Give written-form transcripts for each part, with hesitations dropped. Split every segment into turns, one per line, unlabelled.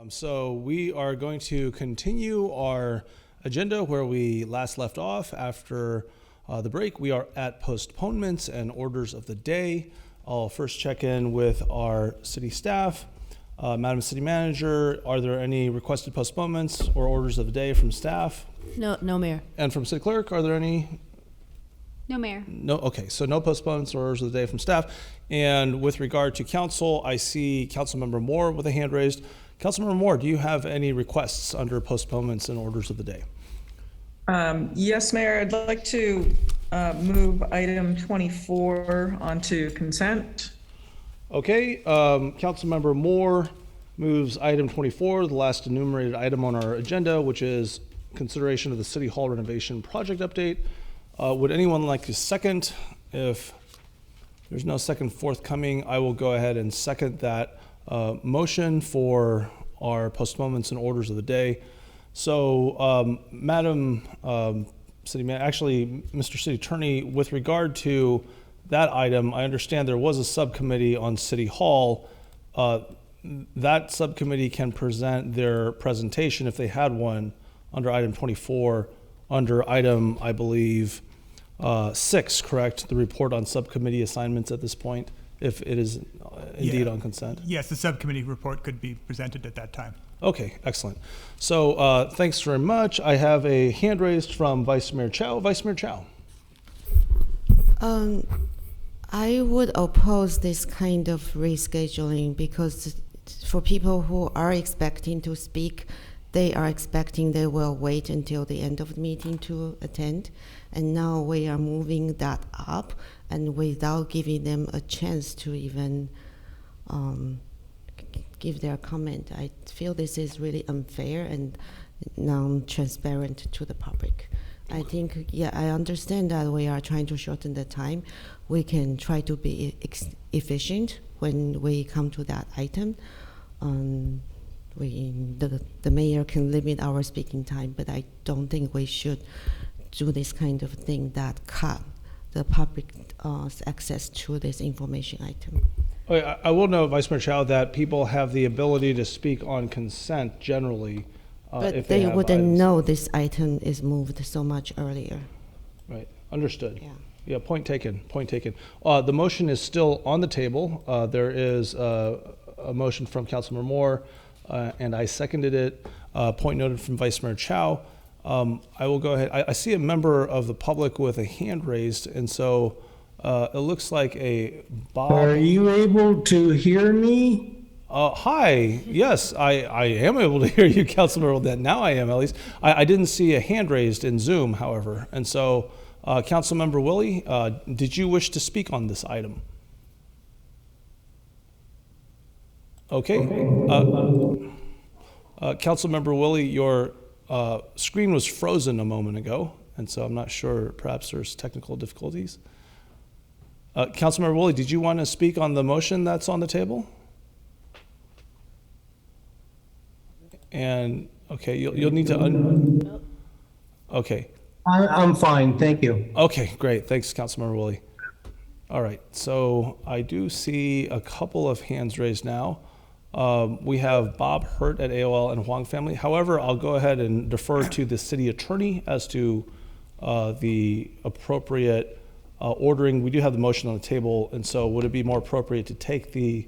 So we are going to continue our agenda where we last left off after the break. We are at postponements and orders of the day. I'll first check in with our city staff. Madam City Manager, are there any requested postponements or orders of the day from staff?
No, Mayor.
And from City Clerk, are there any?
No, Mayor.
No, okay, so no postponements or orders of the day from staff. And with regard to council, I see Councilmember Moore with a hand raised. Councilmember Moore, do you have any requests under postponements and orders of the day?
Yes, Mayor, I'd like to move item 24 onto consent.
Okay, Councilmember Moore moves item 24, the last enumerated item on our agenda, which is consideration of the City Hall renovation project update. Would anyone like to second? If there's no second forthcoming, I will go ahead and second that motion for our postponements and orders of the day. So, Madam City Manager, actually, Mr. City Attorney, with regard to that item, I understand there was a subcommittee on City Hall. That subcommittee can present their presentation if they had one under item 24, under item, I believe, 6, correct? The report on subcommittee assignments at this point, if it is indeed on consent.
Yes, the subcommittee report could be presented at that time.
Okay, excellent. So thanks very much. I have a hand raised from Vice Mayor Chow. Vice Mayor Chow.
I would oppose this kind of rescheduling because for people who are expecting to speak, they are expecting they will wait until the end of the meeting to attend. And now we are moving that up and without giving them a chance to even give their comment. I feel this is really unfair and non-transparent to the public. I think, yeah, I understand that we are trying to shorten the time. We can try to be efficient when we come to that item. The mayor can limit our speaking time, but I don't think we should do this kind of thing that cut the public access to this information item.
I will note, Vice Mayor Chow, that people have the ability to speak on consent generally.
But
if
they
have
wouldn't
items.
know this item is moved so much earlier.
Right, understood.
Yeah.
Yeah, point taken, point taken. The motion is still on the table. There is a motion from Councilmember Moore, and I seconded it. Point noted from Vice Mayor Chow. I will go ahead. I see a member of the public with a hand raised, and so it looks like a Bob.
Are you able to hear me?
Hi. Yes, I am able to hear you, Councilmember. That now I am, at least. I didn't see a hand raised in Zoom, however, and so Councilmember Willie, did you wish to speak on this item? Okay. Councilmember Willie, your screen was frozen a moment ago, and so I'm not sure, perhaps there's technical difficulties. Councilmember Willie, did you want to speak on the motion that's on the table? And, okay, you'll need to okay.
I'm fine, thank you.
Okay, great. Thanks, Councilmember Willie. All right, so I do see a couple of hands raised now. We have Bob Hurt at AOL and Huang family. However, I'll go ahead and defer to the city attorney as to the appropriate ordering. We do have the motion on the table, and so would it be more appropriate to take the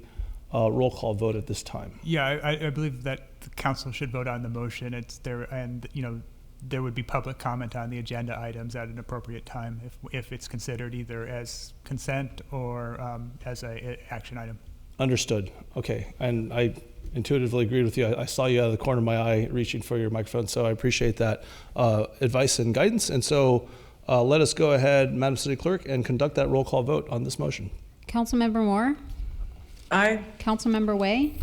roll call vote at this time?
Yeah, I believe that the council should vote on the motion. It's there, and there would be public comment on the agenda items at an appropriate time if it's considered either as consent or as a action item. Understood.
Okay, and I intuitively agreed with you. I saw you out of the corner of my eye reaching for your microphone, so I appreciate that advice and guidance. And so let us go ahead, Madam City Clerk, and conduct that roll call vote on this motion.
Councilmember Moore?
Aye.
Councilmember Way?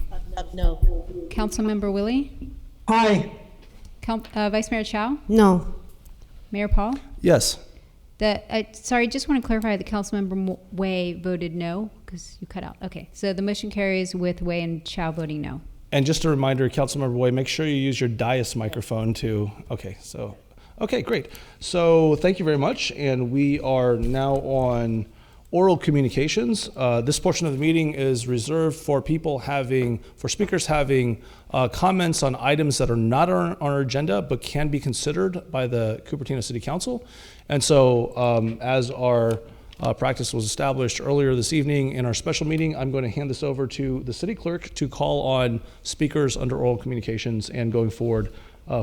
No.
Councilmember Willie?
Hi.
Vice Mayor Chow?
No.
Mayor Paul?
Yes.
Sorry, just want to clarify that Councilmember Way voted no because you cut out. Okay, so the motion carries with Way and Chow voting no.
And just a reminder, Councilmember Way, make sure you use your dais microphone too. Okay, great. So thank you very much. And we are now on oral communications. This portion of the meeting is reserved for speakers having comments on items that are not on our agenda but can be considered by the Cupertino City Council. And so as our practice was established earlier this evening in our special meeting, I'm going to hand this over to the city clerk to call on speakers under oral communications and going forward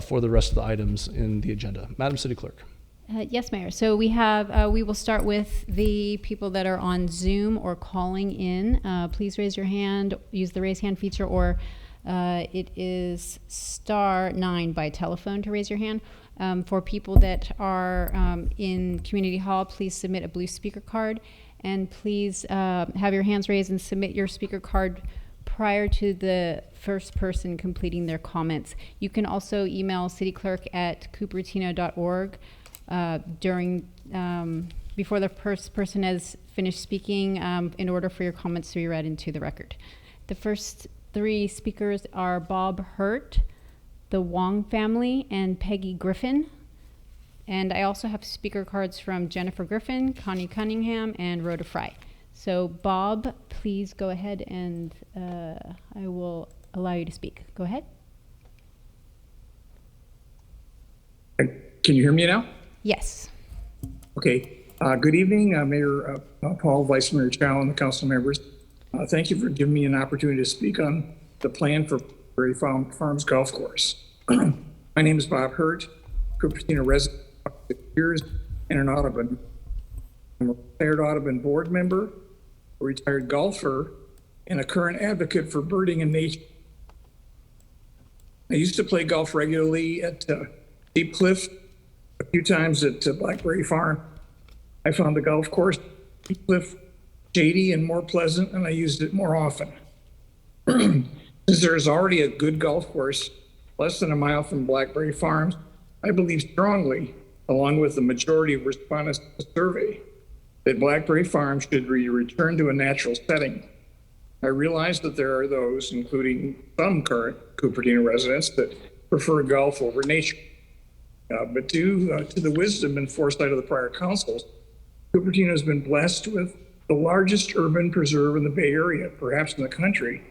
for the rest of the items in the agenda. Madam City Clerk.
Yes, Mayor. So we will start with the people that are on Zoom or calling in. Please raise your hand, use the raise hand feature, or it is *9 by telephone to raise your hand. For people that are in Community Hall, please submit a blue speaker card, and please have your hands raised and submit your speaker card prior to the first person completing their comments. You can also email cityclerk@cupertino.org before the first person has finished speaking in order for your comments to be read into the record. The first three speakers are Bob Hurt, the Wong family, and Peggy Griffin. And I also have speaker cards from Jennifer Griffin, Connie Cunningham, and Rhoda Fry. So Bob, please go ahead, and I will allow you to speak. Go ahead.
Can you hear me now?
Yes.
Okay. Good evening, Mayor Paul, Vice Mayor Chow, and the council members. Thank you for giving me an opportunity to speak on the plan for Prairie Farms Golf Course. My name is Bob Hurt, Cupertino resident for 6 years and an Audubon. I'm a retired Audubon board member, a retired golfer, and a current advocate for birding and nature. I used to play golf regularly at Deep Cliff, a few times at Blackberry Farm. I found the golf course, Deep Cliff, shady and more pleasant, and I used it more often. Since there is already a good golf course less than a mile from Blackberry Farms, I believe strongly, along with the majority of respondents to the survey, that Blackberry Farms should be returned to a natural setting. I realize that there are those, including some current Cupertino residents, that prefer golf over nature. But due to the wisdom and foresight of the prior councils, Cupertino has been blessed with the largest urban preserve in the Bay Area, perhaps in the country,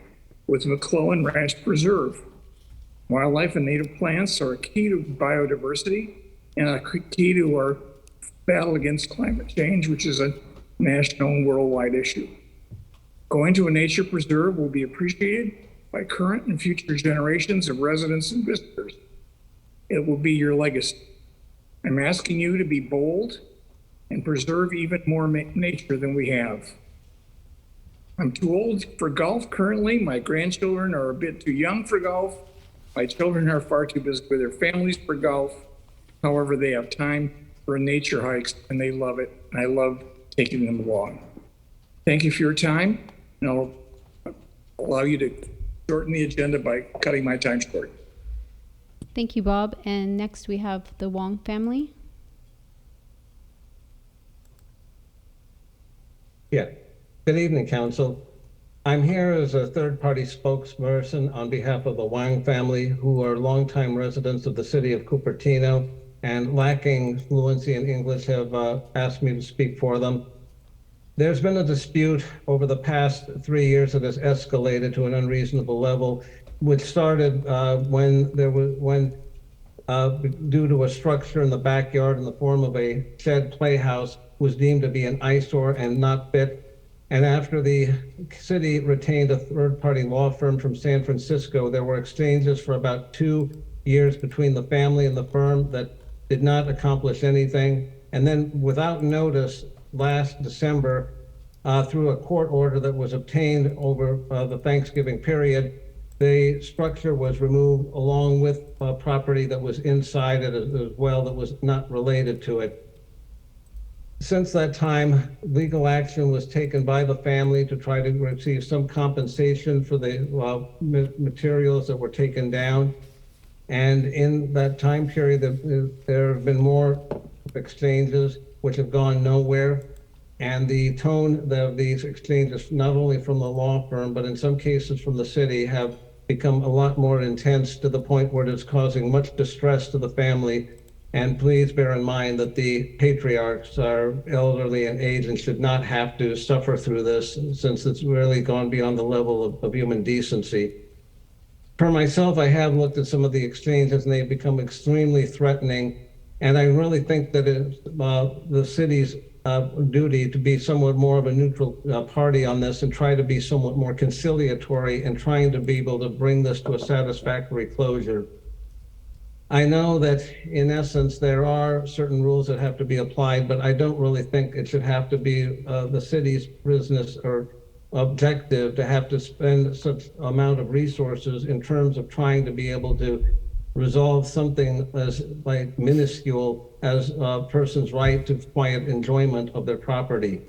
with McClellan Ranch Preserve. Wildlife and native plants are a key to biodiversity and a key to our battle against climate change, which is a national and worldwide issue. Going to a nature preserve will be appreciated by current and future generations of residents and visitors. It will be your legacy. I'm asking you to be bold and preserve even more nature than we have. I'm too old for golf currently. My grandchildren are a bit too young for golf. My children are far too busy with their families for golf. However, they have time for nature hikes and they love it. And I love taking them along. Thank you for your time. And I'll allow you to shorten the agenda by cutting my time short.
Thank you, Bob. And next we have the Wong family.
Yeah. Good evening, Council. I'm here as a third-party spokesperson on behalf of the Wang family, who are longtime residents of the city of Cupertino and lacking fluency in English have asked me to speak for them. There's been a dispute over the past 3 years that has escalated to an unreasonable level, which started due to a structure in the backyard in the form of a shed playhouse was deemed to be an eyesore and not fit. And after the city retained a third-party law firm from San Francisco, there were exchanges for about 2 years between the family and the firm that did not accomplish anything. And then without notice, last December, through a court order that was obtained over the Thanksgiving period, the structure was removed along with property that was inside it as well that was not related to it. Since that time, legal action was taken by the family to try to receive some compensation for the materials that were taken down. And in that time period, there have been more exchanges which have gone nowhere. And the tone of these exchanges, not only from the law firm, but in some cases from the city, have become a lot more intense to the point where it's causing much distress to the family. And please bear in mind that the patriarchs are elderly in age and should not have to suffer through this, since it's really gone beyond the level of human decency. For myself, I have looked at some of the exchanges and they've become extremely threatening. And I really think that it's the city's duty to be somewhat more of a neutral party on this and try to be somewhat more conciliatory and trying to be able to bring this to a satisfactory closure. I know that in essence, there are certain rules that have to be applied, but I don't really think it should have to be the city's business or objective to have to spend such amount of resources in terms of trying to be able to resolve something as like minuscule as a person's right to quiet enjoyment of their property.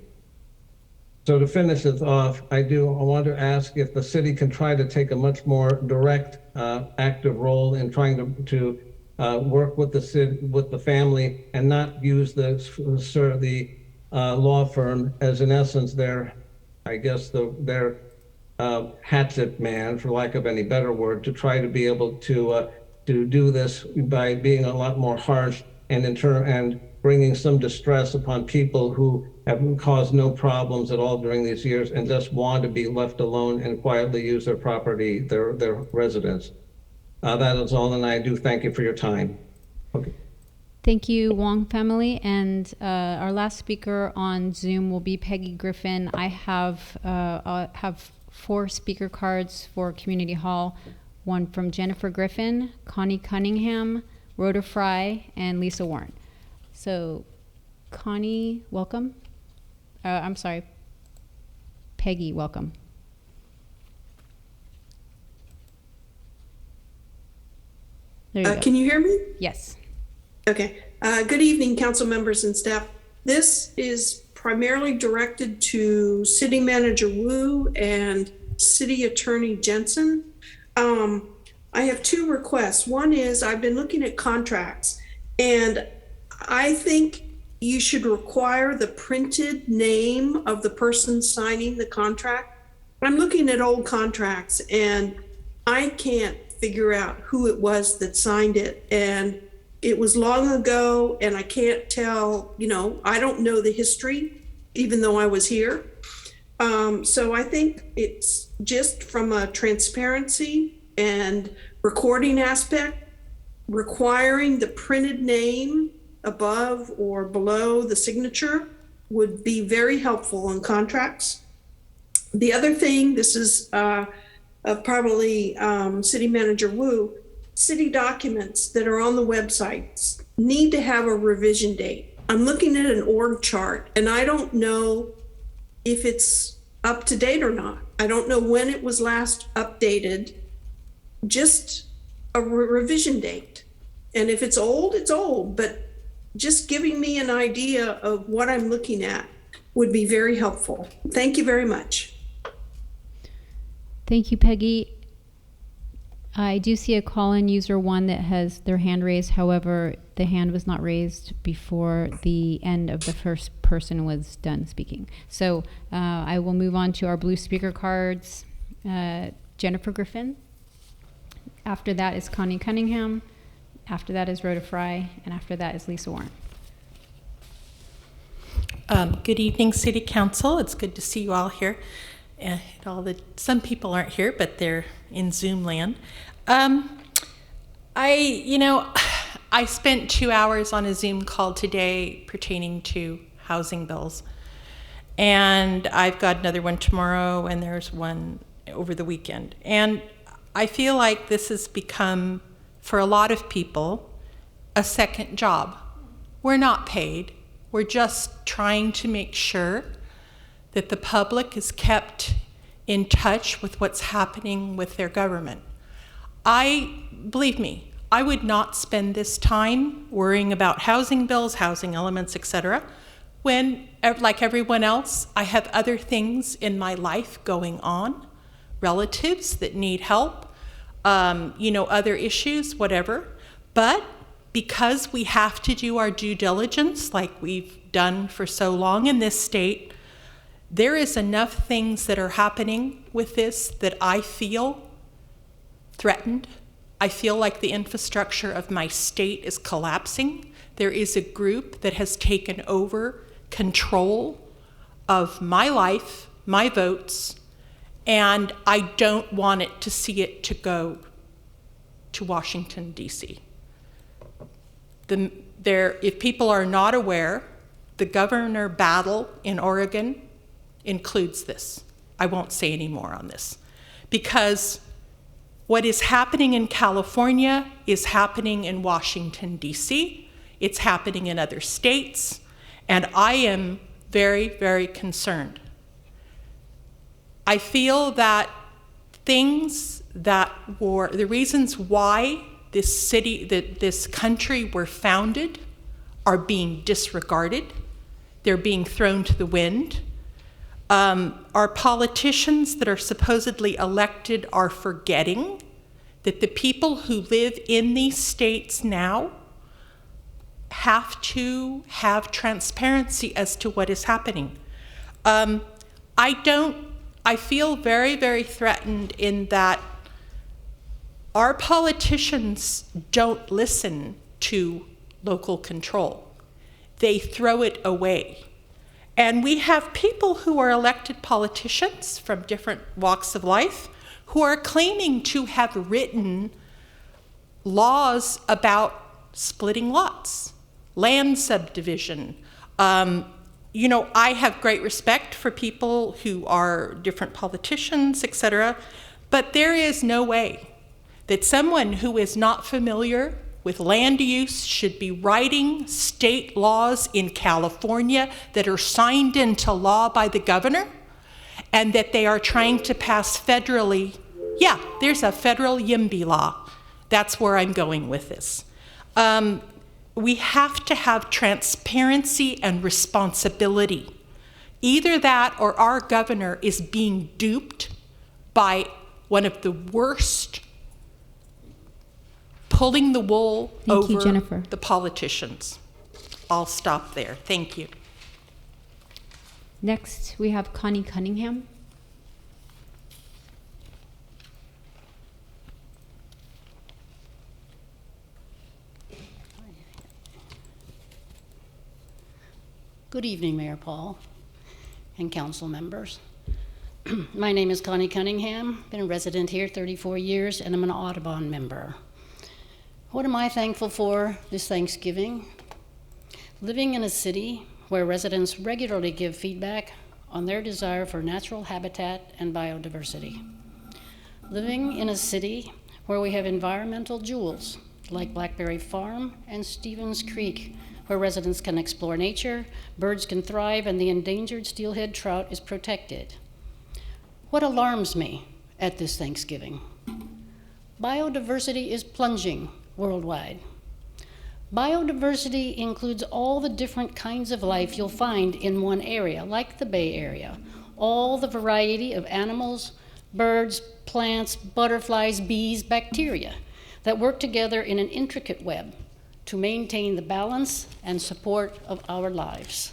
So to finish this off, I want to ask if the city can try to take a much more direct, active role in trying to work with the city, with the family, and not use the law firm as in essence their, I guess their hatchet man, for lack of any better word, to try to be able to do this by being a lot more harsh and and bringing some distress upon people who have caused no problems at all during these years and just want to be left alone and quietly use their property, their residence. That is all, and I do thank you for your time. Okay.
Thank you, Wong family. And our last speaker on Zoom will be Peggy Griffin. I have 4 speaker cards for Community Hall. One from Jennifer Griffin, Connie Cunningham, Rhoda Fry, and Lisa Warren. So, Connie, welcome. I'm sorry, Peggy, welcome. There you go.
Can you hear me?
Yes.
Okay. Good evening, council members and staff. This is primarily directed to City Manager Wu and City Attorney Jensen. I have 2 requests. One is I've been looking at contracts, and I think you should require the printed name of the person signing the contract. I'm looking at old contracts and I can't figure out who it was that signed it. And it was long ago and I can't tell, I don't know the history, even though I was here. So I think it's just from a transparency and recording aspect, requiring the printed name above or below the signature would be very helpful in contracts. The other thing, this is probably City Manager Wu, city documents that are on the websites need to have a revision date. I'm looking at an org chart and I don't know if it's up to date or not. I don't know when it was last updated, just a revision date. And if it's old, it's old, but just giving me an idea of what I'm looking at would be very helpful. Thank you very much.
Thank you, Peggy. I do see a call-in user 1 that has their hand raised. However, the hand was not raised before the end of the first person was done speaking. So I will move on to our blue speaker cards. Jennifer Griffin. After that is Connie Cunningham. After that is Rhoda Fry. And after that is Lisa Warren.
Good evening, City Council. It's good to see you all here. Some people aren't here, but they're in Zoom land. I spent 2 hours on a Zoom call today pertaining to housing bills. And I've got another one tomorrow, and there's one over the weekend. And I feel like this has become, for a lot of people, a second job. We're not paid. We're just trying to make sure that the public is kept in touch with what's happening with their government. Believe me, I would not spend this time worrying about housing bills, housing elements, etc., when, like everyone else, I have other things in my life going on, relatives that need help, other issues, whatever. But because we have to do our due diligence like we've done for so long in this state, there is enough things that are happening with this that I feel threatened. I feel like the infrastructure of my state is collapsing. There is a group that has taken over control of my life, my votes, and I don't want it to see it to go to Washington, D.C. If people are not aware, the governor battle in Oregon includes this. I won't say any more on this, because what is happening in California is happening in Washington, D.C. It's happening in other states, and I am very, very concerned. I feel that things that were the reasons why this country were founded are being disregarded. They're being thrown to the wind. Our politicians that are supposedly elected are forgetting that the people who live in these states now have to have transparency as to what is happening. I feel very, very threatened in that our politicians don't listen to local control. They throw it away. And we have people who are elected politicians from different walks of life who are claiming to have written laws about splitting lots, land subdivision. I have great respect for people who are different politicians, etc., but there is no way that someone who is not familiar with land use should be writing state laws in California that are signed into law by the governor, and that they are trying to pass federally. Yeah, there's a federal YIMBY law. That's where I'm going with this. We have to have transparency and responsibility. Either that or our governor is being duped by one of the worst, pulling the wool over
Jennifer.
the politicians. I'll stop there. Thank you.
Next, we have Connie Cunningham.
Good evening, Mayor Paul and council members. My name is Connie Cunningham, been a resident here 34 years, and I'm an Audubon member. What am I thankful for this Thanksgiving? Living in a city where residents regularly give feedback on their desire for natural habitat and biodiversity. Living in a city where we have environmental jewels like Blackberry Farm and Stevens Creek, where residents can explore nature, birds can thrive, and the endangered steelhead trout is protected. What alarms me at this Thanksgiving? Biodiversity is plunging worldwide. Biodiversity includes all the different kinds of life you'll find in one area, like the Bay Area. All the variety of animals, birds, plants, butterflies, bees, bacteria that work together in an intricate web to maintain the balance and support of our lives.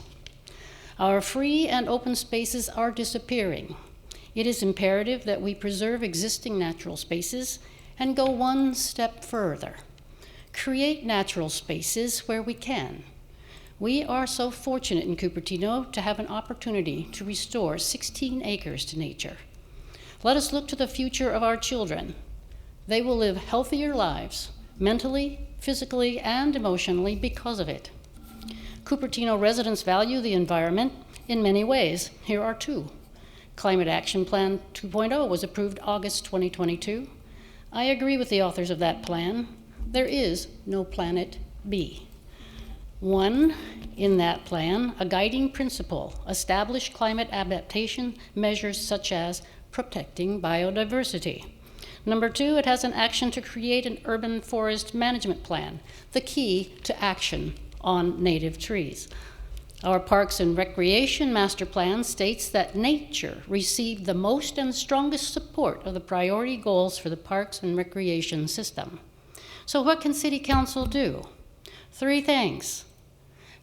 Our free and open spaces are disappearing. It is imperative that we preserve existing natural spaces and go one step further. Create natural spaces where we can. We are so fortunate in Cupertino to have an opportunity to restore 16 acres to nature. Let us look to the future of our children. They will live healthier lives, mentally, physically, and emotionally because of it. Cupertino residents value the environment in many ways. Here are two. Climate Action Plan 2.0 was approved August 2022. I agree with the authors of that plan. There is no Planet B. One, in that plan, a guiding principle, establish climate adaptation measures such as protecting biodiversity. Number two, it has an action to create an urban forest management plan, the key to action on native trees. Our Parks and Recreation Master Plan states that nature received the most and strongest support of the priority goals for the Parks and Recreation system. So what can City Council do? 3 things.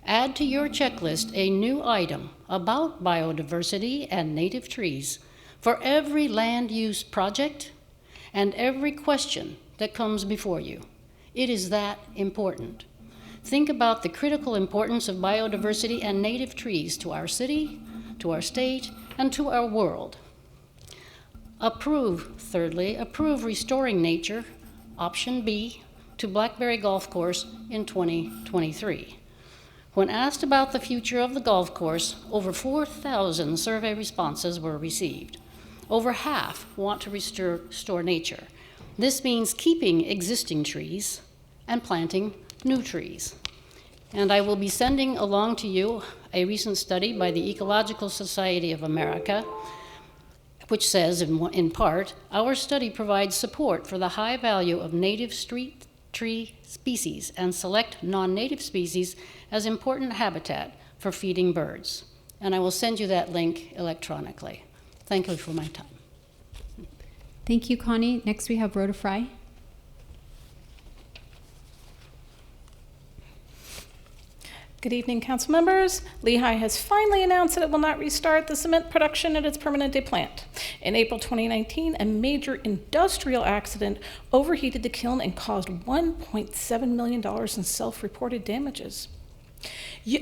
Add to your checklist a new item about biodiversity and native trees for every land use project, and every question that comes before you. It is that important. Think about the critical importance of biodiversity and native trees to our city, to our state, and to our world. Thirdly, approve restoring nature, option B, to Blackberry Golf Course in 2023. When asked about the future of the golf course, over 4,000 survey responses were received. Over half want to restore nature. This means keeping existing trees and planting new trees. And I will be sending along to you a recent study by the Ecological Society of America, which says, in part, our study provides support for the high value of native street tree species and select non-native species as important habitat for feeding birds. And I will send you that link electronically. Thank you for my time.
Thank you, Connie. Next we have Rhoda Fry.
Good evening, council members. Lehigh has finally announced that it will not restart the cement production at its Permanente plant. In April 2019, a major industrial accident overheated the kiln and caused $1.7 million in self-reported damages.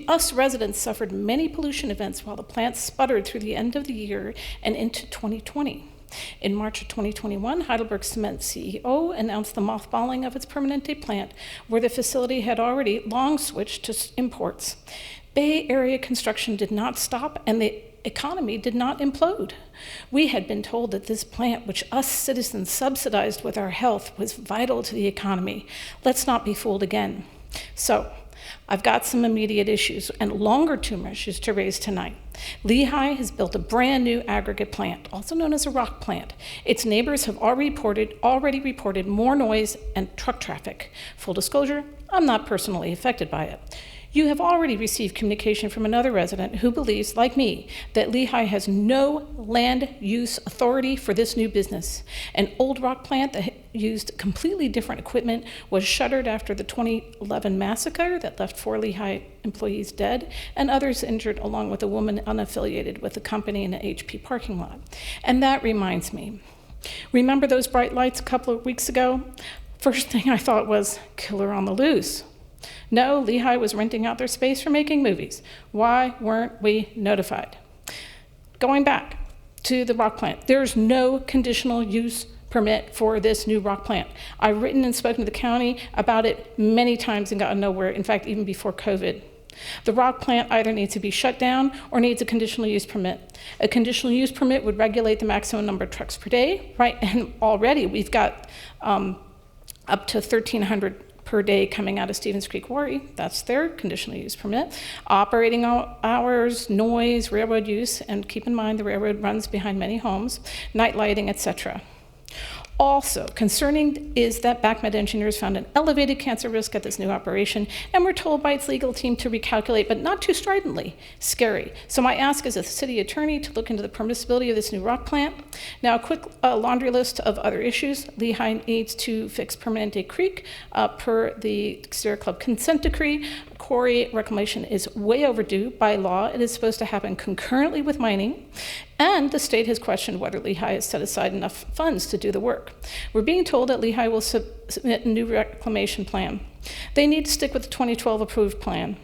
Us residents suffered many pollution events while the plant sputtered through the end of the year and into 2020. In March of 2021, Heidelberg Cement CEO announced the mothballing of its Permanente plant, where the facility had already long switched to imports. Bay Area construction did not stop, and the economy did not implode. We had been told that this plant, which us citizens subsidized with our health, was vital to the economy. Let's not be fooled again. So, I've got some immediate issues and longer-term issues to raise tonight. Lehigh has built a brand new aggregate plant, also known as a rock plant. Its neighbors have already reported more noise and truck traffic. Full disclosure, I'm not personally affected by it. You have already received communication from another resident who believes, like me, that Lehigh has no land use authority for this new business. An old rock plant that used completely different equipment was shuttered after the 2011 massacre that left 4 Lehigh employees dead and others injured, along with a woman unaffiliated with the company in an HP parking lot. And that reminds me, remember those bright lights a couple of weeks ago? First thing I thought was, killer on the loose. No, Lehigh was renting out their space for making movies. Why weren't we notified? Going back to the rock plant, there's no conditional use permit for this new rock plant. I've written and spoken to the county about it many times and gotten nowhere, in fact, even before COVID. The rock plant either needs to be shut down or needs a conditional use permit. A conditional use permit would regulate the maximum number of trucks per day, right? And already we've got up to 1,300 per day coming out of Stevens Creek Quarry. That's their conditional use permit. Operating hours, noise, railroad use, and keep in mind the railroad runs behind many homes, night lighting, etc. Also, concerning is that BACMed engineers found an elevated cancer risk at this new operation and were told by its legal team to recalculate, but not too stridently. Scary. So my ask is a city attorney to look into the permissibility of this new rock plant. Now, a quick laundry list of other issues. Lehigh needs to fix Permanente Creek per the Sierra Club consent decree. Quarry reclamation is way overdue. By law, it is supposed to happen concurrently with mining. And the state has questioned whether Lehigh has set aside enough funds to do the work. We're being told that Lehigh will submit a new reclamation plan. They need to stick with the 2012 approved plan.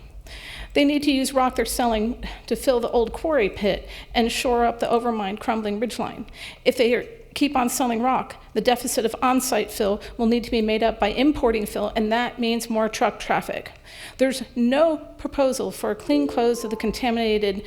They need to use rock they're selling to fill the old quarry pit and shore up the overmined crumbling ridgeline. If they keep on selling rock, the deficit of on-site fill will need to be made up by importing fill, and that means more truck traffic. There's no proposal for a clean close of the contaminated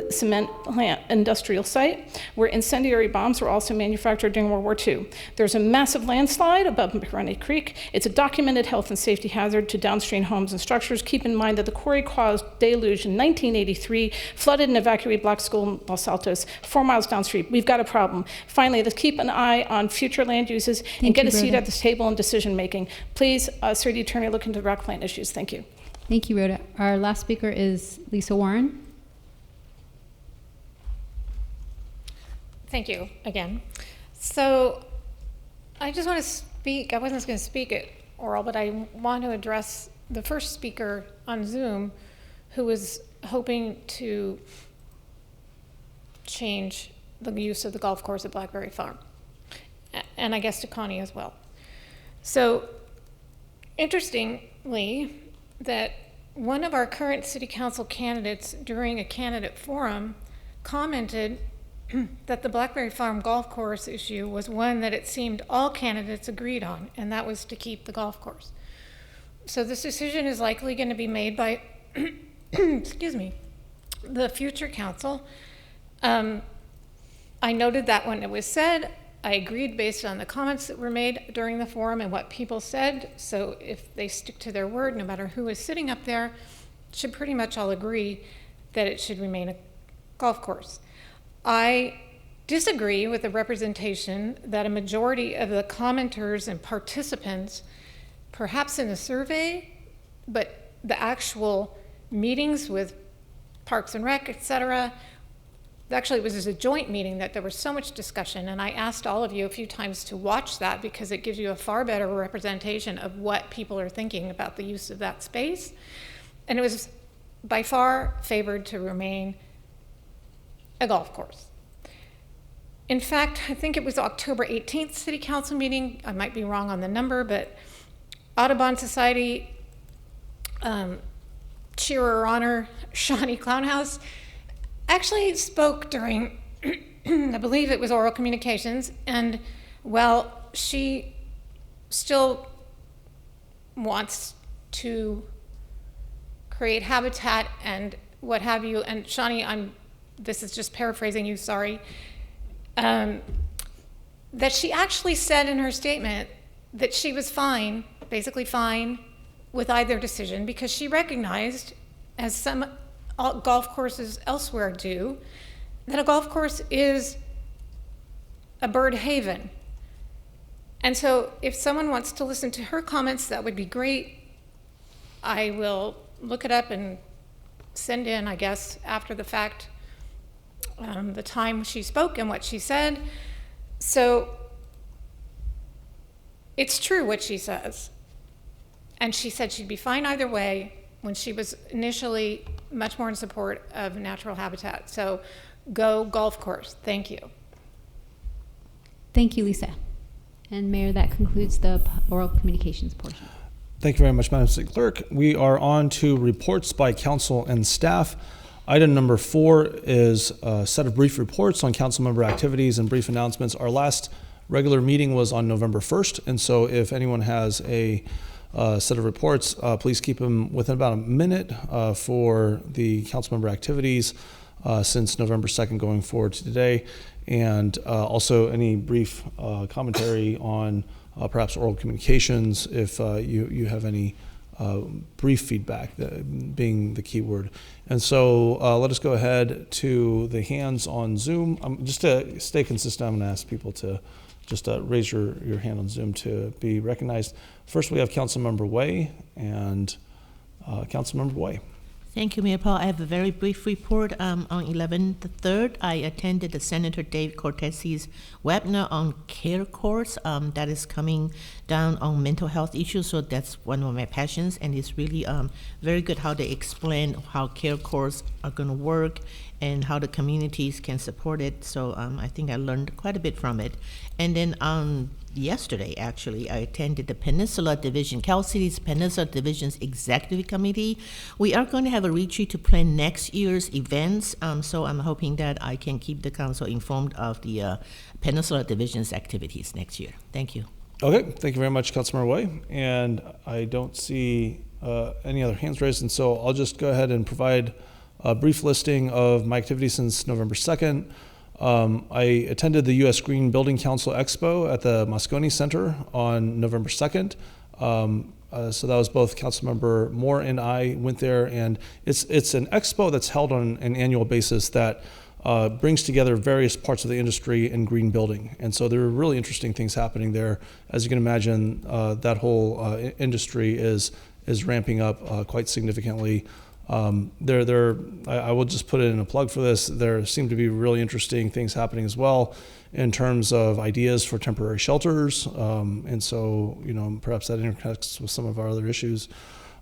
cement plant industrial site, where incendiary bombs were also manufactured during World War II. There's a massive landslide above Permanente Creek. It's a documented health and safety hazard to downstream homes and structures. Keep in mind that the quarry caused deluge in 1983, flooded and evacuated Black School in Los Altos, 4 miles downstream. We've got a problem. Finally, let's keep an eye on future land uses and get a seat at the table in decision making. Please, City Attorney, look into the rock plant issues. Thank you.
Thank you, Rhoda. Our last speaker is Lisa Warren.
Thank you again. So I just want to speak, I wasn't going to speak at oral, but I want to address the first speaker on Zoom who was hoping to change the use of the golf course at Blackberry Farm. and I guess to Connie as well. So, interestingly, that one of our current city council candidates during a candidate forum commented that the Blackberry Farm golf course issue was one that it seemed all candidates agreed on, and that was to keep the golf course. So this decision is likely going to be made by, excuse me, the future council. I noted that when it was said, I agreed based on the comments that were made during the forum and what people said. So if they stick to their word, no matter who is sitting up there, should pretty much all agree that it should remain a golf course. I disagree with the representation that a majority of the commenters and participants, perhaps in the survey, but the actual meetings with Parks and Rec, et cetera, actually it was a joint meeting that there was so much discussion, and I asked all of you a few times to watch that because it gives you a far better representation of what people are thinking about the use of that space. And it was by far favored to remain a golf course. In fact, I think it was October 18th city council meeting, I might be wrong on the number, but Audubon Society cheerer honor Shawnee Clownhouse actually spoke during, I believe it was oral communications, and well, she still wants to create habitat and what have you, and Shawnee, this is just paraphrasing you, sorry, that she actually said in her statement that she was fine, basically fine, with either decision because she recognized, as some golf courses elsewhere do, that a golf course is a bird haven. And so if someone wants to listen to her comments, that would be great. I will look it up and send in, I guess, after the fact, the time she spoke and what she said. So it's true what she says. And she said she'd be fine either way when she was initially much more in support of natural habitat. So go golf course. Thank you.
Thank you, Lisa. And Mayor, that concludes the oral communications portion.
Thank you very much, Madam City Clerk. We are on to reports by council and staff. Item number 4 is a set of brief reports on council member activities and brief announcements. Our last regular meeting was on November 1st, and so if anyone has a set of reports, please keep them within about a minute for the council member activities since November 2nd going forward to today, and also any brief commentary on perhaps oral communications if you have any brief feedback, being the key word. And so let us go ahead to the hands on Zoom. Just to stay consistent, I'm going to ask people to just raise your hand on Zoom to be recognized. First, we have Councilmember Way, and Councilmember Way.
Thank you, Mayor Paul. I have a very brief report. On 11/3, I attended Senator Dave Cortesi's webinar on CARE course that is coming down on mental health issues. So that's one of my passions, and it's really very good how they explain how CARE course are going to work and how the communities can support it. So I think I learned quite a bit from it. And then yesterday, actually, I attended the Peninsula Division, Cal City's Peninsula Division's Executive Committee. We are going to have a retreat to plan next year's events, so I'm hoping that I can keep the council informed of the Peninsula Division's activities next year. Thank you.
Okay, thank you very much, Councilmember Way. And I don't see any other hands raised, and so I'll just go ahead and provide a brief listing of my activities since November 2nd. I attended the U.S. Green Building Council Expo at the Moscone Center on November 2nd. So that was both Councilmember Moore and I went there, and it's an expo that's held on an annual basis that brings together various parts of the industry in green building. And so there are really interesting things happening there. As you can imagine, that whole industry is ramping up quite significantly. I will just put it in a plug for this. There seem to be really interesting things happening as well in terms of ideas for temporary shelters. And so, perhaps that interconnects with some of our other issues.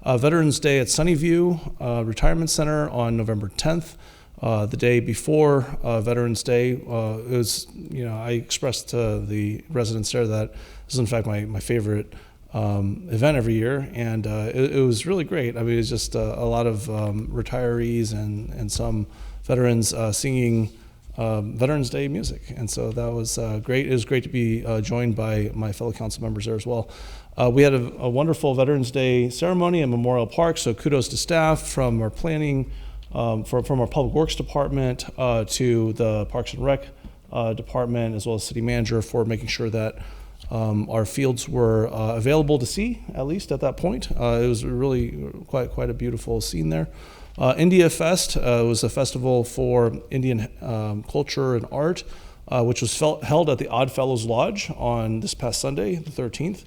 Veterans Day at Sunnyview Retirement Center on November 10th. the day before Veterans Day. It was, I expressed to the residents there that this is in fact my favorite event every year, and it was really great. I mean, it's just a lot of retirees and some veterans singing Veterans Day music, and so that was great. It was great to be joined by my fellow council members there as well. We had a wonderful Veterans Day ceremony at Memorial Park, so kudos to staff from our planning, from our Public Works Department to the Parks and Rec Department, as well as City Manager, for making sure that our fields were available to see, at least at that point. It was really quite a beautiful scene there. India Fest was a festival for Indian culture and art, which was held at the Odd Fellows Lodge on this past Sunday, the 13th.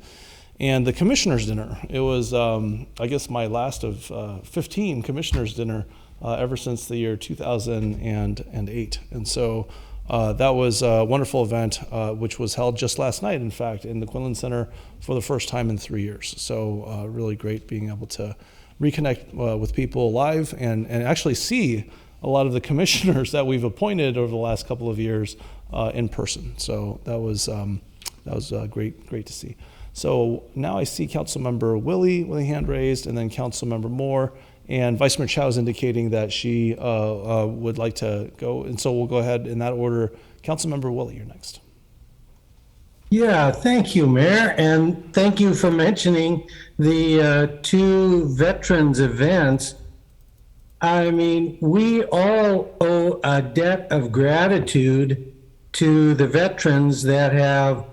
And the Commissioner's Dinner. It was, I guess, my last of 15 Commissioner's Dinner ever since the year 2008. And so that was a wonderful event, which was held just last night, in fact, in the Quinlan Center for the first time in 3 years. So really great being able to reconnect with people live and actually see a lot of the commissioners that we've appointed over the last couple of years in person. So that was great to see. So now I see Councilmember Willie hand raised, and then Councilmember Moore, and Vice Mayor Chow is indicating that she would like to go, and so we'll go ahead in that order. Councilmember Willie, you're next.
Yeah, thank you, Mayor, and thank you for mentioning the two veterans events. I mean, we all owe a debt of gratitude to the veterans that have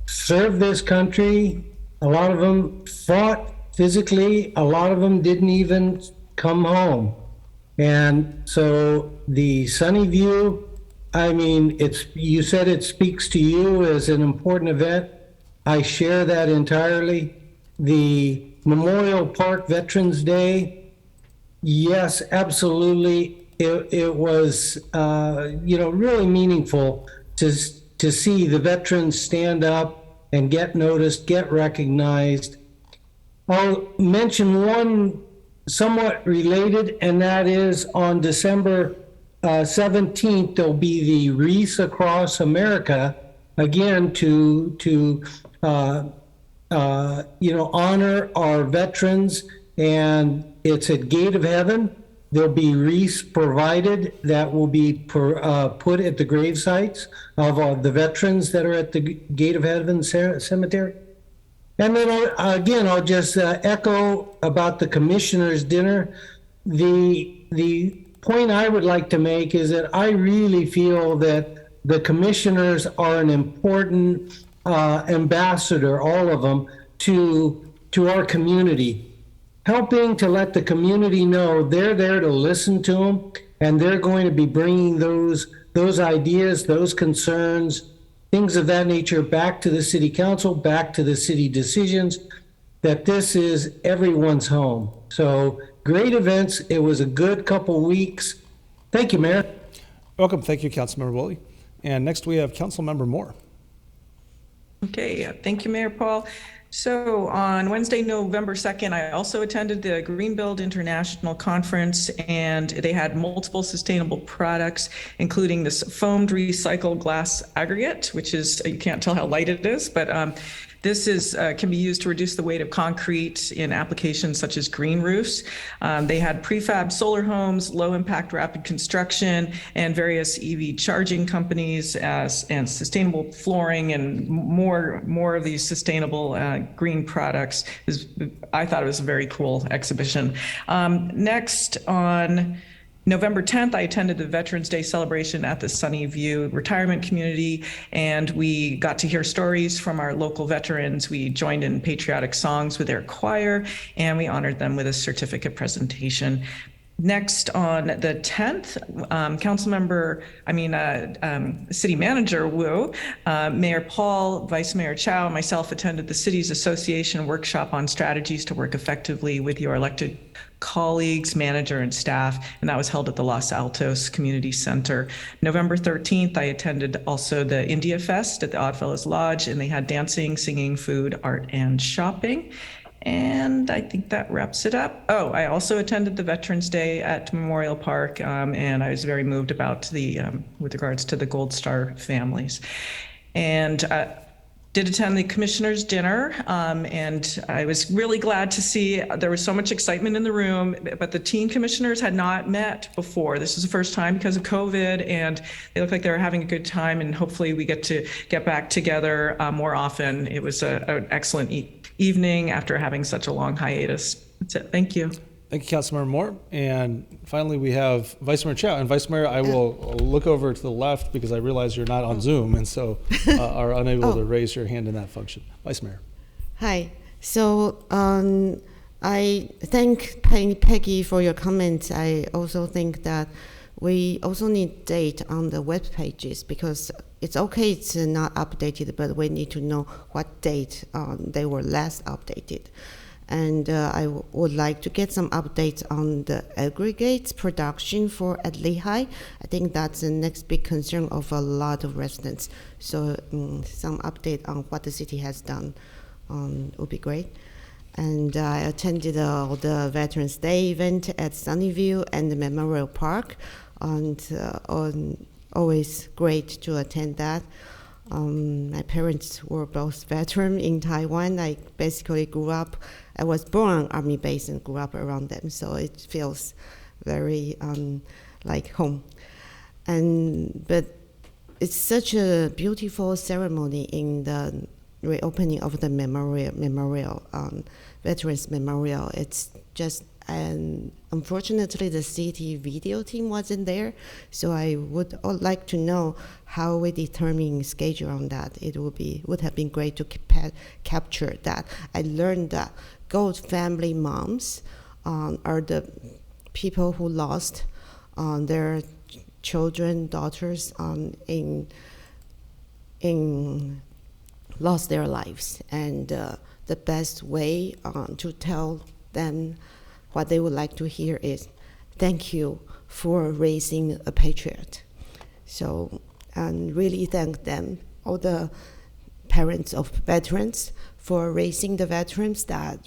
served this country. A lot of them fought physically. A lot of them didn't even come home. And so the Sunny View, I mean, you said it speaks to you as an important event. I share that entirely. The Memorial Park Veterans Day, yes, absolutely. It was, really meaningful to see the veterans stand up and get noticed, get recognized. I'll mention one somewhat related, and that is on December 17th, there'll be the Wreaths Across America, again, to honor our veterans, and it's at Gate of Heaven. There'll be wreaths provided that will be put at the grave sites of the veterans that are at the Gate of Heaven Cemetery. And then I'll just echo about the Commissioner's Dinner. The point I would like to make is that I really feel that the commissioners are an important ambassador, all of them, to our community, helping to let the community know they're there to listen to them, and they're going to be bringing those ideas, those concerns, things of that nature back to the city council, back to the city decisions, that this is everyone's home. So great events. It was a good couple weeks. Thank you, Mayor.
Welcome. Thank you, Councilmember Willie. And next we have Councilmember Moore.
Okay, thank you, Mayor Paul. So on Wednesday, November 2nd, I also attended the Greenbuild International Conference, and they had multiple sustainable products, including this foamed recycled glass aggregate, which is, you can't tell how light it is, but this can be used to reduce the weight of concrete in applications such as green roofs. They had prefab solar homes, low impact rapid construction, and various EV charging companies and sustainable flooring and more of these sustainable green products. I thought it was a very cool exhibition. Next, on November 10th, I attended the Veterans Day celebration at the Sunny View retirement community, and we got to hear stories from our local veterans. We joined in patriotic songs with their choir, and we honored them with a certificate presentation. Next, on the 10th, City Manager Wu, Mayor Paul, Vice Mayor Chow, and myself attended the Cities Association workshop on strategies to work effectively with your elected colleagues, manager, and staff, and that was held at the Los Altos Community Center. November 13th, I attended also the India Fest at the Oddfellows Lodge, and they had dancing, singing, food, art, and shopping. And I think that wraps it up. Oh, I also attended the Veterans Day at Memorial Park, and I was very moved about the with regards to the Gold Star families. And did attend the commissioners' dinner, and I was really glad to see there was so much excitement in the room, but the teen commissioners had not met before. This is the first time because of COVID, and they look like they were having a good time, and hopefully we get to get back together more often. It was an excellent evening after having such a long hiatus. That's it. Thank you.
Thank you, Councilmember Moore. And finally, we have Vice Mayor Chow. And Vice Mayor, I will look over to the left because I realize you're not on Zoom and so are unable to raise your hand in that function. Vice Mayor.
Hi. So I thank Peggy for your comments. I also think that we also need date on the web pages because it's okay it's not updated, but we need to know what date they were last updated. And I would like to get some updates on the aggregates production at Lehigh. I think that's the next big concern of a lot of residents. So some update on what the city has done would be great. And I attended the Veterans Day event at Sunnyview and the Memorial Park. And always great to attend that. My parents were both veterans in Taiwan. I basically I was born on Army base and grew up around them, so it feels very like home. But it's such a beautiful ceremony in the reopening of the memorial, Veterans Memorial. It's just, and unfortunately the city video team wasn't there, so I would like to know how we determine schedule on that. It would have been great to capture that. I learned that Gold family moms are the people who lost their children, daughters lost their lives, and the best way to tell them what they would like to hear is thank you for raising a patriot. So, and really thank them, all the parents of veterans, for raising the veterans that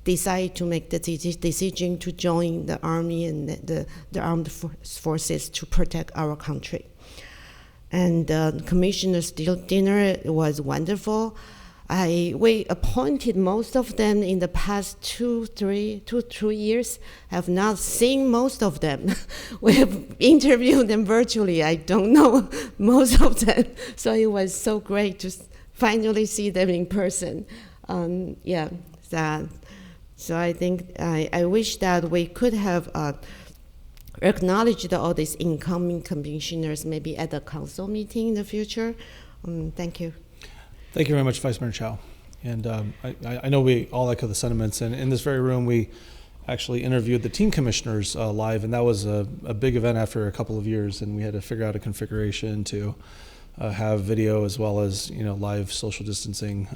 decide to make the decision to join the Army and the armed forces to protect our country. And the commissioner's dinner was wonderful. We appointed most of them in the past 2 years. Have not seen most of them. We have interviewed them virtually. I don't know most of them. So it was so great to finally see them in person. So I think I wish that we could have acknowledged all these incoming commissioners maybe at the council meeting in the future. Thank you.
Thank you very much, Vice Mayor Chow. And I know we all echo the sentiments. And in this very room, we actually interviewed the team commissioners live, and that was a big event after a couple of years. And we had to figure out a configuration to have video as well as live social distancing,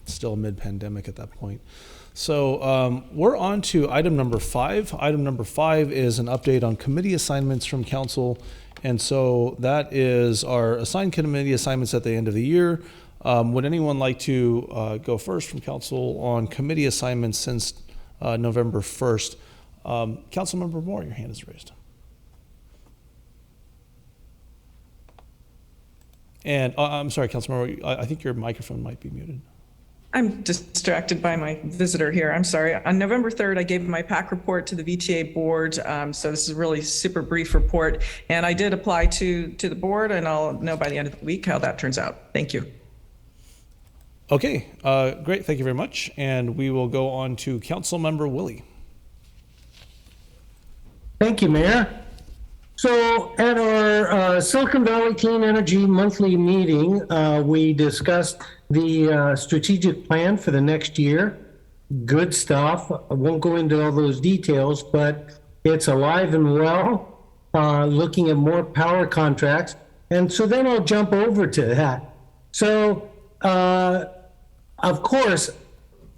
still mid-pandemic at that point. So we're on to item number 5. Item number 5 is an update on committee assignments from council. And so that is our assigned committee assignments at the end of the year. Would anyone like to go first from council on committee assignments since November 1st? Councilmember Moore, your hand is raised. And I'm sorry, Councilmember, I think your microphone might be muted.
I'm distracted by my visitor here. I'm sorry. On November 3rd, I gave my PAC report to the VTA board. So this is a really super brief report. And I did apply to the board, and I'll know by the end of the week how that turns out. Thank you.
Okay, great. Thank you very much. And we will go on to Councilmember Willie.
Thank you, Mayor. So at our Silicon Valley Clean Energy monthly meeting, we discussed the strategic plan for the next year. Good stuff. I won't go into all those details, but it's alive and well, looking at more power contracts. And so then I'll jump over to that. So, of course,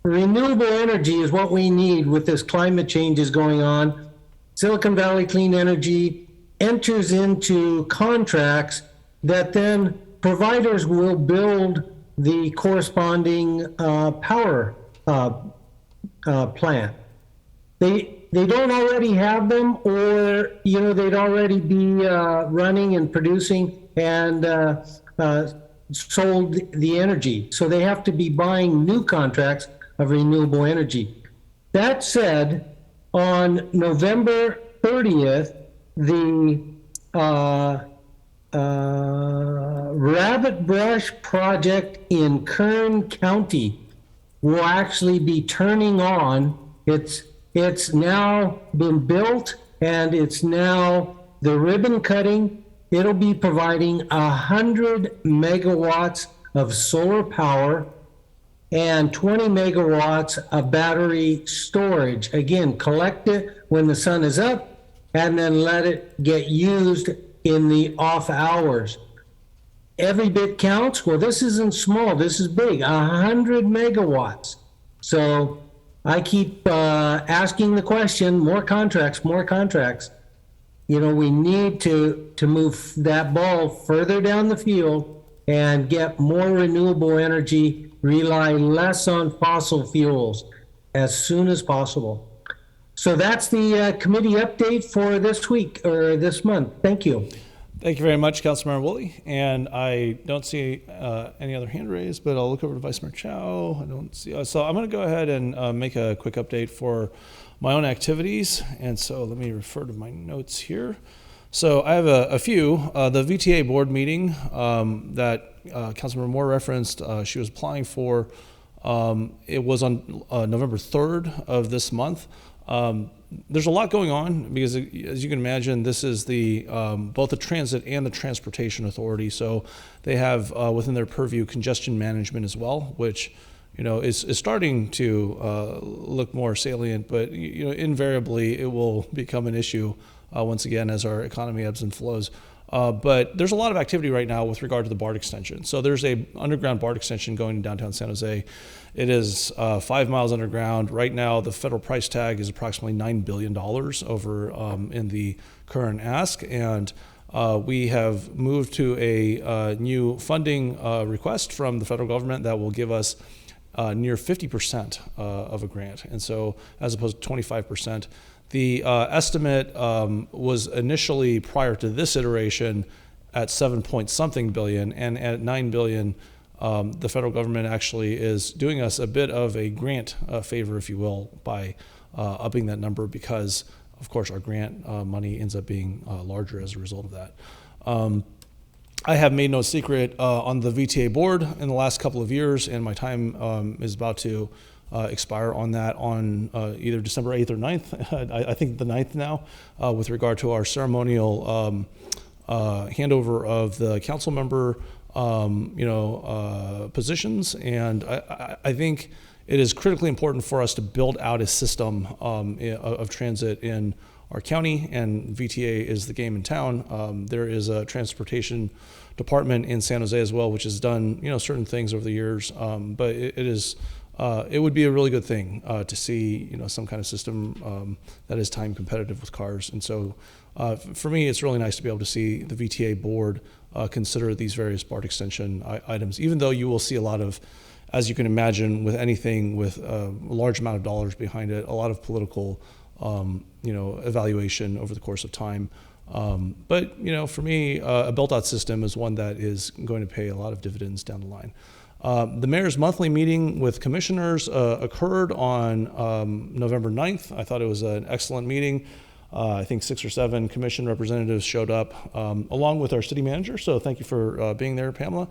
renewable energy is what we need with this climate change is going on. Silicon Valley Clean Energy enters into contracts that then providers will build the corresponding power plant. They don't already have them, or they'd already be running and producing and sold the energy. So they have to be buying new contracts of renewable energy. That said, on November 30th, the Rabbit Brush project in Kern County will actually be turning on. It's now been built, and it's now the ribbon cutting. It'll be providing 100 megawatts of solar power and 20 megawatts of battery storage. Again, collect it when the sun is up and then let it get used in the off hours. Every bit counts. Well, this isn't small, this is big, 100 megawatts. So I keep asking the question, more contracts, more contracts. We need to move that ball further down the field and get more renewable energy, rely less on fossil fuels as soon as possible. So that's the committee update for this week or this month. Thank you.
Thank you very much, Councilmember Woolley. And I don't see any other hand raised, but I'll look over to Vice Mayor Chow. I don't see. So I'm going to go ahead and make a quick update for my own activities. And so let me refer to my notes here. So I have a few. The VTA board meeting that Councilmember Moore referenced, she was applying for, it was on November 3rd of this month. There's a lot going on because, as you can imagine, this is the both the transit and the transportation authority. So they have within their purview congestion management as well, which is starting to look more salient. But invariably, it will become an issue once again as our economy ebbs and flows. But there's a lot of activity right now with regard to the BART extension. So there's a underground BART extension going to downtown San Jose. It is 5 miles underground. Right now, the federal price tag is approximately $9 billion over in the current ask. And we have moved to a new funding request from the federal government that will give us near 50% of a grant. And so as opposed to 25%. The estimate was initially, prior to this iteration, at 7-point-something billion, and at $9 billion, the federal government actually is doing us a bit of a grant favor, if you will, by upping that number because, of course, our grant money ends up being larger as a result of that. I have made no secret on the VTA board in the last couple of years, and my time is about to expire on that on either December 8th or 9th. I think the 9th now, with regard to our ceremonial handover of the council member positions. And I think it is critically important for us to build out a system of transit in our county, and VTA is the game in town. There is a transportation department in San Jose as well, which has done certain things over the years, but it would be a really good thing to see some kind of system that is time competitive with cars. And so for me, it's really nice to be able to see the VTA board consider these various BART extension items, even though you will see a lot of, as you can imagine, with anything with a large amount of dollars behind it, a lot of political evaluation over the course of time. But for me, a built-out system is one that is going to pay a lot of dividends down the line. The mayor's monthly meeting with commissioners occurred on November 9th. I thought it was an excellent meeting. I think 6 or 7 commission representatives showed up, along with our city manager. So thank you for being there, Pamela.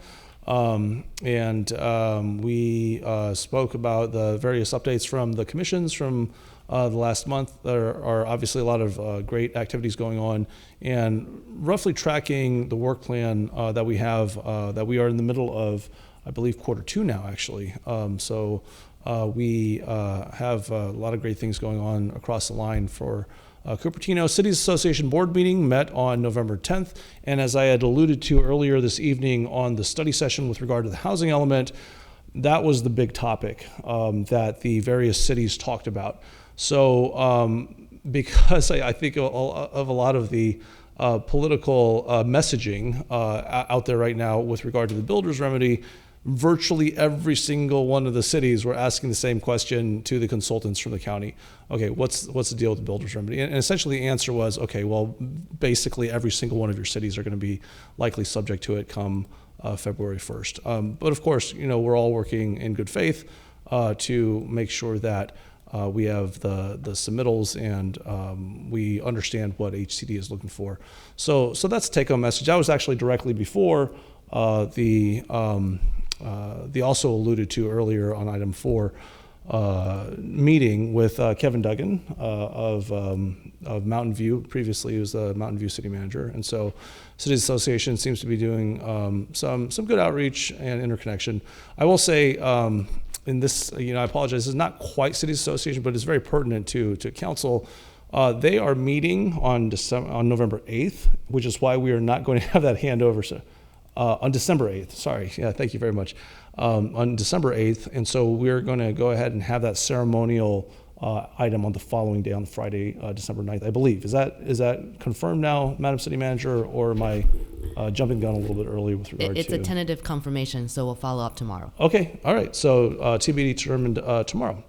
We spoke about the various updates from the commissions from the last month. There are obviously a lot of great activities going on, and roughly tracking the work plan that we have, that we are in the middle of, I believe, Q2 now, actually. We have a lot of great things going on across the line for Cupertino. Cities Association board meeting met on November 10th, and as I had alluded to earlier this evening on the study session with regard to the housing element, that was the big topic that the various cities talked about. So because I think of a lot of the political messaging out there right now with regard to the builder's remedy virtually every single one of the cities were asking the same question to the consultants from the county. Okay, what's the deal with the builder's remedy? And essentially the answer was, okay, well, basically every single one of your cities are going to be likely subject to it come February 1st. But of course, we're all working in good faith to make sure that we have the submittals and we understand what HCD is looking for. So that's the take-home message. That was actually directly before the also alluded to earlier on item 4 meeting with Kevin Duggan of Mountain View. Previously, he was the Mountain View city manager, and so Cities Association seems to be doing some good outreach and interconnection. I will say, in this, I apologize, this is not quite Cities Association, but it's very pertinent to council. They are meeting on November 8th, which is why we are not going to have that handover. So, on December 8th, sorry. Yeah, thank you very much. On December 8th, and so we're going to go ahead and have that ceremonial item on the following day, on Friday, December 9th, I believe. Is that confirmed now, Madam City Manager, or am I jumping gun a little bit early with regard to?
It's a tentative confirmation, so we'll follow up tomorrow. Okay, all right. So TBD determined tomorrow.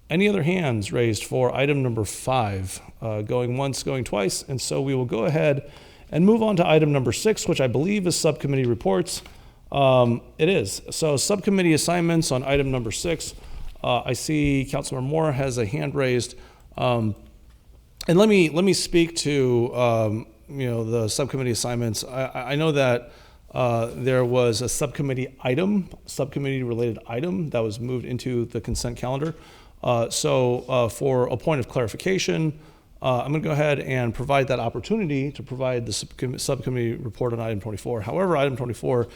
Any other hands raised for item number 5? Going once, going twice, and so we will go ahead and move on to item number 6, which I believe is subcommittee reports. It is. So subcommittee assignments on item number 6. I see Councilmember Moore has a hand raised. And let me speak to the subcommittee assignments. I know that there was a subcommittee related item that was moved into the consent calendar. So for a point of clarification, I'm going to go ahead and provide that opportunity to provide the subcommittee report on item 24. However, item 24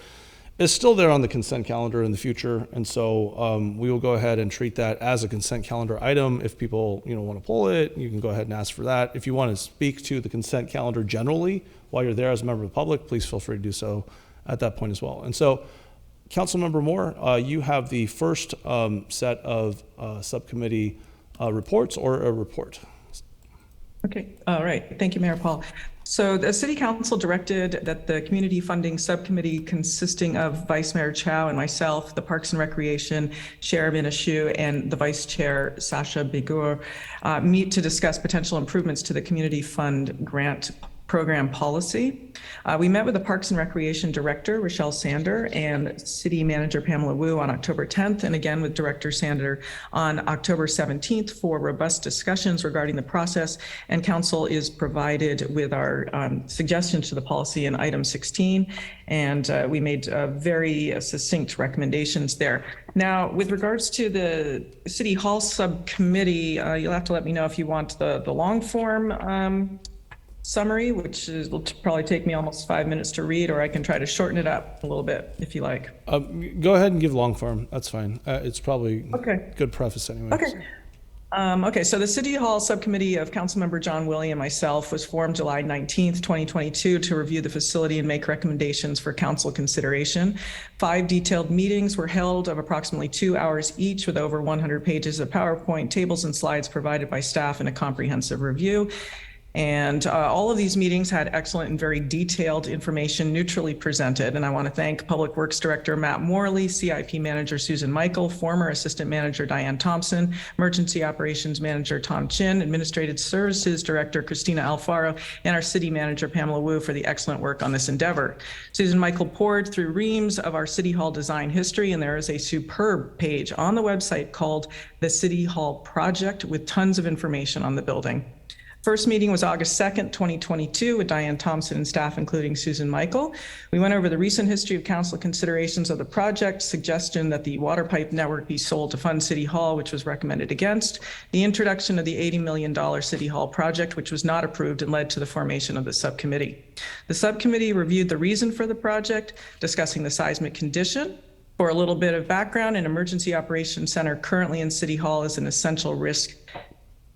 is still there on the consent calendar in the future, and so we will go ahead and treat that as a consent calendar item. If people want to pull it, you can go ahead and ask for that. If you want to speak to the consent calendar generally while you're there as a member of the public, please feel free to do so at that point as well. And so, Councilmember Moore, you have the first set of subcommittee reports or a report.
Okay, all right. Thank you, Mayor Paul. So the City Council directed that the Community Funding Subcommittee, consisting of Vice Mayor Chow and myself, the Parks and Recreation Chair Minishu, and the Vice Chair Sasha Bigur, meet to discuss potential improvements to the Community Fund grant program policy. We met with the Parks and Recreation Director, Rochelle Sander, and City Manager Pamela Wu on October 10th, and again with Director Sander on October 17th for robust discussions regarding the process, and Council is provided with our suggestions to the policy in item 16, and we made very succinct recommendations there. Now, with regards to the City Hall Subcommittee, you'll have to let me know if you want the long form summary, which will probably take me almost 5 minutes to read, or I can try to shorten it up a little bit if you like.
Go ahead and give long form. That's fine. It's probably good preface anyway.
Okay. So the City Hall Subcommittee of Councilmember John Willie and myself was formed July 19th, 2022 to review the facility and make recommendations for council consideration. 5 detailed meetings were held of approximately 2 hours each, with over 100 pages of PowerPoint, tables, and slides provided by staff and a comprehensive review. And all of these meetings had excellent and very detailed information neutrally presented. And I want to thank Public Works Director Matt Morley, CIP Manager Susan Michael, former Assistant Manager Diane Thompson, Emergency Operations Manager Tom Chin, Administrative Services Director Christina Alfaro, and our City Manager Pamela Wu for the excellent work on this endeavor. Susan Michael poured through reams of our City Hall design history, and there is a superb page on the website called The City Hall Project with tons of information on the building. First meeting was August 2nd, 2022 with Diane Thompson and staff, including Susan Michael. We went over the recent history of council considerations of the project, suggestion that the water pipe network be sold to fund City Hall, which was recommended against, the introduction of the $80 million City Hall project, which was not approved and led to the formation of the subcommittee. The subcommittee reviewed the reason for the project, discussing the seismic condition. For a little bit of background, an emergency operations center currently in City Hall is an essential risk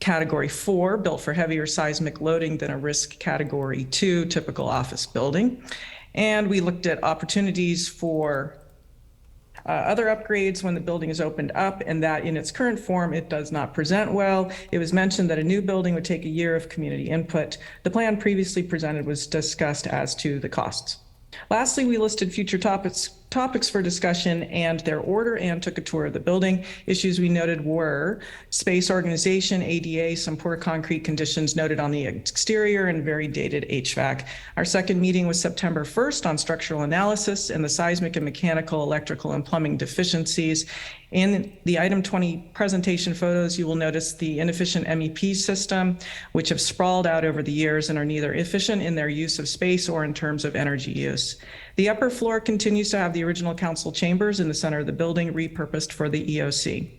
Category 4, built for heavier seismic loading than a risk Category 2, typical office building. And we looked at opportunities for other upgrades when the building is opened up, and that in its current form, it does not present well. It was mentioned that a new building would take a year of community input. The plan previously presented was discussed as to the costs. Lastly, we listed future topics topics for discussion and their order, and took a tour of the building. Issues we noted were space organization, ADA, some poor concrete conditions noted on the exterior, and very dated HVAC. Our second meeting was September 1st on structural analysis and the seismic and mechanical, electrical, and plumbing deficiencies. In the item 20 presentation photos, you will notice the inefficient MEP system, which have sprawled out over the years and are neither efficient in their use of space or in terms of energy use. The upper floor continues to have the original council chambers in the center of the building, repurposed for the EOC.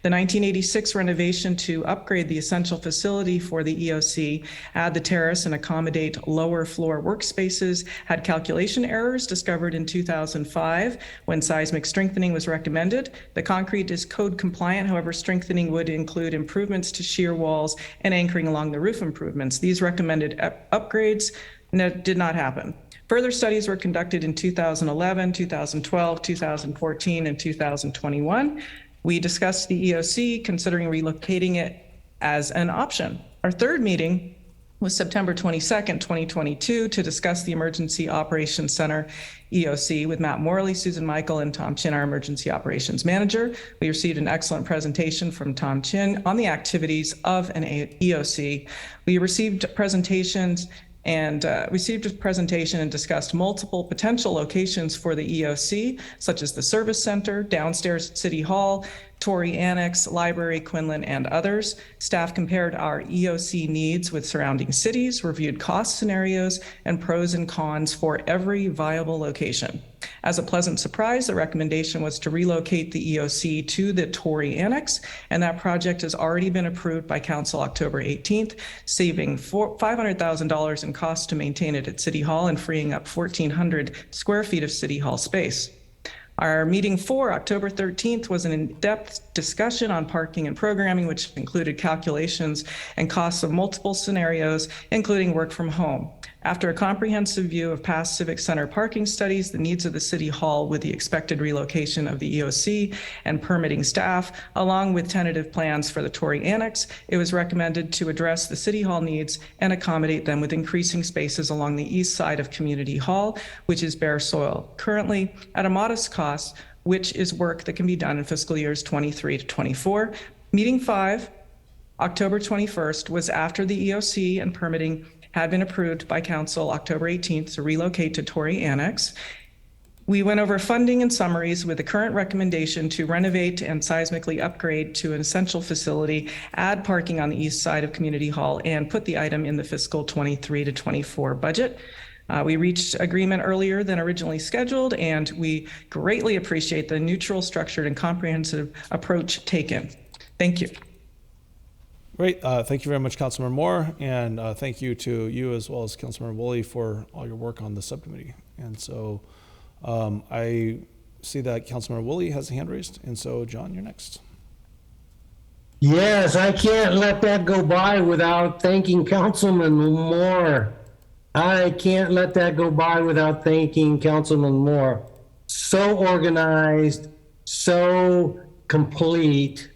The 1986 renovation to upgrade the essential facility for the EOC, add the terrace and accommodate lower floor workspaces, had calculation errors discovered in 2005 when seismic strengthening was recommended. The concrete is code compliant, however, strengthening would include improvements to shear walls and anchoring along the roof improvements. These recommended upgrades did not happen. Further studies were conducted in 2011, 2012, 2014, and 2021. We discussed the EOC, considering relocating it as an option. Our third meeting was September 22nd, 2022, to discuss the Emergency Operations Center EOC with Matt Morley, Susan Michael, and Tom Chin, our Emergency Operations Manager. We received an excellent presentation from Tom Chin on the activities of an EOC. We received a presentation and discussed multiple potential locations for the EOC, such as the Service Center, downstairs at City Hall, Torrey Annex, Library, Quinlan, and others. Staff compared our EOC needs with surrounding cities, reviewed cost scenarios, and pros and cons for every viable location. As a pleasant surprise, the recommendation was to relocate the EOC to the Torrey Annex, and that project has already been approved by Council October 18th, saving $500,000 in costs to maintain it at City Hall and freeing up 1,400 square feet of City Hall space. Our meeting for October 13th was an in-depth discussion on parking and programming, which included calculations and costs of multiple scenarios, including work from home. After a comprehensive view of past Civic Center parking studies, the needs of the City Hall with the expected relocation of the EOC and permitting staff, along with tentative plans for the Torrey Annex, it was recommended to address the City Hall needs and accommodate them with increasing spaces along the east side of Community Hall, which is bare soil, currently at a modest cost, which is work that can be done in fiscal years 23 to 24. Meeting 5, October 21st, was after the EOC and permitting had been approved by Council October 18th to relocate to Torrey Annex. We went over funding and summaries with the current recommendation to renovate and seismically upgrade to an essential facility, add parking on the east side of Community Hall, and put the item in the fiscal 23 to 24 budget. We reached agreement earlier than originally scheduled, and we greatly appreciate the neutral, structured, and comprehensive approach taken. Thank you.
Great. Thank you very much, Councilmember Moore, and thank you to you as well as Councilmember Woolley for all your work on the subcommittee. And so I see that Councilmember Woolley has a hand raised, and so John, you're next.
Yes, I can't let that go by without thanking Councilman Moore. I can't let that go by without thanking Councilman Moore. So organized, so complete,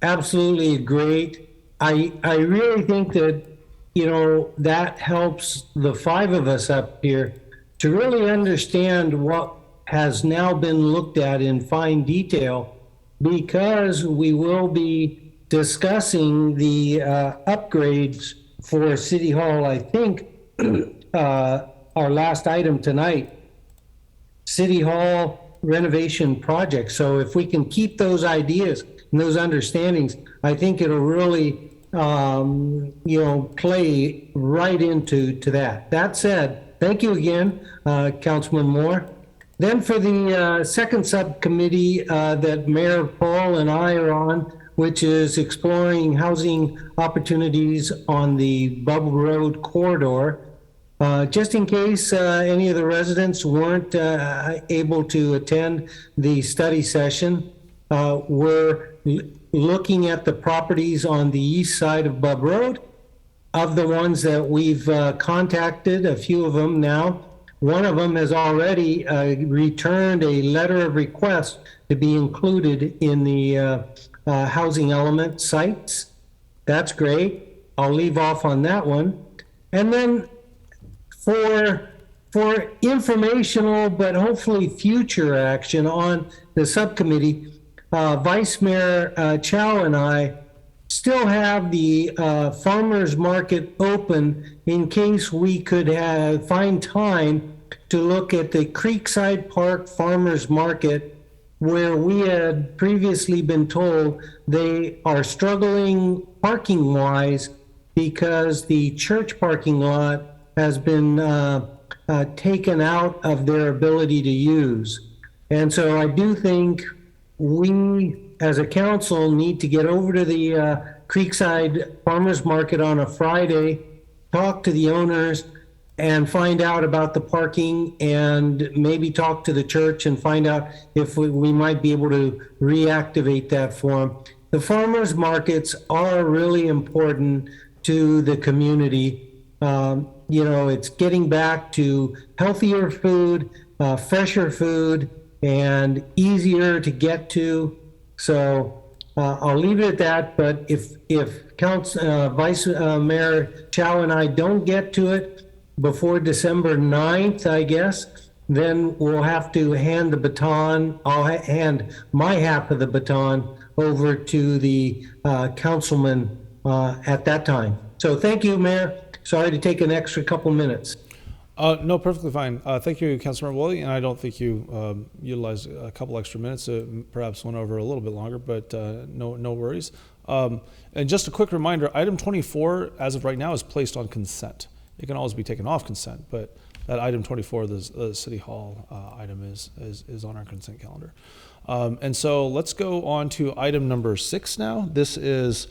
absolutely great. I really think that, you know, that helps the five of us up here to really understand what has now been looked at in fine detail, because we will be discussing the upgrades for City Hall, I think, our last item tonight, City Hall renovation project. So if we can keep those ideas and those understandings, I think it'll really, play right into that. That said, thank you again, Councilman Moore. Then for the second subcommittee that Mayor Paul and I are on, which is exploring housing opportunities on the Bubble Road corridor. Just in case any of the residents weren't able to attend the study session, we're looking at the properties on the east side of Bub Road. Of the ones that we've contacted, a few of them now, one of them has already returned a letter of request to be included in the housing element sites. That's great. I'll leave off on that one. And then for for informational but hopefully future action on the subcommittee, Vice Mayor Chow and I still have the farmers market open in case we could find time to look at the Creekside Park Farmers Market, where we had previously been told they are struggling parking wise because the church parking lot has been taken out of their ability to use. And so I do think we as a council need to get over to the Creekside Farmers Market on a Friday, talk to the owners and find out about the parking, and maybe talk to the church and find out if we might be able to reactivate that for them. The farmers markets are really important to the community. It's getting back to healthier food, fresher food, and easier to get to. So I'll leave it at that. But if Vice Mayor Chow and I don't get to it before December 9th, I guess, then we'll have to hand the baton. I'll hand my half of the baton over to the councilman at that time. So thank you, Mayor. Sorry to take an extra couple minutes.
No, perfectly fine. Thank you, Councilmember Woolley, and I don't think you utilized a couple extra minutes. Perhaps went over a little bit longer, but no worries. And just a quick reminder, item 24, as of right now, is placed on consent. It can always be taken off consent, but that item 24, the City Hall item, is on our consent calendar. And so let's go on to item number 6 now. This is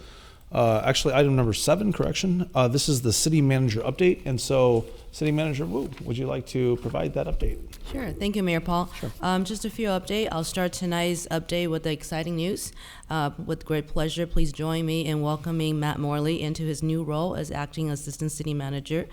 actually item number 7, correction. This is the City Manager update. And so, City Manager Wu, would you like to provide that update?
Sure. Thank you, Mayor Paul.
Sure.
Just a few updates. I'll start tonight's update with the exciting news. With great pleasure, please join me in welcoming Matt Morley into his new role as Acting Assistant City Manager.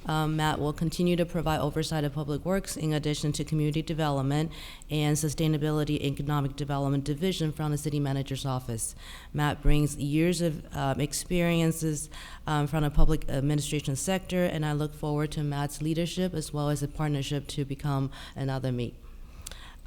Matt will continue to provide oversight of public works in addition to community development and sustainability economic development division from the city manager's office. Matt brings years of experiences from the public administration sector, and I look forward to Matt's leadership as well as a partnership to become another me.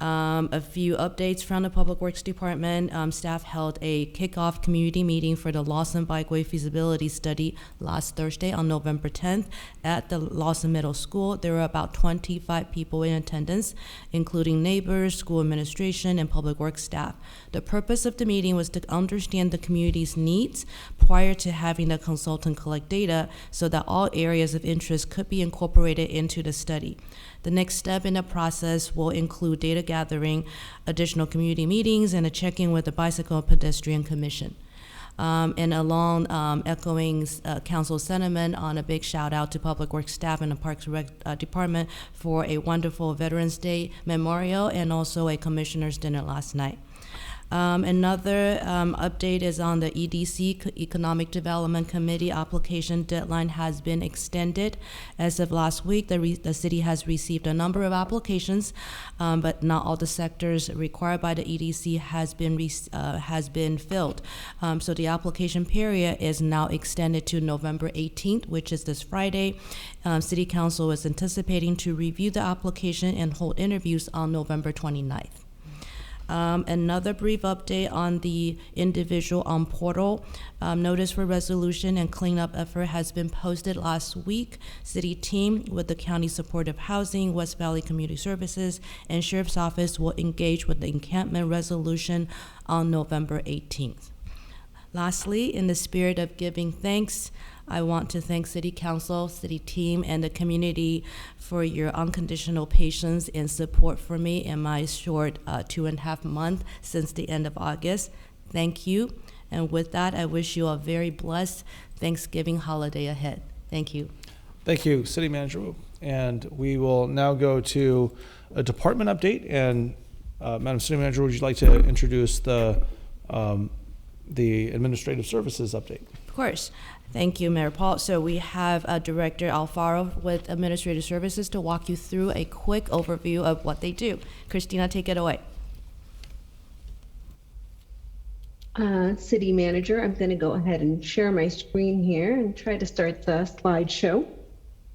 A few updates from the Public Works Department. Staff held a kickoff community meeting for the Lawson Bikeway feasibility study last Thursday on November 10th at the Lawson Middle School. There were about 25 people in attendance, including neighbors, school administration, and public works staff. The purpose of the meeting was to understand the community's needs prior to having the consultant collect data so that all areas of interest could be incorporated into the study. The next step in the process will include data gathering, additional community meetings, and a check-in with the Bicycle and Pedestrian Commission. And along echoing council sentiment on a big shout out to Public Works staff and the Parks Rec Department for a wonderful Veterans Day memorial and also a commissioner's dinner last night. Another update is on the EDC, Economic Development Committee application deadline has been extended. As of last week, the city has received a number of applications, but not all the sectors required by the EDC has been filled. So the application period is now extended to November 18th, which is this Friday. City Council is anticipating to review the application and hold interviews on November 29th. Another brief update on the individual portal. Notice for resolution and cleanup effort has been posted last week. City team with the County Supportive Housing, West Valley Community Services, and Sheriff's Office will engage with the encampment resolution on November 18th. Lastly, in the spirit of giving thanks, I want to thank City Council, City team, and the community for your unconditional patience and support for me in my short 2.5 months since the end of August. Thank you. And with that, I wish you a very blessed Thanksgiving holiday ahead. Thank you.
Thank you, City Manager Wu. And we will now go to a department update. And Madam City Manager, would you like to introduce the Administrative Services update?
Of course. Thank you, Mayor Paul. So we have Director Alfaro with Administrative Services to walk you through a quick overview of what they do. Christina, take it away.
City Manager, I'm going to go ahead and share my screen here and try to start the slideshow.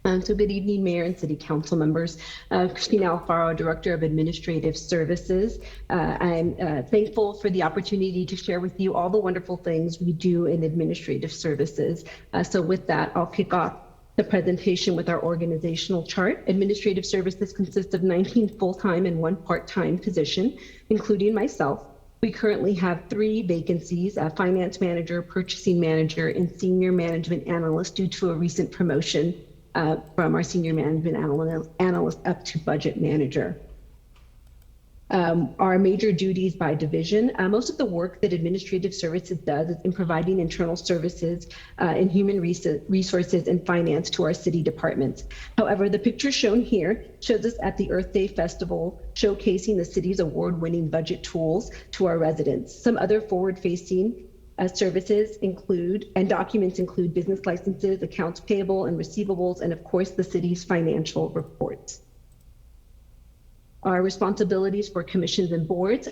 So good evening, Mayor and City Council members. Christina Alfaro, Director of Administrative Services. I'm thankful for the opportunity to share with you all the wonderful things we do in administrative services. So with that, I'll kick off the presentation with our organizational chart. Administrative services consists of 19 full-time and 1 part-time position, including myself. We currently have 3 vacancies, a finance manager, purchasing manager, and senior management analyst due to a recent promotion from our senior management analyst up to budget manager. Our major duties by division, most of the work that administrative services does is in providing internal services in human resources and finance to our city departments. However, the picture shown here shows us at the Earth Day Festival, showcasing the city's award-winning budget tools to our residents. Some other forward-facing services include, and documents include, business licenses, accounts payable and receivables, and of course the city's financial reports. Our responsibilities for commissions and boards,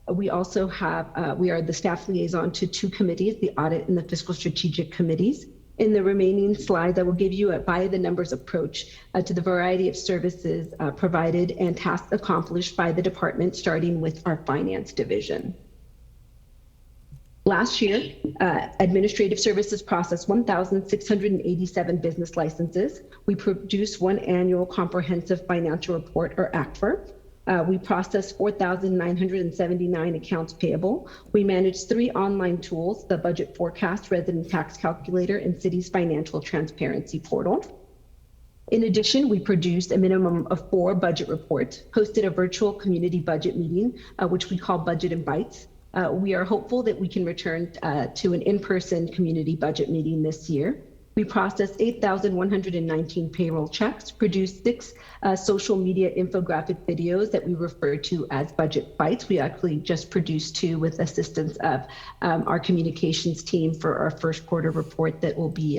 we also have, we are the staff liaison to 2 committees, the audit and the fiscal strategic committees. In the remaining slides, I will give you a by the numbers approach to the variety of services provided and tasks accomplished by the department, starting with our finance division. Last year, administrative services processed 1,687 business licenses. We produced 1 annual comprehensive financial report, or ACFR. We processed 4,979 accounts payable. We managed 3 online tools, the budget forecast, resident tax calculator, and city's financial transparency portal. In addition, we produced a minimum of 4 budget reports, hosted a virtual community budget meeting, which we call Budget and Bites. We are hopeful that we can return to an in-person community budget meeting this year. We processed 8,119 payroll checks, produced 6 social media infographic videos that we refer to as Budget Bites. We actually just produced 2 with assistance of our communications team for our first quarter report that will be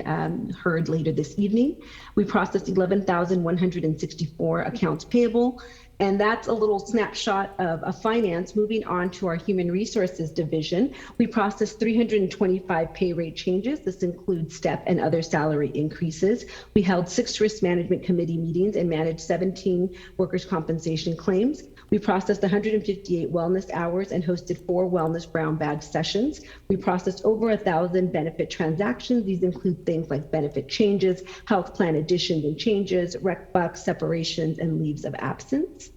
heard later this evening. We processed 11,164 accounts payable. And that's a little snapshot of finance. Moving on to our human resources division, we processed 325 pay rate changes. This includes step and other salary increases. We held 6 risk management committee meetings and managed 17 workers' compensation claims. We processed 158 wellness hours and hosted 4 wellness brown badge sessions. We processed over 1,000 benefit transactions. These include things like benefit changes, health plan additions and changes, rec bucks, separations, and leaves of absence.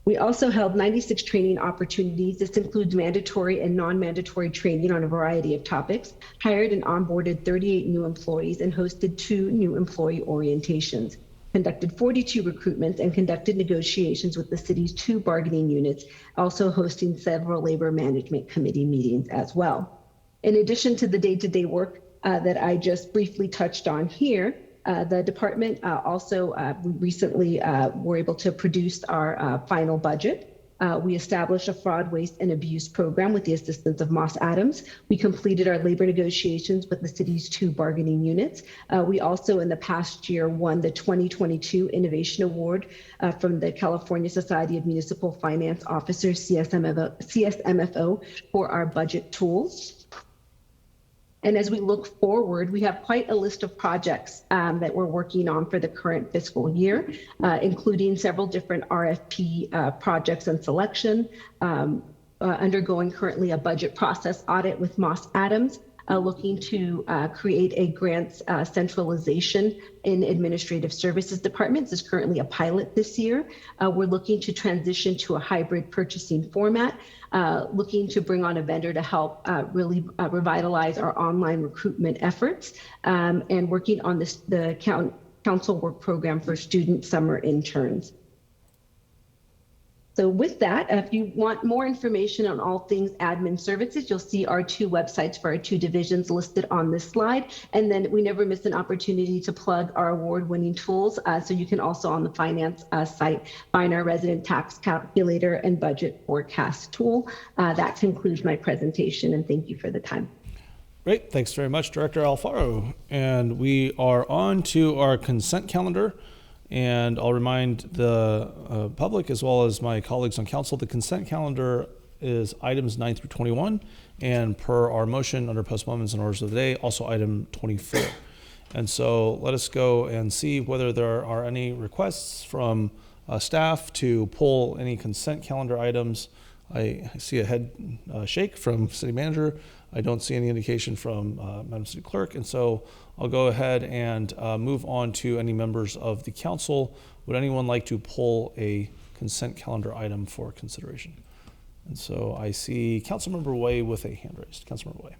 We also held 96 training opportunities. This includes mandatory and non-mandatory training on a variety of topics, hired and onboarded 38 new employees, and hosted 2 new employee orientations, conducted 42 recruitments, and conducted negotiations with the city's 2 bargaining units, also hosting several labor management committee meetings as well. In addition to the day-to-day work that I just briefly touched on here, the department also recently were able to produce our final budget. We established a fraud, waste, and abuse program with the assistance of Moss Adams. We completed our labor negotiations with the city's 2 bargaining units. We also, in the past year, won the 2022 Innovation Award from the California Society of Municipal Finance Officers, CSMFO, for our budget tools. And as we look forward, we have quite a list of projects that we're working on for the current fiscal year, including several different RFP projects and selection, undergoing currently a budget process audit with Moss Adams, looking to create a grants centralization in administrative services departments. Is currently a pilot this year. We're looking to transition to a hybrid purchasing format, looking to bring on a vendor to help really revitalize our online recruitment efforts, and working on the council work program for student summer interns. So with that, if you want more information on all things admin services, you'll see our 2 websites for our 2 divisions listed on this slide. And then we never miss an opportunity to plug our award-winning tools. So you can also on the finance site find our resident tax calculator and budget forecast tool. That concludes my presentation, and thank you for the time.
Great, thanks very much, Director Alfaro. And we are on to our consent calendar. And I'll remind the public as well as my colleagues on council, the consent calendar is items 9 through 21, and per our motion under postponements and orders of the day, also item 24. And so let us go and see whether there are any requests from staff to pull any consent calendar items. I see a head shake from city manager. I don't see any indication from Madam City Clerk. And so I'll go ahead and move on to any members of the council. Would anyone like to pull a consent calendar item for consideration? And so I see Councilmember Way with a hand raised. Councilmember Way.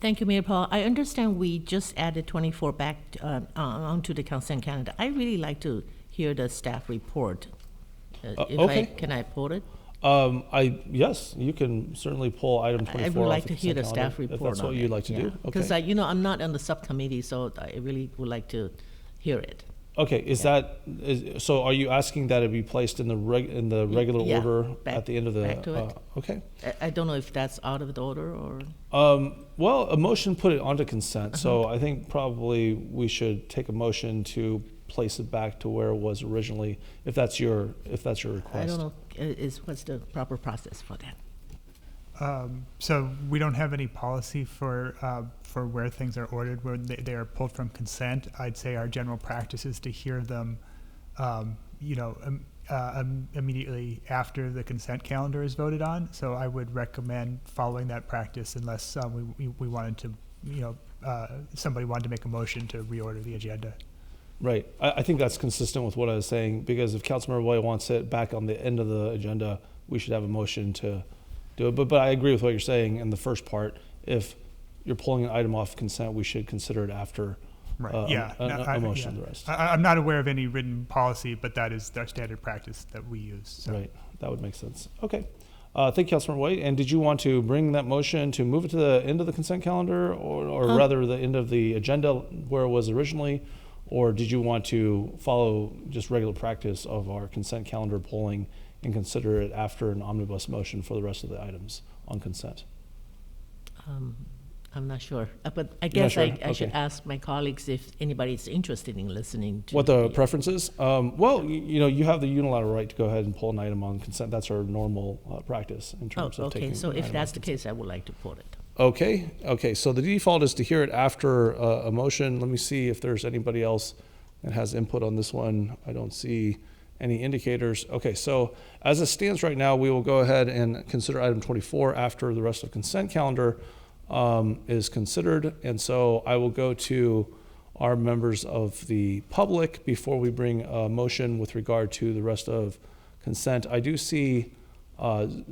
Thank you, Mayor Paul. I understand we just added 24 back onto the consent calendar. I really like to hear the staff report.
Okay.
Can I pull it?
Yes, you can certainly pull item 24.
I would like
off
to hear the
consent calendar,
staff report.
if that's what you'd like to do. Okay.
Because I'm not on the subcommittee, so I really would like to hear it.
Okay, so are you asking that it be placed in the regular order at the end of the?
Back to it.
Okay.
I don't know if that's out of the order or.
Well, a motion put it onto consent, so I think probably we should take a motion to place it back to where it was originally, if that's your request.
I don't know. What's the proper process for that?
So we don't have any policy for where things are ordered, where they are pulled from consent. I'd say our general practice is to hear them, immediately after the consent calendar is voted on. So I would recommend following that practice unless we wanted to, somebody wanted to make a motion to reorder the agenda.
Right. I think that's consistent with what I was saying, because if Councilmember White wants it back on the end of the agenda, we should have a motion to do it. But I agree with what you're saying in the first part. If you're pulling an item off consent, we should consider it after a motion. The rest.
I'm not aware of any written policy, but that is our standard practice that we use. So.
Right. That would make sense. Okay. Thank you, Councilmember White. And did you want to bring that motion to move it to the end of the consent calendar, or rather the end of the agenda where it was originally? Or did you want to follow just regular practice of our consent calendar polling and consider it after an omnibus motion for the rest of the items on consent?
I'm not sure, but I guess
sure?
I should ask my colleagues if anybody's interested in listening to
what the preference is. Well, you have the unilateral right to go ahead and pull an item on consent. That's our normal practice in terms of taking.
Okay, so if that's the case, I would like to pull it.
Okay, so the default is to hear it after a motion. Let me see if there's anybody else that has input on this one. I don't see any indicators. Okay, so as it stands right now, we will go ahead and consider item 24 after the rest of consent calendar is considered. And so I will go to our members of the public before we bring a motion with regard to the rest of consent. I do see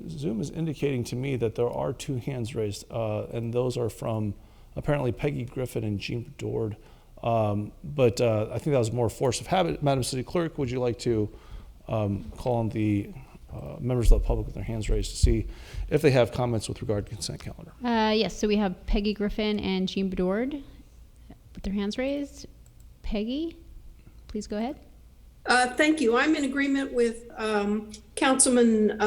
Zoom is indicating to me that there are two hands raised, and those are from apparently Peggy Griffin and Jean Bedord. But I think that was more force of habit. Madam City Clerk, would you like to call on the members of the public with their hands raised to see if they have comments with regard to consent calendar?
Yes, so we have Peggy Griffin and Jean Bedord with their hands raised. Peggy, please go ahead.
Thank you. I'm in agreement with Councilman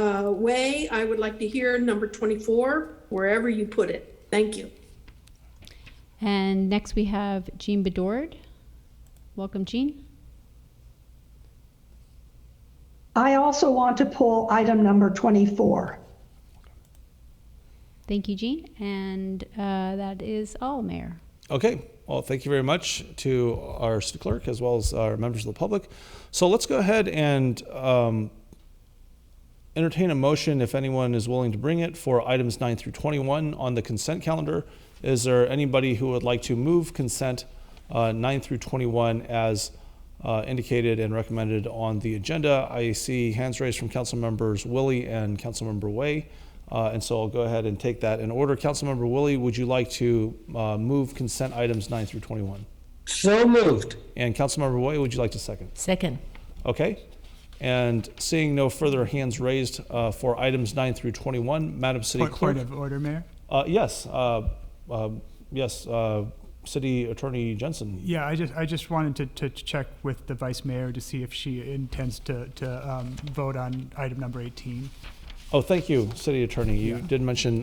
Way. I would like to hear number 24, wherever you put it. Thank you.
And next we have Jean Bedord. Welcome, Jean.
I also want to pull item number 24.
Thank you, Jean. And that is all, Mayor.
Okay. Well, thank you very much to our city clerk as well as our members of the public. So let's go ahead and entertain a motion, if anyone is willing to bring it, for items 9 through 21 on the consent calendar. Is there anybody who would like to move consent 9 through 21 as indicated and recommended on the agenda? I see hands raised from Council Members Willie and Councilmember Way. And so I'll go ahead and take that in order. Councilmember Willie, would you like to move consent items 9 through 21?
So moved.
And Councilmember Way, would you like to second?
Second. Okay.
And seeing no further hands raised for items 9 through 21, Madam City Clerk.
Point of order, Mayor?
Yes. Yes. City Attorney Jensen.
Yeah, I just wanted to check with the Vice Mayor to see if she intends to vote on item number 18.
Oh, thank you, City Attorney. You did mention,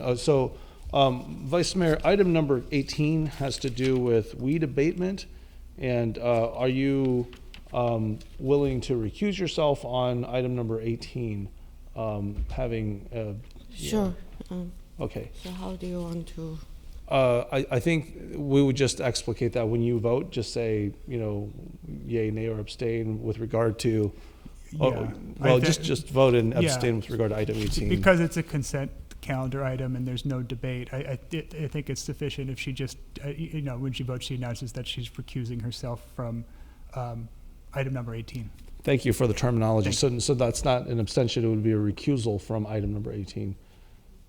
Vice Mayor, item number 18 has to do with weed abatement. And are you willing to recuse yourself on item number 18?
Sure.
Okay.
So how do you want to?
I think we would just explicate that when you vote, just say, yay, nay, or abstain with regard to, just vote and abstain with regard to item 18.
Because it's a consent calendar item and there's no debate, I think it's sufficient if she just, when she votes, she announces that she's recusing herself from item number 18.
Thank you for the terminology. So that's not an abstention, it would be a recusal from item number 18.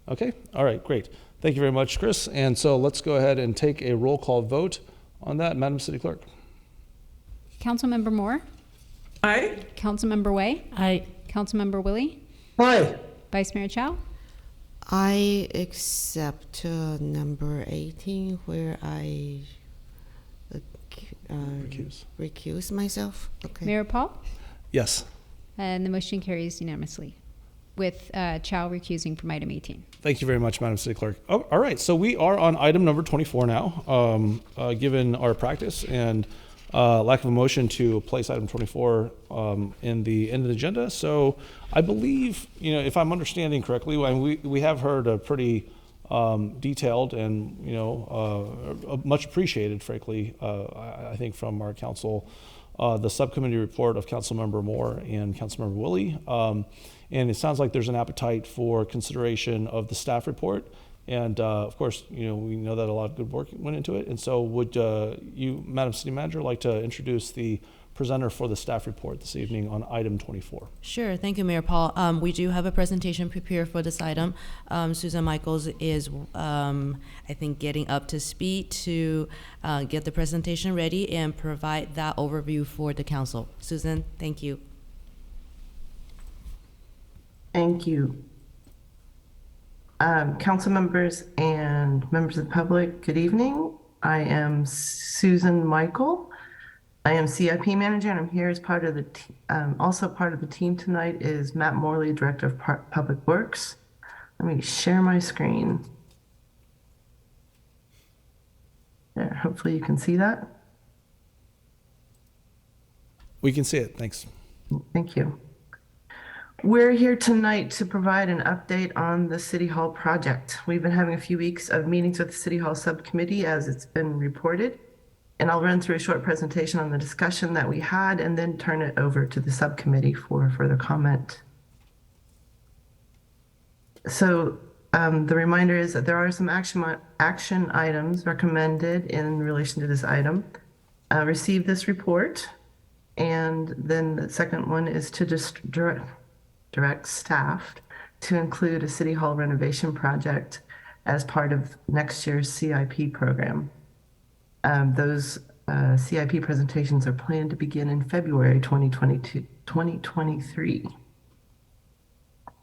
Okay, all right, great. Thank you very much, Chris. And so let's go ahead and take a roll call vote on that. Madam City Clerk.
Councilmember Moore?
Aye.
Councilmember Way?
Aye.
Councilmember Willie?
Aye.
Vice Mayor Chow?
I accept number 18 where I recuse myself. Okay.
Mayor Paul?
Yes.
And the motion carries unanimously with Chow recusing from item 18.
Thank you very much, Madam City Clerk. Oh, all right, so we are on item number 24 now. Given our practice and lack of a motion to place item 24 in the end of the agenda. So I believe, if I'm understanding correctly, we have heard a pretty detailed and, much appreciated, frankly, I think from our council, the subcommittee report of Councilmember Moore and Councilmember Willie. And it sounds like there's an appetite for consideration of the staff report. And of course, we know that a lot of good work went into it. And so would you, Madam City Manager, like to introduce the presenter for the staff report this evening on item 24?
Sure. Thank you, Mayor Paul. We do have a presentation prepared for this item. Susan Michaels is, I think, getting up to speed to get the presentation ready and provide that overview for the council. Susan, thank you.
Thank you. Council members and members of the public, good evening. I am Susan Michael. I am CIP manager, and I'm here as part of the also part of the team tonight is Matt Morley, Director of Public Works. Let me share my screen. There, hopefully you can see that.
We can see it, thanks.
Thank you. We're here tonight to provide an update on the City Hall project. We've been having a few weeks of meetings with the City Hall subcommittee as it's been reported. And I'll run through a short presentation on the discussion that we had and then turn it over to the subcommittee for further comment. So the reminder is that there are some action items recommended in relation to this item. Receive this report. And then the second one is to just direct staff to include a City Hall renovation project as part of next year's CIP program. Those CIP presentations are planned to begin in February 2023.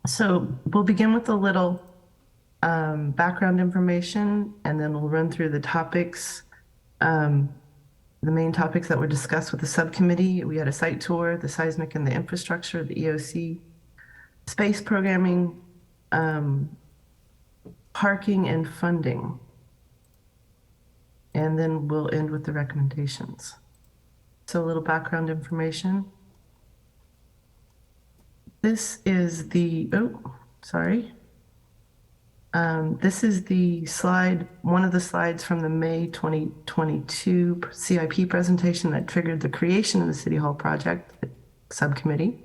So we'll begin with a little background information, and then we'll run through the topics, the main topics that were discussed with the subcommittee. We had a site tour, the seismic and the infrastructure, the EOC, space programming, parking and funding. And then we'll end with the recommendations. So a little background information. This is the, this is the slide, one of the slides from the May 2022 CIP presentation that triggered the creation of the City Hall project subcommittee.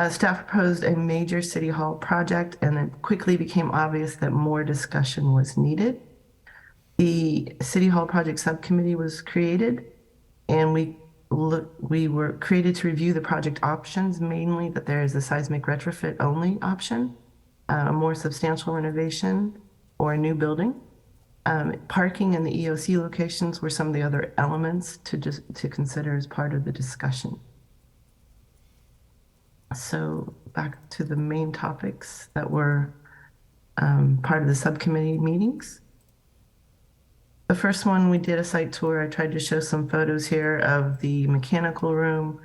Staff proposed a major City Hall project, and it quickly became obvious that more discussion was needed. The City Hall project subcommittee was created, and we were created to review the project options, mainly that there is a seismic retrofit only option, a more substantial renovation, or a new building. Parking and the EOC locations were some of the other elements to consider as part of the discussion. So back to the main topics that were part of the subcommittee meetings. The first one, we did a site tour. I tried to show some photos here of the mechanical room,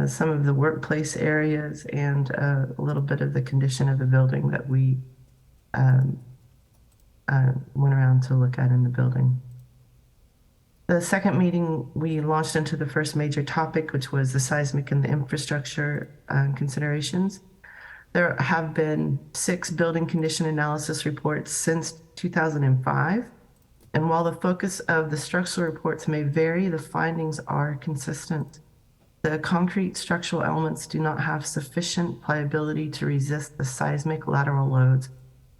some of the workplace areas, and a little bit of the condition of the building that we went around to look at in the building. The second meeting, we launched into the first major topic, which was the seismic and the infrastructure considerations. There have been 6 building condition analysis reports since 2005. And while the focus of the structural reports may vary, the findings are consistent. The concrete structural elements do not have sufficient pliability to resist the seismic lateral loads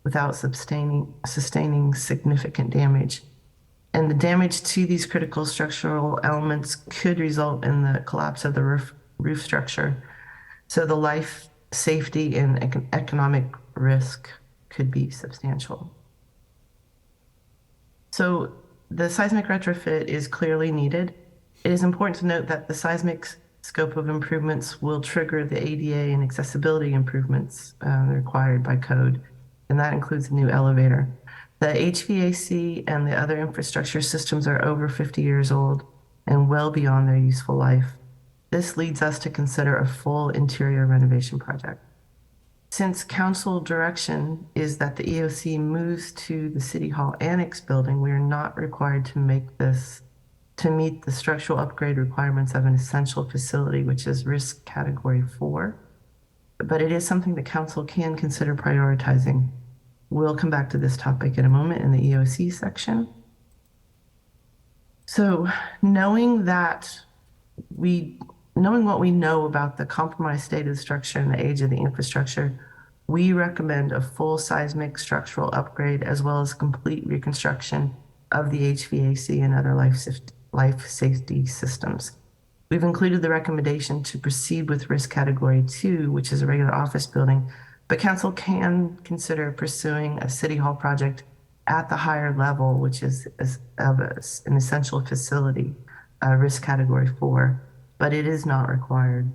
without sustaining significant damage. And the damage to these critical structural elements could result in the collapse of the roof structure. So the life, safety, and economic risk could be substantial. So the seismic retrofit is clearly needed. It is important to note that the seismic scope of improvements will trigger the ADA and accessibility improvements required by code, and that includes a new elevator. The HVAC and the other infrastructure systems are over 50 years old and well beyond their useful life. This leads us to consider a full interior renovation project. Since council direction is that the EOC moves to the City Hall Annex building, we are not required to make this to meet the structural upgrade requirements of an essential facility, which is risk category 4. But it is something that council can consider prioritizing. We'll come back to this topic in a moment in the EOC section. So knowing what we know about the compromised state of the structure and the age of the infrastructure, we recommend a full seismic structural upgrade as well as complete reconstruction of the HVAC and other life safety systems. We've included the recommendation to proceed with risk category 2, which is a regular office building, but council can consider pursuing a City Hall project at the higher level, which is an essential facility, risk category 4, but it is not required.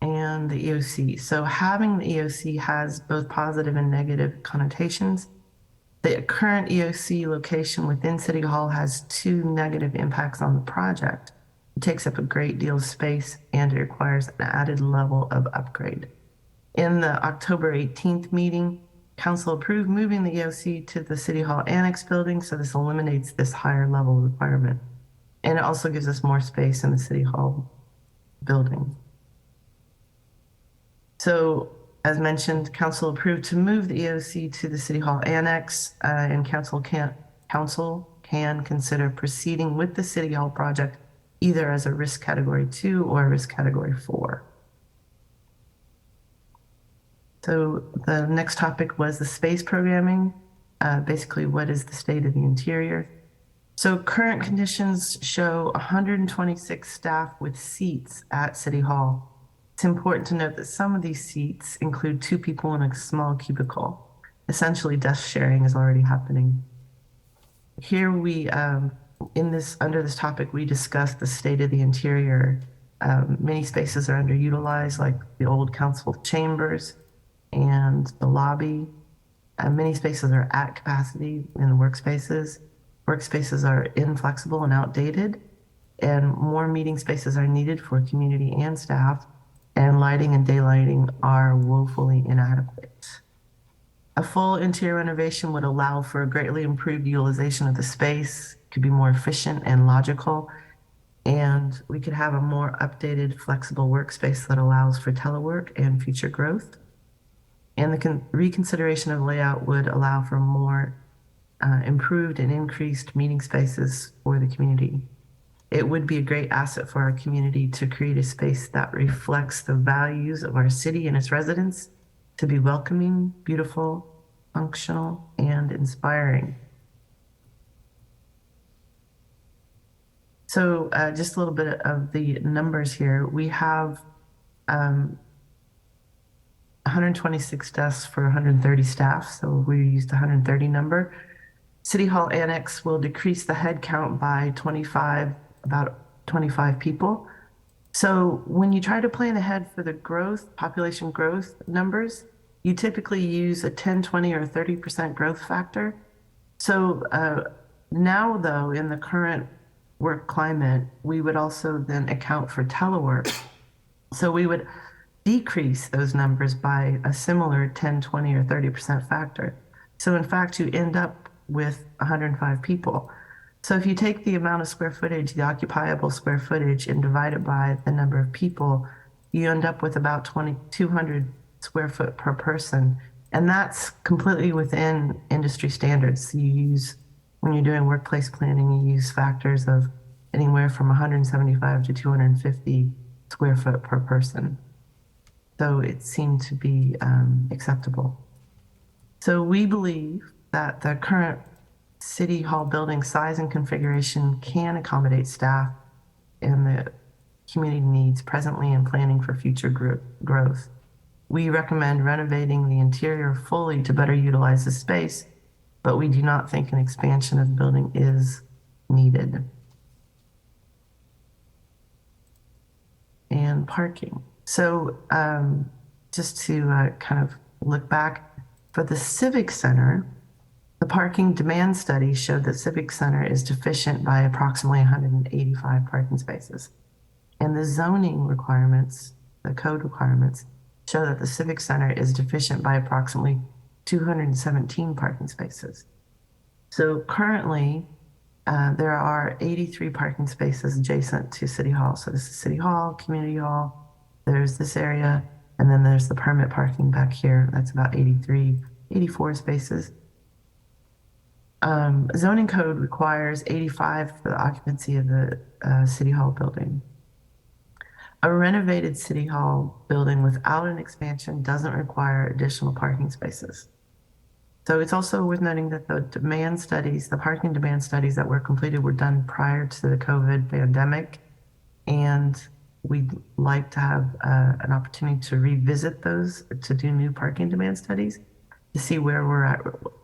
And the EOC. So having the EOC has both positive and negative connotations. The current EOC location within City Hall has 2 negative impacts on the project. It takes up a great deal of space and it requires an added level of upgrade. In the October 18th meeting, council approved moving the EOC to the City Hall Annex building, so this eliminates this higher level requirement. And it also gives us more space in the City Hall building. So, as mentioned, council approved to move the EOC to the City Hall Annex, and council can consider proceeding with the City Hall project either as a risk category 2 or a risk category 4. So the next topic was the space programming, basically what is the state of the interior. So current conditions show 126 staff with seats at City Hall. It's important to note that some of these seats include 2 people in a small cubicle. Essentially, desk sharing is already happening. Here we, under this topic, we discussed the state of the interior. Many spaces are underutilized, like the old council chambers and the lobby. Many spaces are at capacity in the workspaces. Workspaces are inflexible and outdated, and more meeting spaces are needed for community and staff, and lighting and daylighting are woefully inadequate. A full interior renovation would allow for a greatly improved utilization of the space, could be more efficient and logical, and we could have a more updated, flexible workspace that allows for telework and future growth. And the reconsideration of layout would allow for more improved and increased meeting spaces for the community. It would be a great asset for our community to create a space that reflects the values of our city and its residents, to be welcoming, beautiful, functional, and inspiring. So just a little bit of the numbers here. We have 126 desks for 130 staff, so we used 130 number. City Hall Annex will decrease the head count by about 25 people. So when you try to plan ahead for the population growth numbers, you typically use a 10, 20, or 30% growth factor. So now though, in the current work climate, we would also then account for telework. So we would decrease those numbers by a similar 10, 20, or 30% factor. So in fact, you end up with 105 people. So if you take the amount of square footage, the occupiable square footage, and divide it by the number of people, you end up with about 200 square foot per person. And that's completely within industry standards. You use, when you're doing workplace planning, you use factors of anywhere from 175 to 250 square foot per person. So it seemed to be acceptable. So we believe that the current City Hall building size and configuration can accommodate staff and the community needs presently and planning for future growth. We recommend renovating the interior fully to better utilize the space, but we do not think an expansion of the building is needed. And parking. So just to kind of look back, for the Civic Center, the parking demand study showed that Civic Center is deficient by approximately 185 parking spaces. And the zoning requirements, the code requirements, show that the Civic Center is deficient by approximately 217 parking spaces. So currently, there are 83 parking spaces adjacent to City Hall. So this is City Hall, Community Hall, there's this area, and then there's the permit parking back here. That's about 84 spaces. Zoning code requires 85 for the occupancy of the City Hall building. A renovated City Hall building without an expansion doesn't require additional parking spaces. So it's also worth noting that the demand studies, the parking demand studies that were completed were done prior to the COVID pandemic. And we'd like to have an opportunity to revisit those, to do new parking demand studies to see where we're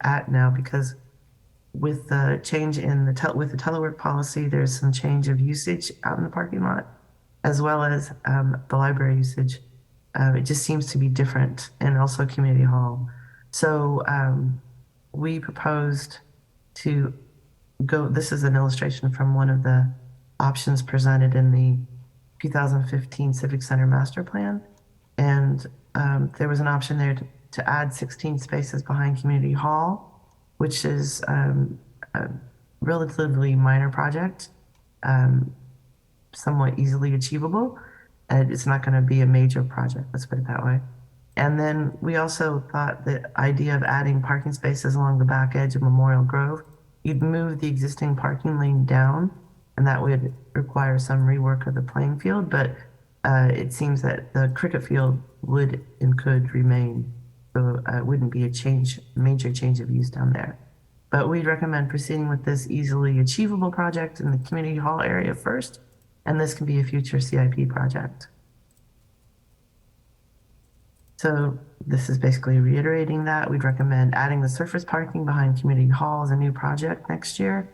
at now, because with the change in with the telework policy, there's some change of usage out in the parking lot, as well as the library usage. It just seems to be different, and also Community Hall. So we proposed to go, this is an illustration from one of the options presented in the 2015 Civic Center Master Plan. And there was an option there to add 16 spaces behind Community Hall, which is a relatively minor project, somewhat easily achievable. And it's not going to be a major project, let's put it that way. And then we also thought the idea of adding parking spaces along the back edge of Memorial Grove, you'd move the existing parking lane down, and that would require some rework of the playing field, but it seems that the cricket field would and could remain, so it wouldn't be a major change of use down there. But we'd recommend proceeding with this easily achievable project in the Community Hall area first, and this can be a future CIP project. So this is basically reiterating that. We'd recommend adding the surface parking behind Community Hall as a new project next year.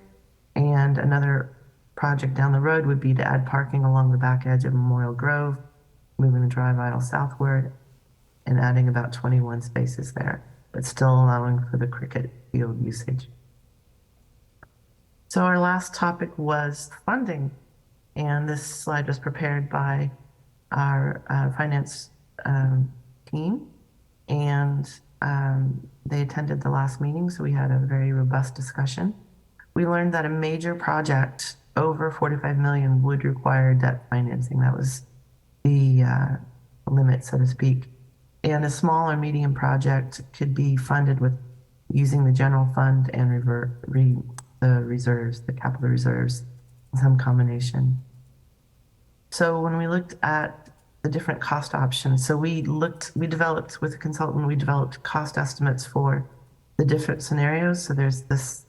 And another project down the road would be to add parking along the back edge of Memorial Grove, moving the drive aisle southward and adding about 21 spaces there, but still allowing for the cricket field usage. So our last topic was funding. And this slide was prepared by our finance team, and they attended the last meeting, so we had a very robust discussion. We learned that a major project over 45 million would require debt financing. That was the limit, so to speak. And a small or medium project could be funded with using the general fund and the reserves, the capital reserves, some combination. So when we looked at the different cost options, so we developed with a consultant, we developed cost estimates for the different scenarios. So there's this,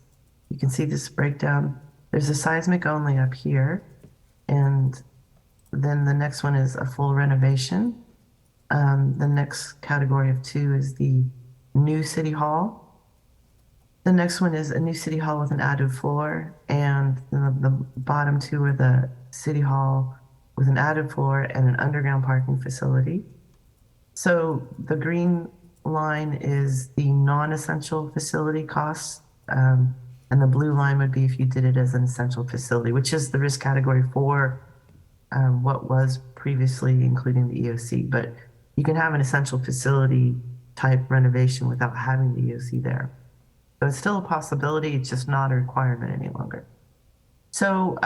you can see this breakdown. There's a seismic only up here. And then the next one is a full renovation. The next category of 2 is the new City Hall. The next one is a new City Hall with an added floor. And the bottom 2 are the City Hall with an added floor and an underground parking facility. So the green line is the non-essential facility costs, and the blue line would be if you did it as an essential facility, which is the risk category for what was previously including the EOC. But you can have an essential facility type renovation without having the EOC there. So it's still a possibility, it's just not a requirement any longer. So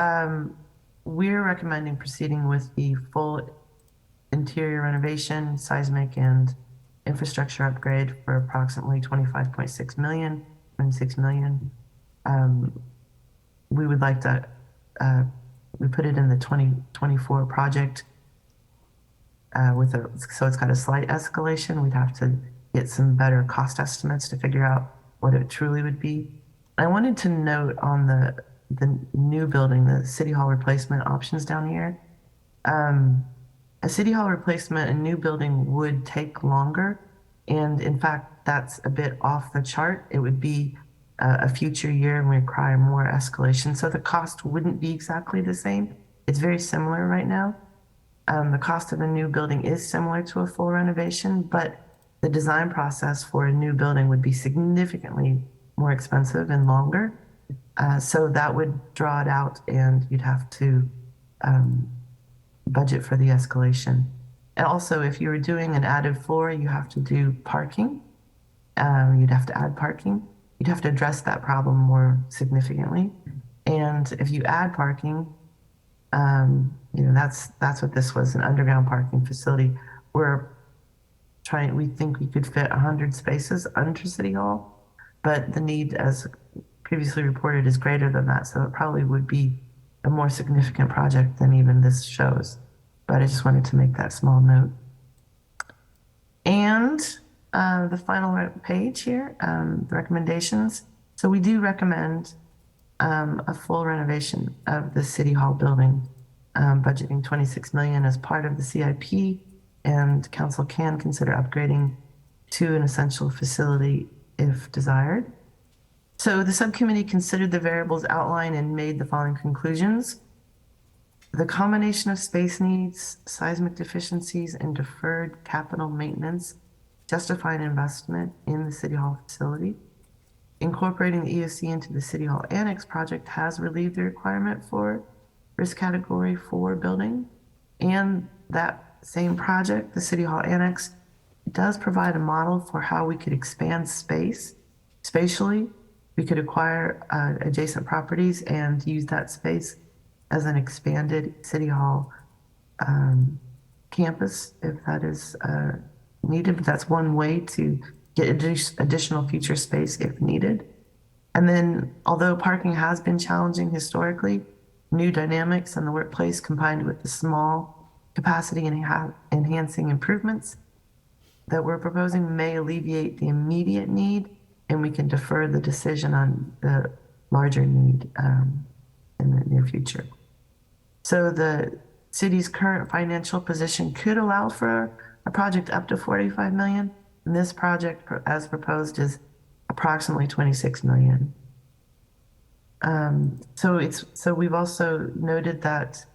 we're recommending proceeding with the full interior renovation, seismic, and infrastructure upgrade for approximately 25.6 million, 26 million. We would like to, we put it in the 2024 project so it's got a slight escalation. We'd have to get some better cost estimates to figure out what it truly would be. I wanted to note on the new building, the City Hall replacement options down here. A City Hall replacement, a new building would take longer. And in fact, that's a bit off the chart. It would be a future year and require more escalation. So the cost wouldn't be exactly the same. It's very similar right now. The cost of a new building is similar to a full renovation, but the design process for a new building would be significantly more expensive and longer. So that would draw it out, and you'd have to budget for the escalation. And also, if you were doing an added floor, you have to do parking. You'd have to add parking. You'd have to address that problem more significantly. And if you add parking, that's what this was, an underground parking facility. We think we could fit 100 spaces under City Hall, but the need, as previously reported, is greater than that. So it probably would be a more significant project than even this shows. But I just wanted to make that small note. And the final page here, the recommendations. So we do recommend a full renovation of the City Hall building, budgeting 26 million as part of the CIP, and council can consider upgrading to an essential facility if desired. So the subcommittee considered the variables outlined and made the following conclusions. The combination of space needs, seismic deficiencies, and deferred capital maintenance justify an investment in the City Hall facility. Incorporating the EOC into the City Hall Annex project has relieved the requirement for risk category 4 building. And that same project, the City Hall Annex, does provide a model for how we could expand spatially. We could acquire adjacent properties and use that space as an expanded City Hall campus if that is needed. But that's one way to get additional future space if needed. And then, although parking has been challenging historically, new dynamics in the workplace combined with the small capacity enhancing improvements that we're proposing may alleviate the immediate need, and we can defer the decision on the larger need in the near future. So the city's current financial position could allow for a project up to 45 million. And this project, as proposed, is approximately 26 million. So we've also noted that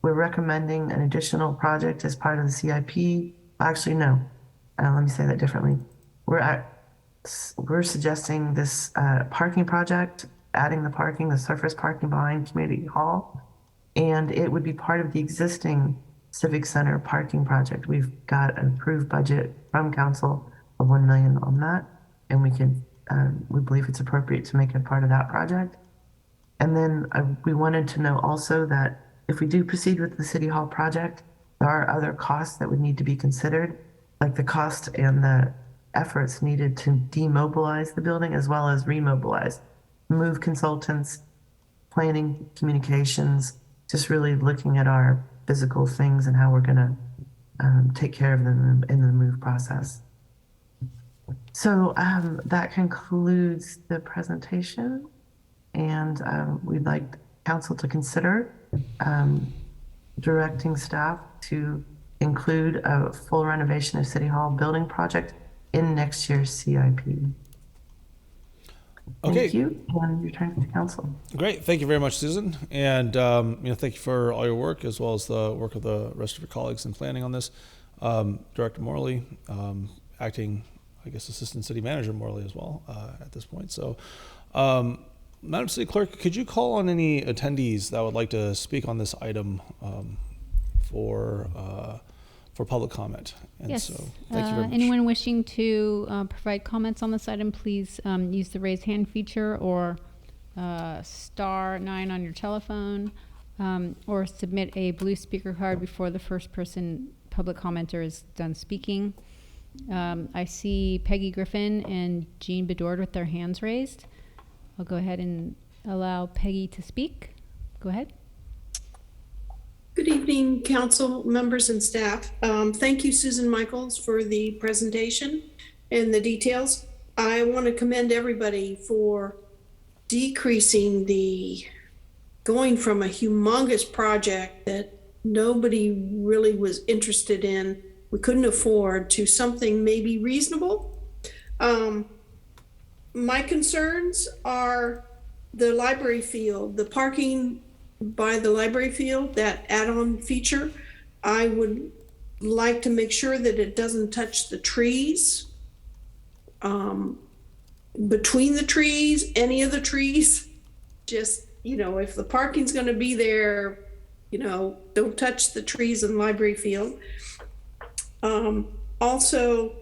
we're recommending an additional project as part of the CIP. Actually, no. Let me say that differently. We're suggesting this parking project, adding the surface parking behind Community Hall, and it would be part of the existing Civic Center parking project. We've got an approved budget from council of 1 million on that, and we believe it's appropriate to make it part of that project. And then we wanted to know also that if we do proceed with the City Hall project, there are other costs that would need to be considered, like the cost and the efforts needed to demobilize the building as well as remobilize, move consultants, planning, communications, just really looking at our physical things and how we're going to take care of them in the move process. So that concludes the presentation, and we'd like council to consider directing staff to include a full renovation of City Hall building project in next year's CIP.
Okay.
Thank you, and return to council.
Great. Thank you very much, Susan. And thank you for all your work, as well as the work of the rest of your colleagues in planning on this. Director Morley, acting, Assistant City Manager Morley as well at this point. So, Madam City Clerk, could you call on any attendees that would like to speak on this item for public comment? And
yes.
So, thank you very much.
Anyone wishing to provide comments on this item, please use the raise hand feature or *9 on your telephone, or submit a blue speaker card before the first person public commenter is done speaking. I see Peggy Griffin and Jean Bedord with their hands raised. I'll go ahead and allow Peggy to speak. Go ahead.
Good evening, council members and staff. Thank you, Susan Michaels, for the presentation and the details. I want to commend everybody for decreasing going from a humongous project that nobody really was interested in, we couldn't afford, to something maybe reasonable. My concerns are the library field, the parking by the library field, that add-on feature. I would like to make sure that it doesn't touch the trees, between the trees, any of the trees. Just, if the parking's going to be there, don't touch the trees in the library field. Also,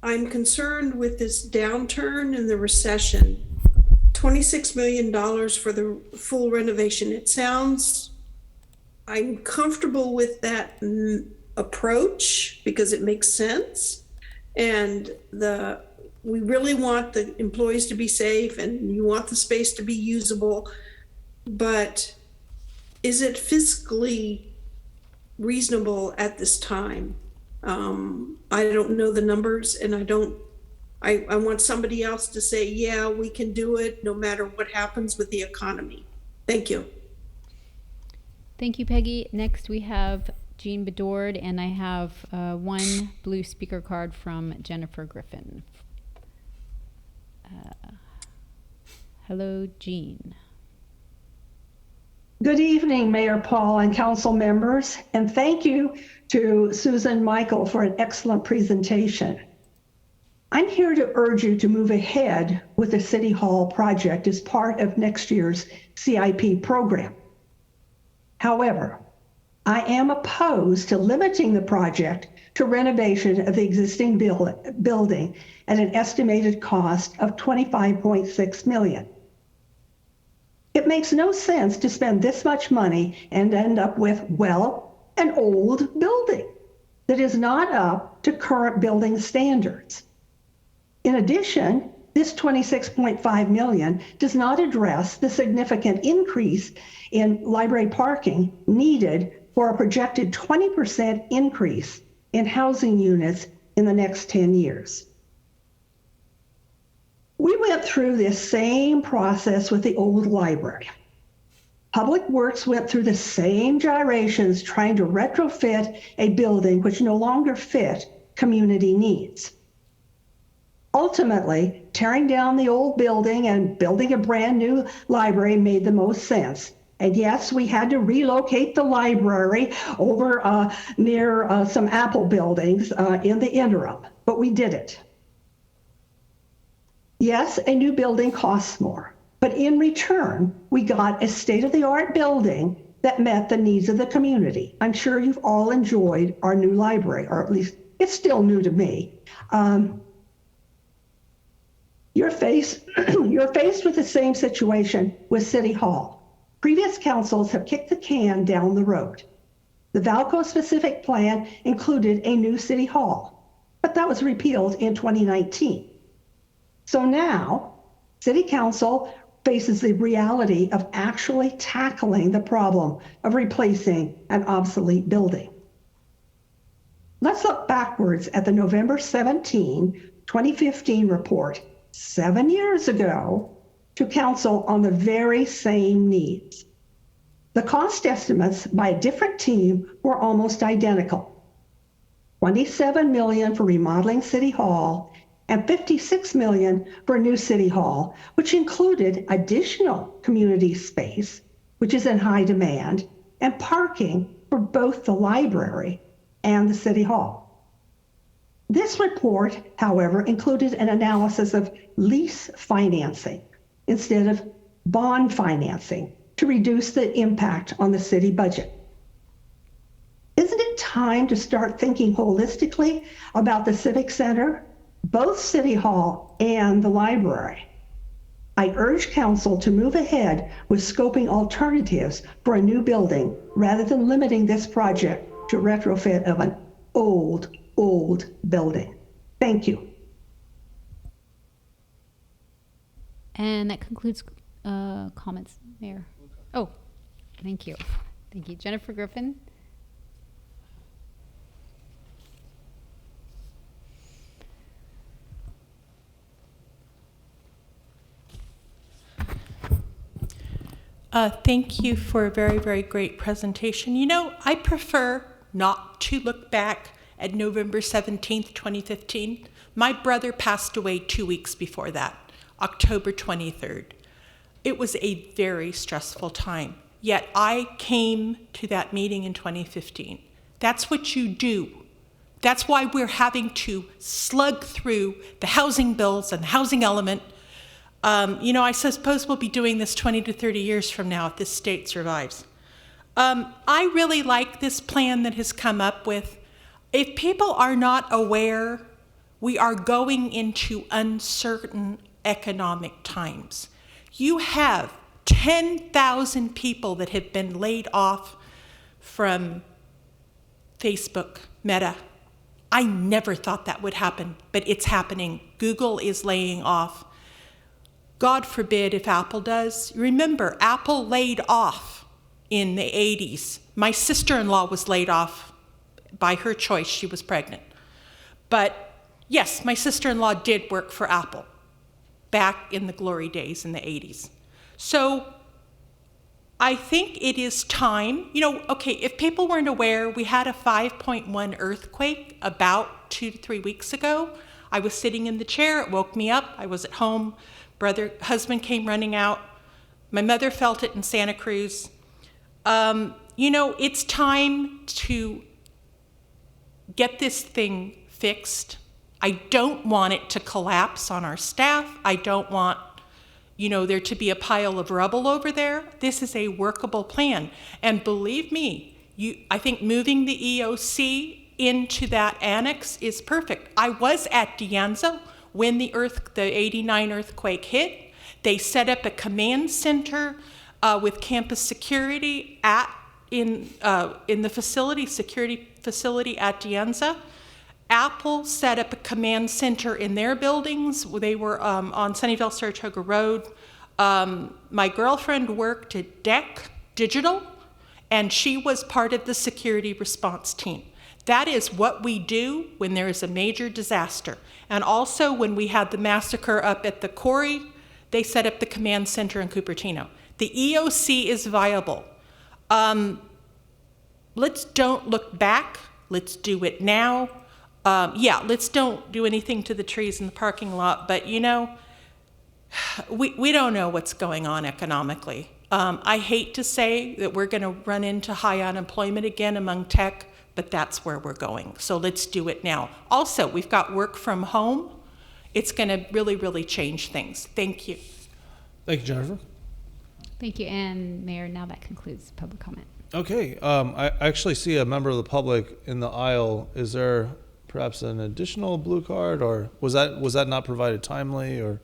I'm concerned with this downturn in the recession. $26 million for the full renovation. It sounds, I'm comfortable with that approach because it makes sense. And we really want the employees to be safe and you want the space to be usable, but is it fiscally reasonable at this time? I don't know the numbers, and I want somebody else to say, yeah, we can do it no matter what happens with the economy. Thank you.
Thank you, Peggy. Next, we have Jean Bedord, and I have one blue speaker card from Jennifer Griffin. Hello, Jean.
Good evening, Mayor Paul and council members, and thank you to Susan Michael for an excellent presentation. I'm here to urge you to move ahead with the City Hall project as part of next year's CIP program. However, I am opposed to limiting the project to renovation of the existing building at an estimated cost of $25.6 million. It makes no sense to spend this much money and end up with, an old building that is not up to current building standards. In addition, this $26.5 million does not address the significant increase in library parking needed for a projected 20% increase in housing units in the next 10 years. We went through this same process with the old library. Public Works went through the same gyrations trying to retrofit a building which no longer fit community needs. Ultimately, tearing down the old building and building a brand new library made the most sense. And yes, we had to relocate the library over near some Apple buildings in the interim, but we did it. Yes, a new building costs more, but in return, we got a state-of-the-art building that met the needs of the community. I'm sure you've all enjoyed our new library, or at least it's still new to me. You're faced with the same situation with City Hall. Previous councils have kicked the can down the road. The Valco-specific plan included a new City Hall, but that was repealed in 2019. So now, City Council faces the reality of actually tackling the problem of replacing an obsolete building. Let's look backwards at the November 17, 2015 report, 7 years ago, to Council on the very same needs. The cost estimates by a different team were almost identical. $27 million for remodeling City Hall and $56 million for a new City Hall, which included additional community space, which is in high demand, and parking for both the library and the City Hall. This report, however, included an analysis of lease financing instead of bond financing to reduce the impact on the city budget. Isn't it time to start thinking holistically about the Civic Center, both City Hall and the library? I urge Council to move ahead with scoping alternatives for a new building rather than limiting this project to retrofit of an old building. Thank you.
And that concludes comments, Mayor. Oh, thank you. Thank you. Jennifer Griffin.
Thank you for a very, very great presentation. You know, I prefer not to look back at November 17th, 2015. My brother passed away 2 weeks before that, October 23rd. It was a very stressful time, yet I came to that meeting in 2015. That's what you do. That's why we're having to slug through the housing bills and the housing element. You know, I suppose we'll be doing this 20 to 30 years from now if this state survives. I really like this plan that has come up with. If people are not aware, we are going into uncertain economic times. You have 10,000 people that have been laid off from Facebook, Meta. I never thought that would happen, but it's happening. Google is laying off. God forbid if Apple does. Remember, Apple laid off in the 80s. My sister-in-law was laid off by her choice. She was pregnant. But yes, my sister-in-law did work for Apple back in the glory days in the 80s. So I think it is time, you know, okay, if people weren't aware, we had a 5.1 earthquake about 2 to 3 weeks ago. I was sitting in the chair, it woke me up, I was at home. Husband came running out. My mother felt it in Santa Cruz. You know, it's time to get this thing fixed. I don't want it to collapse on our staff. I don't want, you know, there to be a pile of rubble over there. This is a workable plan. And believe me, I think moving the EOC into that annex is perfect. I was at De Anza when the 89 earthquake hit. They set up a command center with campus security in the security facility at De Anza. Apple set up a command center in their buildings. They were on Sunnyvale Saratoga Road. My girlfriend worked at DEC Digital, and she was part of the security response team. That is what we do when there is a major disaster. And also when we had the massacre up at the quarry, they set up the command center in Cupertino. The EOC is viable. Let's don't look back. Let's do it now. Let's don't do anything to the trees in the parking lot. But you know, we don't know what's going on economically. I hate to say that we're going to run into high unemployment again among tech, but that's where we're going. So let's do it now. Also, we've got work from home. It's going to really, really change things. Thank you.
Thank you, Jennifer.
Thank you. And Mayor, now that concludes public comment.
Okay. I actually see a member of the public in the aisle. Is there perhaps an additional blue card, or was that not provided timely, or?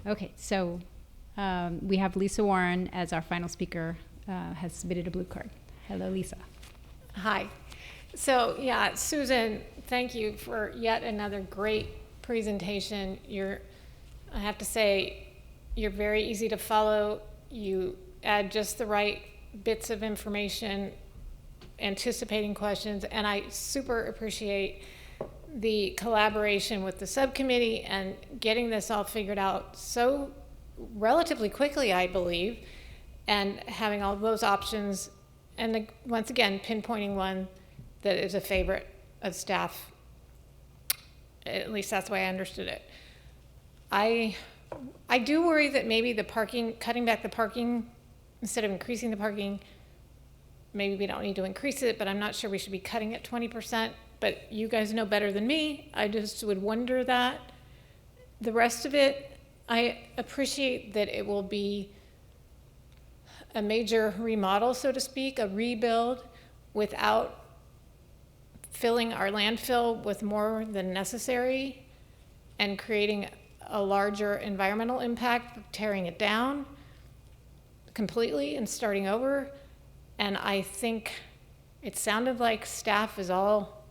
Okay, so we have Lisa Warren as our final speaker, has submitted a blue card. Hello, Lisa.
Hi. So yeah, Susan, thank you for yet another great presentation. I have to say, you're very easy to follow. You add just the right bits of information, anticipating questions, and I super appreciate the collaboration with the subcommittee and getting this all figured out so relatively quickly, I believe, and having all those options, and once again, pinpointing one that is a favorite of staff. At least that's the way I understood it. I do worry that maybe the parking, cutting back the parking instead of increasing the parking, maybe we don't need to increase it, but I'm not sure we should be cutting it 20%. But you guys know better than me. I just would wonder that. The rest of it, I appreciate that it will be a major remodel, so to speak, a rebuild without filling our landfill with more than necessary and creating a larger environmental impact, tearing it down completely and starting over. And I think it sounded like staff is all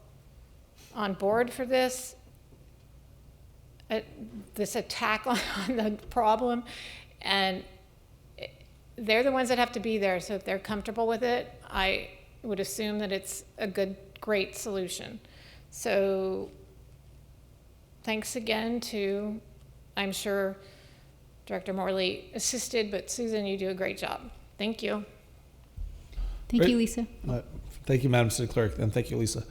on board for this. This attack on the problem, and they're the ones that have to be there. So if they're comfortable with it, I would assume that it's a great solution. So thanks again to, I'm sure Director Morley assisted, but Susan, you do a great job. Thank you.
Thank you, Lisa.
Thank you, Madam City Clerk, and thank you, Lisa.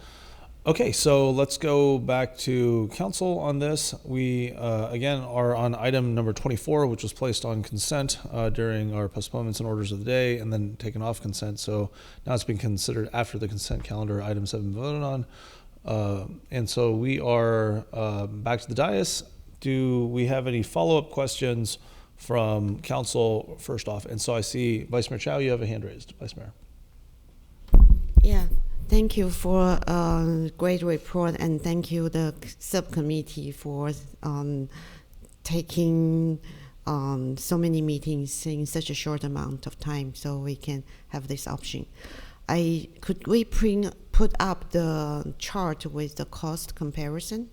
Okay, so let's go back to council on this. We, again, are on item number 24, which was placed on consent during our postponements and orders of the day and then taken off consent. So now it's being considered after the consent calendar items have been voted on. And so we are back to the dais. Do we have any follow-up questions from council first off? And so I see Vice Mayor Chow, you have a hand raised. Vice Mayor.
Yeah. Thank you for a great report, and thank you the subcommittee for taking so many meetings in such a short amount of time so we can have this option. Could we put up the chart with the cost comparison?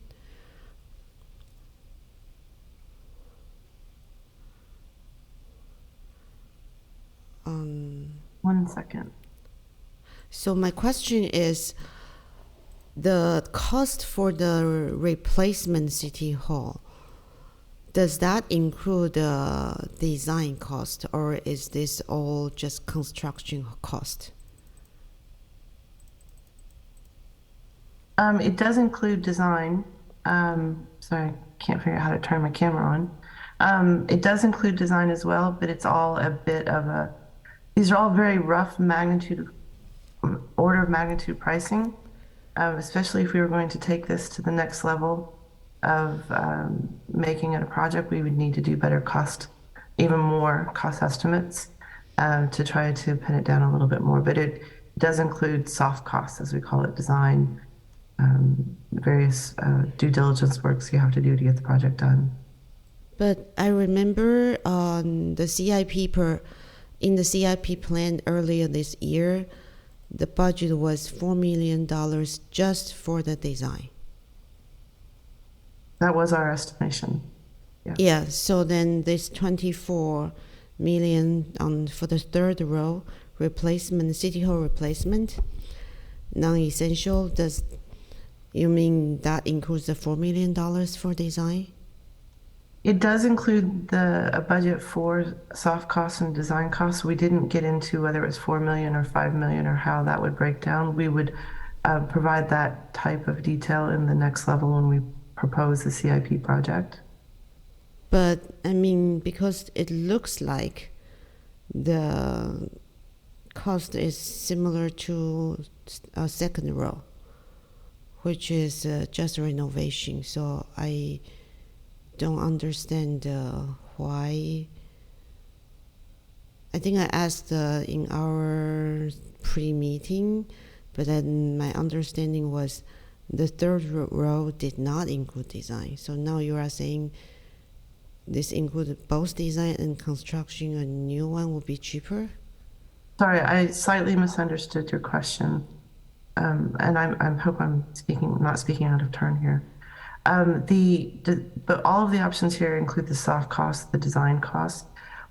One second.
So my question is, the cost for the replacement city hall, does that include the design cost, or is this all just construction cost?
It does include design. Sorry, can't figure out how to turn my camera on. It does include design as well, but it's all a bit of these are all very rough order of magnitude pricing, especially if we were going to take this to the next level of making it a project. We would need to do even more cost estimates to try to pin it down a little bit more. But it does include soft costs, as we call it, design, various due diligence works you have to do to get the project done.
But I remember the in the CIP plan earlier this year, the budget was $4 million just for the design.
That was our estimation.
Yeah, so then this 24 million for the third row replacement, city hall replacement, non-essential, you mean that includes the $4 million for design?
It does include a budget for soft costs and design costs. We didn't get into whether it was 4 million or 5 million or how that would break down. We would provide that type of detail in the next level when we propose the CIP project.
But I mean, because it looks like the cost is similar to a second row, which is just renovation. So I don't understand why. I think I asked in our pre-meeting, but then my understanding was the third row did not include design. So now you are saying this included both design and construction. A new one will be cheaper?
Sorry, I slightly misunderstood your question, and I hope I'm not speaking out of turn here. But all of the options here include the soft costs, the design costs.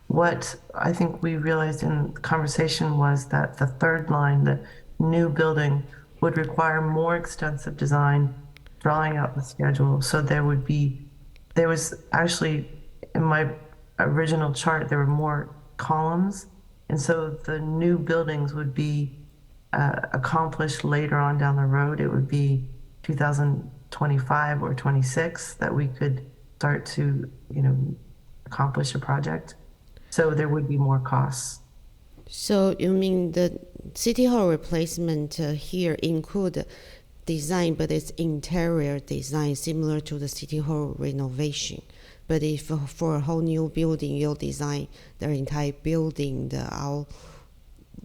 What I think we realized in the conversation was that the third line, the new building, would require more extensive design, drawing out the schedule. So there was actually, in my original chart, there were more columns. And so the new buildings would be accomplished later on down the road. It would be 2025 or 26 that we could start to, accomplish a project. So there would be more costs.
So you mean the city hall replacement here include design, but it's interior design similar to the city hall renovation. But if for a whole new building, you'll design the entire building,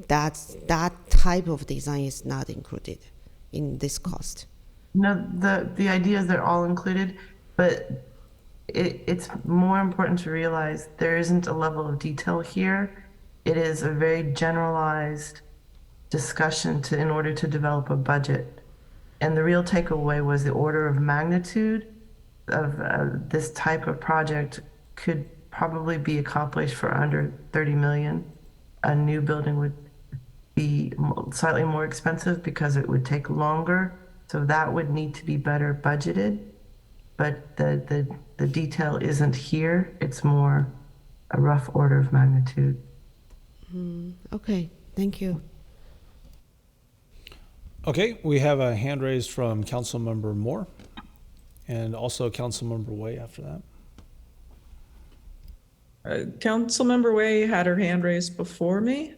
that type of design is not included in this cost.
No, the idea is they're all included, but it's more important to realize there isn't a level of detail here. It is a very generalized discussion in order to develop a budget. And the real takeaway was the order of magnitude of this type of project could probably be accomplished for under 30 million. A new building would be slightly more expensive because it would take longer. So that would need to be better budgeted. But the detail isn't here. It's more a rough order of magnitude.
Okay, thank you.
Okay, we have a hand raised from Councilmember Moore and also Councilmember Way after that.
Councilmember Way had her hand raised before me.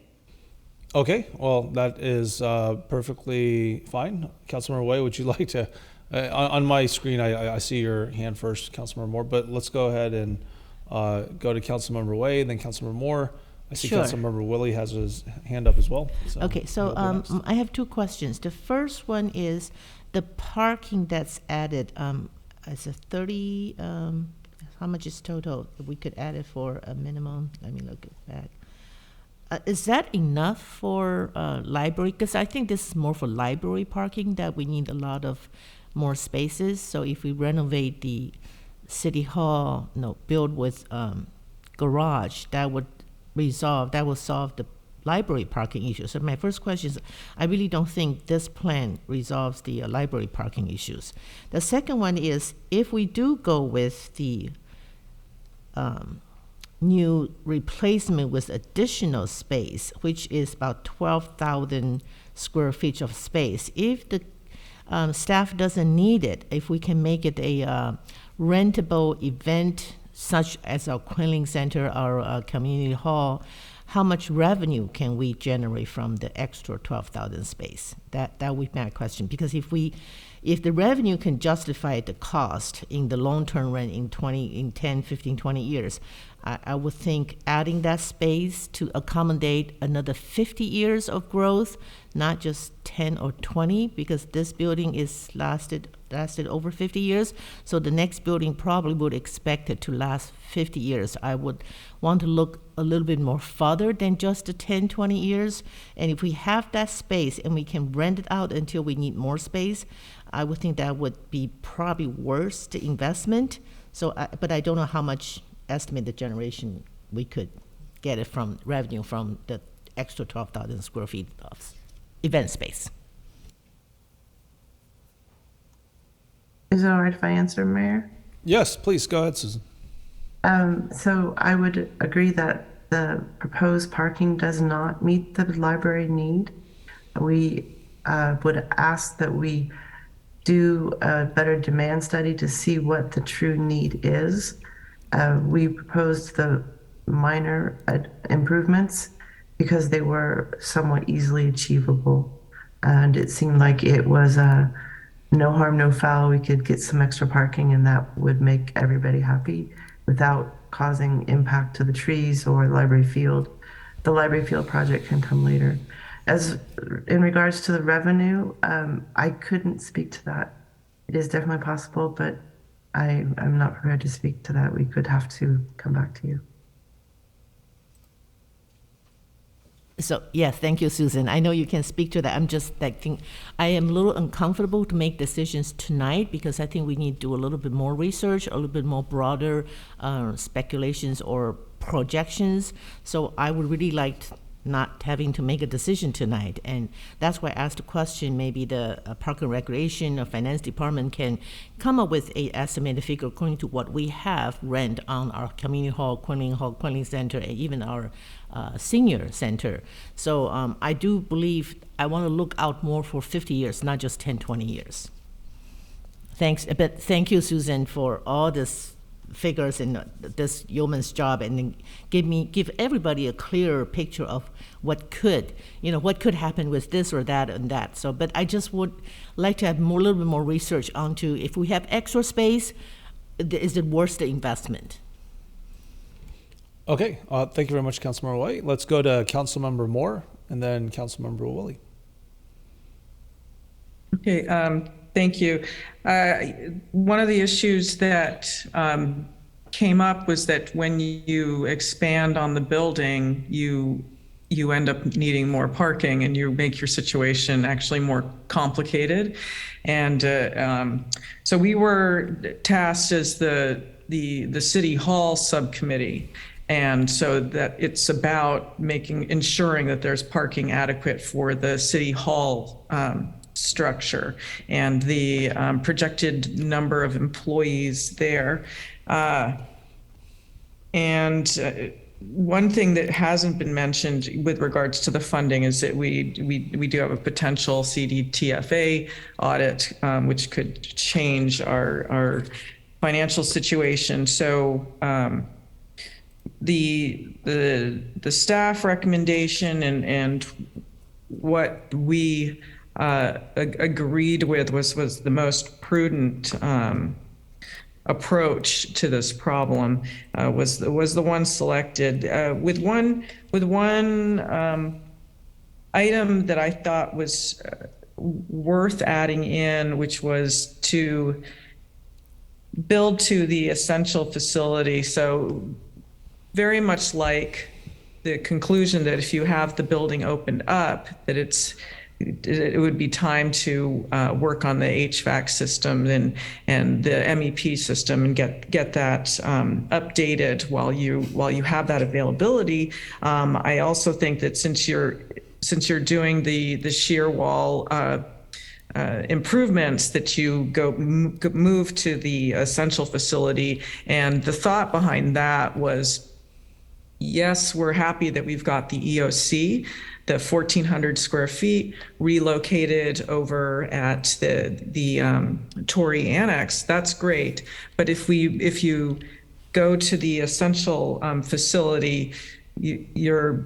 Okay, well, that is perfectly fine. Councilmember Way, would you like to, on my screen, I see your hand first, Councilmember Moore, but let's go ahead and go to Councilmember Way, then Councilmember Moore. I see
Sure.
Councilmember Willie has his hand up as well.
Okay, so
he'll be next.
I have two questions. The first one is the parking that's added. It's a 30. How much is total? We could add it for a minimum. Let me look at that. Is that enough for library? Because I think this is more for library parking that we need a lot of more spaces. So if we renovate the city hall, build with garage, that will solve the library parking issue. So my first question is, I really don't think this plan resolves the library parking issues. The second one is, if we do go with the new replacement with additional space, which is about 12,000 square feet of space, if the staff doesn't need it, if we can make it a rentable event such as our Quinlan Center, our community hall, how much revenue can we generate from the extra 12,000 space? That would be my question. Because if the revenue can justify the cost in the long-term rent in 10, 15, 20 years, I would think adding that space to accommodate another 50 years of growth, not just 10 or 20, because this building is lasted over 50 years. So the next building probably would expect it to last 50 years. I would want to look a little bit more further than just the 10, 20 years. And if we have that space and we can rent it out until we need more space, I would think that would be probably worth the investment. So, but I don't know how much estimated generation we could get it from revenue from the extra 12,000 square feet of event space.
Is it all right if I answer, Mayor?
Yes, please, go ahead, Susan.
So I would agree that the proposed parking does not meet the library need. We would ask that we do a better demand study to see what the true need is. We proposed the minor improvements because they were somewhat easily achievable. And it seemed like it was no harm, no foul. We could get some extra parking and that would make everybody happy without causing impact to the trees or library field. The library field project can come later. As in regards to the revenue, I couldn't speak to that. It is definitely possible, but I'm not prepared to speak to that. We could have to come back to you.
So, yes, thank you, Susan. I know you can speak to that. I'm just thinking, I am a little uncomfortable to make decisions tonight because I think we need to do a little bit more research, a little bit more broader speculations or projections. So I would really like not having to make a decision tonight. And that's why I asked the question, maybe the Park and Recreation or Finance Department can come up with an estimated figure according to what we have rent on our community hall, Quinlan Center, and even our senior center. So I do believe I want to look out more for 50 years, not just 10, 20 years. Thanks, but thank you, Susan, for all this figures and this yeoman's job, and then give everybody a clearer picture of what could happen with this or that and that. So, but I just would like to have a little bit more research onto if we have extra space, is it worth the investment?
Okay, thank you very much, Councilmember White. Let's go to Councilmember Moore and then Councilmember Willie.
Okay, thank you. One of the issues that came up was that when you expand on the building, you end up needing more parking, and you make your situation actually more complicated. And so we were tasked as the City Hall subcommittee. And so that it's about ensuring that there's parking adequate for the City Hall structure and the projected number of employees there. One thing that hasn't been mentioned with regards to the funding is that we do have a potential CDTFA audit, which could change our financial situation. So the staff recommendation and what we agreed with was the most prudent approach to this problem, was the one selected, with one item that I thought was worth adding in, which was to build to the essential facility. So very much like the conclusion that if you have the building opened up, that it would be time to work on the HVAC system and the MEP system and get that updated while you have that availability. I also think that since you're doing the shear wall improvements, that you move to the essential facility. And the thought behind that was, yes, we're happy that we've got the EOC, the 1,400 square feet relocated over at the Torrey Annex. That's great. But if you go to the essential facility, you're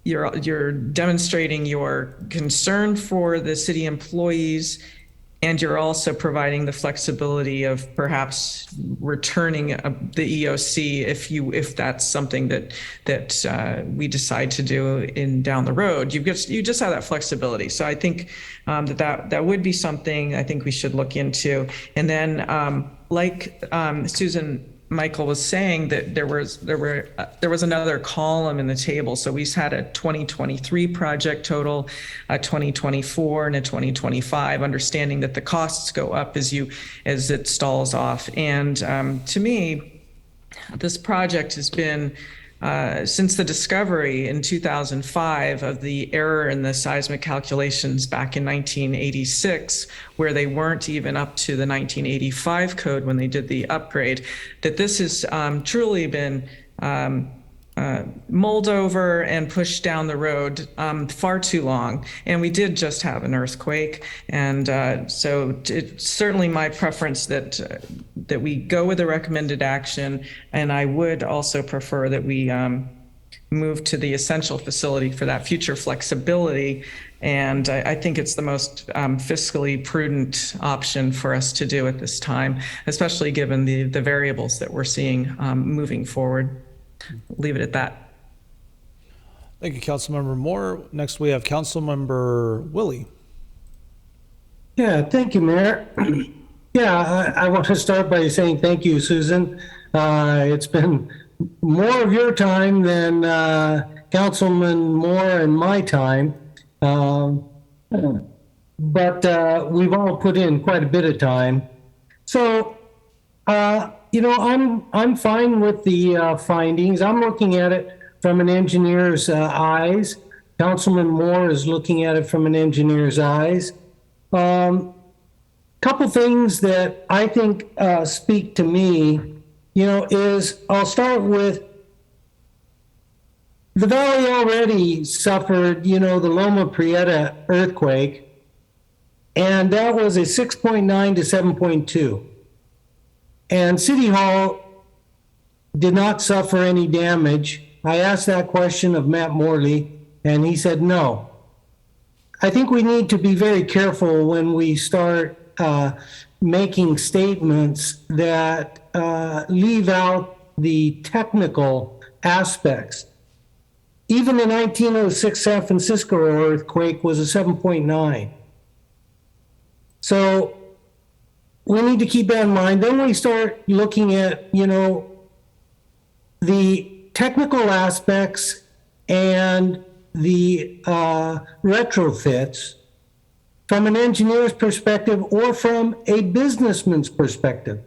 demonstrating your concern for the city employees, and you're also providing the flexibility of perhaps returning the EOC if that's something that we decide to do down the road. You just have that flexibility. So I think that would be something I think we should look into. And then like Susan Michael was saying, that there was another column in the table. So we had a 2023 project total, a 2024, and a 2025, understanding that the costs go up as it stalls off. And to me, this project has been, since the discovery in 2005 of the error in the seismic calculations back in 1986, where they weren't even up to the 1985 code when they did the upgrade, that this has truly been mulled over and pushed down the road far too long. And we did just have an earthquake. And so it's certainly my preference that we go with the recommended action. And I would also prefer that we move to the essential facility for that future flexibility. And I think it's the most fiscally prudent option for us to do at this time, especially given the variables that we're seeing moving forward. Leave it at that.
Thank you, Councilmember Moore. Next, we have Councilmember Willie.
Yeah, thank you, Mayor. Yeah, I want to start by saying thank you, Susan. It's been more of your time than Councilman Moore and my time. But we've all put in quite a bit of time. So, I'm fine with the findings. I'm looking at it from an engineer's eyes. Councilman Moore is looking at it from an engineer's eyes. Couple things that I think speak to me, is I'll start with the valley already suffered, the Loma Prieta earthquake, and that was a 6.9 to 7.2. And City Hall did not suffer any damage. I asked that question of Matt Morley, and he said no. I think we need to be very careful when we start making statements that leave out the technical aspects. Even the 1906 San Francisco earthquake was a 7.9. So we need to keep that in mind. Then we start looking at, the technical aspects and the retrofits from an engineer's perspective or from a businessman's perspective.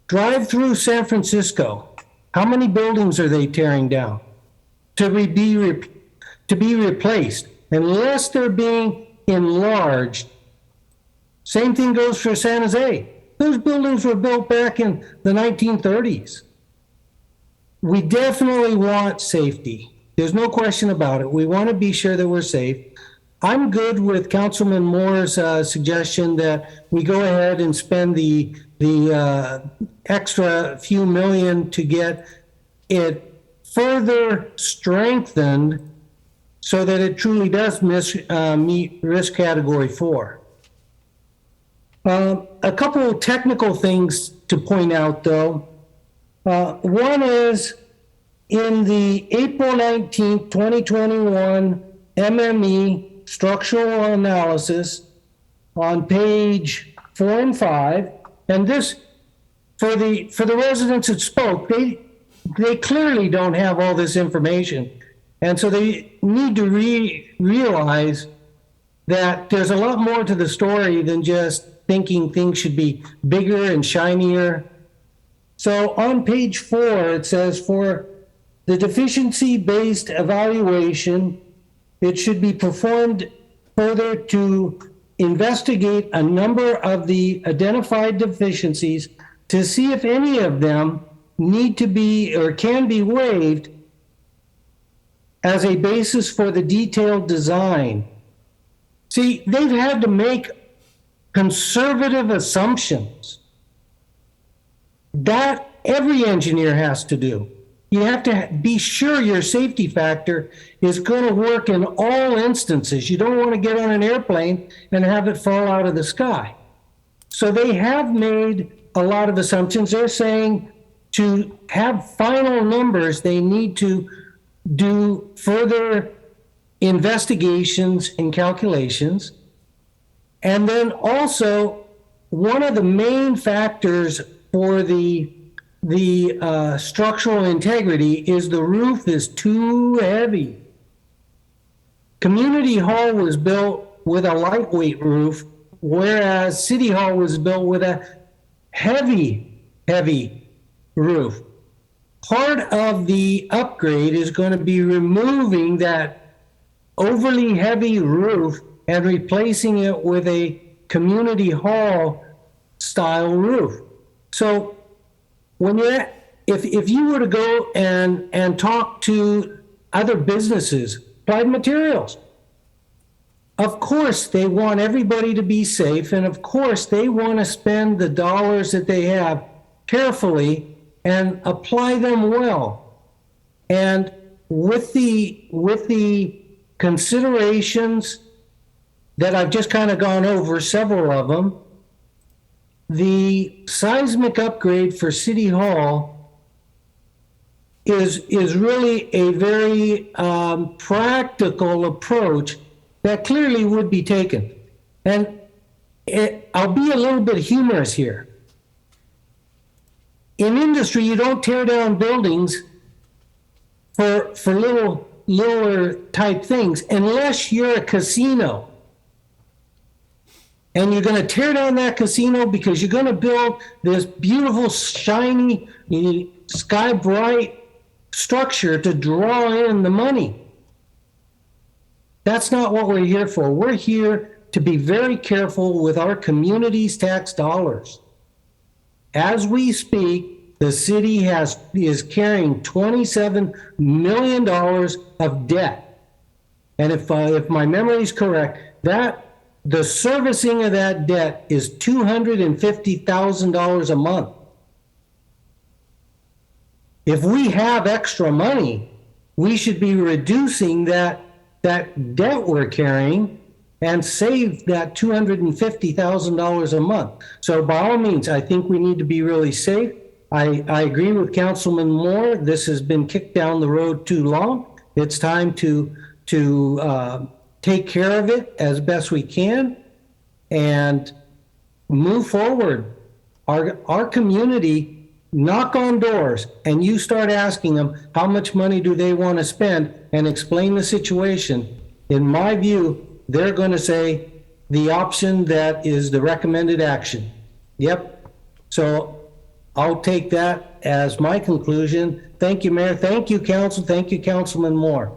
Drive through San Francisco. How many buildings are they tearing down to be replaced? Unless they're being enlarged. Same thing goes for San Jose. Those buildings were built back in the 1930s. We definitely want safety. There's no question about it. We want to be sure that we're safe. I'm good with Councilman Moore's suggestion that we go ahead and spend the extra few million to get it further strengthened so that it truly does meet risk category 4. A couple of technical things to point out, though. One is in the April 19th, 2021 MME structural analysis on page 4 and 5, and this, for the residents that spoke, they clearly don't have all this information. And so they need to realize that there's a lot more to the story than just thinking things should be bigger and shinier. So on page 4, it says for the deficiency-based evaluation, it should be performed further to investigate a number of the identified deficiencies to see if any of them need to be or can be waived as a basis for the detailed design. See, they've had to make conservative assumptions that every engineer has to do. You have to be sure your safety factor is going to work in all instances. You don't want to get on an airplane and have it fall out of the sky. So they have made a lot of assumptions. They're saying to have final numbers, they need to do further investigations and calculations. And then also, one of the main factors for the structural integrity is the roof is too heavy. Community Hall was built with a lightweight roof, whereas City Hall was built with a heavy roof. Part of the upgrade is going to be removing that overly heavy roof and replacing it with a community hall style roof. So when you're if you were to go and talk to other businesses, Applied Materials, of course they want everybody to be safe, and of course they want to spend the dollars that they have carefully and apply them well. And with the considerations that I've just kind of gone over, several of them, the seismic upgrade for City Hall is really a very practical approach that clearly would be taken. And I'll be a little bit humorous here. In industry, you don't tear down buildings for littler type things unless you're a casino. And you're going to tear down that casino because you're going to build this beautiful, shiny, sky bright structure to draw in the money. That's not what we're here for. We're here to be very careful with our community's tax dollars. As we speak, the city is carrying $27 million of debt. And if my memory is correct, the servicing of that debt is $250,000 a month. If we have extra money, we should be reducing that debt we're carrying and save that $250,000 a month. So by all means, I think we need to be really safe. I agree with Councilman Moore. This has been kicked down the road too long. It's time to take care of it as best we can and move forward. Our community knock on doors and you start asking them how much money do they want to spend and explain the situation, in my view, they're going to say the option that is the recommended action. Yep. So I'll take that as my conclusion. Thank you, Mayor. Thank you, Council. Thank you, Councilman Moore.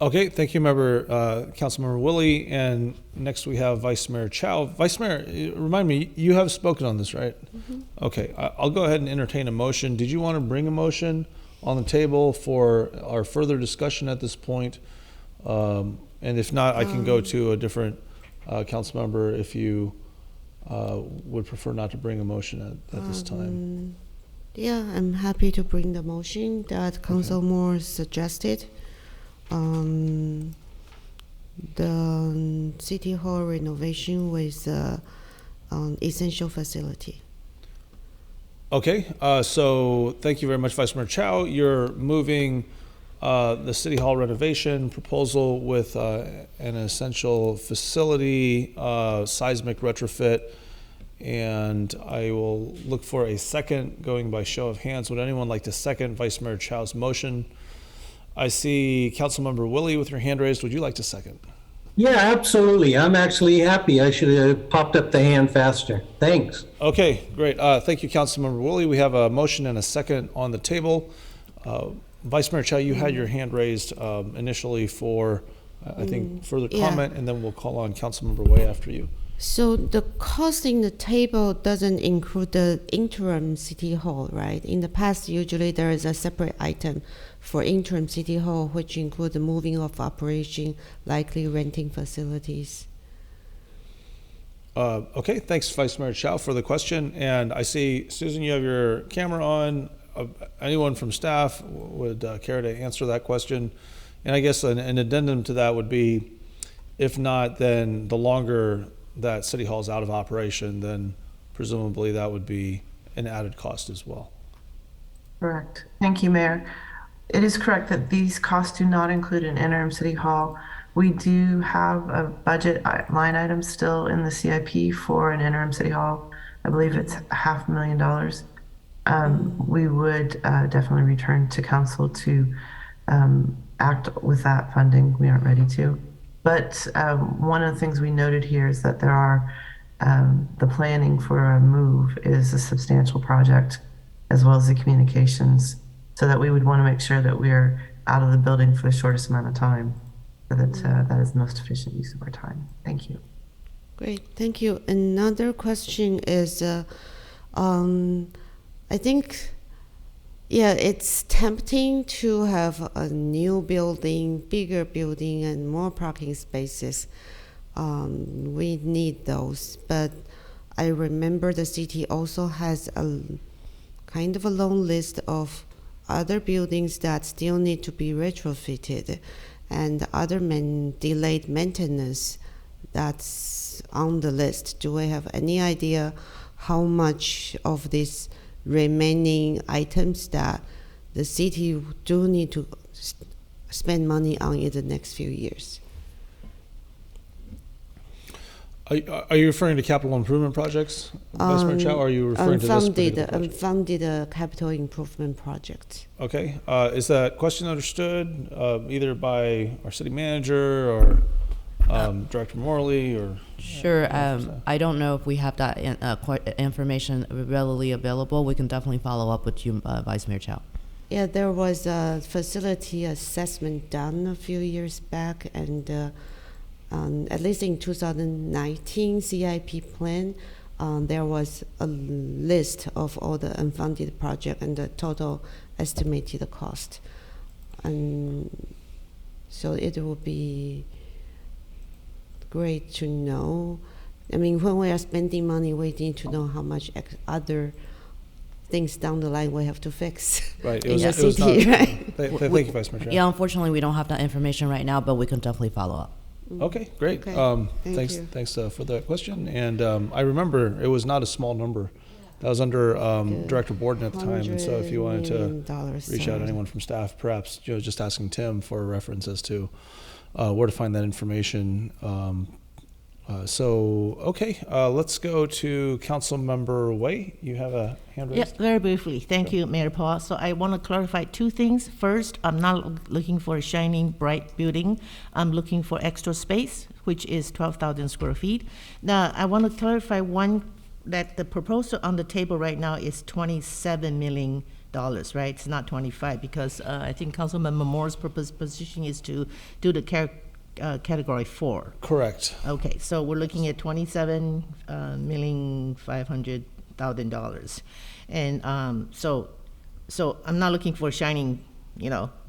Okay, thank you, Councilmember Willie. And next we have Vice Mayor Chow. Vice Mayor, remind me, you have spoken on this, right? Mm-hmm. Okay, I'll go ahead and entertain a motion. Did you want to bring a motion on the table for our further discussion at this point? And if not, I can go to a different council member if you would prefer not to bring a motion at this time.
Yeah, I'm happy to bring the motion that Council Moore suggested. The City Hall renovation with essential facility.
Okay, so thank you very much, Vice Mayor Chow. You're moving the City Hall renovation proposal with an essential facility, seismic retrofit, and I will look for a second going by show of hands. Would anyone like to second Vice Mayor Chow's motion? I see Councilmember Willie with your hand raised. Would you like to second?
Yeah, absolutely. I'm actually happy. I should have popped up the hand faster. Thanks.
Okay, great. Thank you, Councilmember Willie. We have a motion and a second on the table. Vice Mayor Chow, you had your hand raised initially for, I think, further comment, and then we'll call on Councilmember Way after you.
So the cost in the table doesn't include the interim city hall, right? In the past, usually there is a separate item for interim city hall, which include the moving of operation, likely renting facilities.
Okay, thanks, Vice Mayor Chow, for the question. And I see, Susan, you have your camera on. Anyone from staff would care to answer that question? And I guess an addendum to that would be, if not, then the longer that City Hall is out of operation, then presumably that would be an added cost as well.
Correct. Thank you, Mayor. It is correct that these costs do not include an interim City Hall. We do have a budget line item still in the CIP for an interim City Hall. I believe it's $500,000. We would definitely return to council to act with that funding. We aren't ready to. But one of the things we noted here is that there are, the planning for a move is a substantial project, as well as the communications, so that we would want to make sure that we're out of the building for the shortest amount of time, so that that is the most efficient use of our time. Thank you.
Great, thank you. Another question is, I think, yeah, it's tempting to have a new building, bigger building, and more parking spaces. We need those, but I remember the city also has a kind of a long list of other buildings that still need to be retrofitted, and other delayed maintenance that's on the list. Do we have any idea how much of this remaining items that the city do need to spend money on in the next few years?
Are you referring to capital improvement projects, Vice Mayor Chow, or are you referring to this particular project?
Unfunded capital improvement projects.
Okay. Is that question understood either by our city manager or Director Morley or?
Sure. I don't know if we have that information readily available. We can definitely follow up with you, Vice Mayor Chow.
Yeah, there was a facility assessment done a few years back, and at least in 2019 CIP plan, there was a list of all the unfunded projects and the total estimated cost. And so it would be great to know. I mean, when we are spending money, we need to know how much other things down the line we have to fix.
Right.
In the city, right?
Thank you, Vice Mayor Chow.
Yeah, unfortunately, we don't have that information right now, but we can definitely follow up.
Okay, great.
Okay.
Thanks for that question. And I remember it was not a small number. That was under Director Borden at the time. And so if you wanted to reach out to anyone from staff, perhaps just asking Tim for a reference as to where to find that information, Let's go to Councilmember Wei. You have a hand raised?
Yeah, very briefly. Thank you, Mayor Paul. So I want to clarify two things. First, I'm not looking for a shining, bright building. I'm looking for extra space, which is 12,000 square feet. Now, I want to clarify one, that the proposal on the table right now is $27 million, right? It's not 25, because I think Councilmember Moore's position is to do the category 4.
Correct.
Okay, so we're looking at $27,500,000, and so I'm not looking for a shining,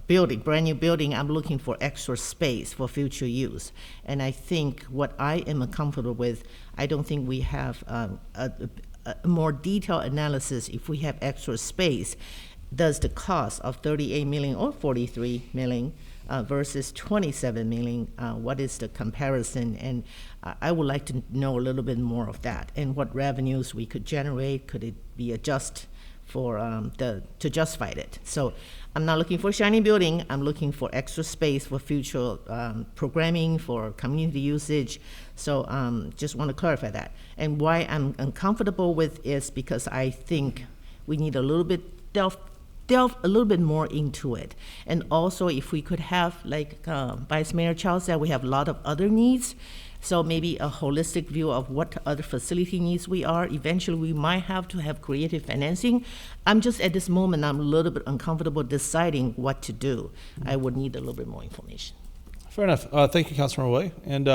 building, brand new building. I'm looking for extra space for future use, and I think what I am comfortable with, I don't think we have a more detailed analysis. If we have extra space, does the cost of $38 million or $43 million versus $27 million, what is the comparison? And I would like to know a little bit more of that, and what revenues we could generate. Could it be adjusted for to justify it? So I'm not looking for a shiny building. I'm looking for extra space for future programming, for community usage. So just want to clarify that. And why I'm uncomfortable with is because I think we need a little bit delve a little bit more into it. And also, if we could have, like Vice Mayor Chow said, we have a lot of other needs. So maybe a holistic view of what other facility needs we are. Eventually, we might have to have creative financing. I'm just, at this moment, I'm a little bit uncomfortable deciding what to do. I would need a little bit more information.
Fair enough. Thank you, Councilmember Wei. And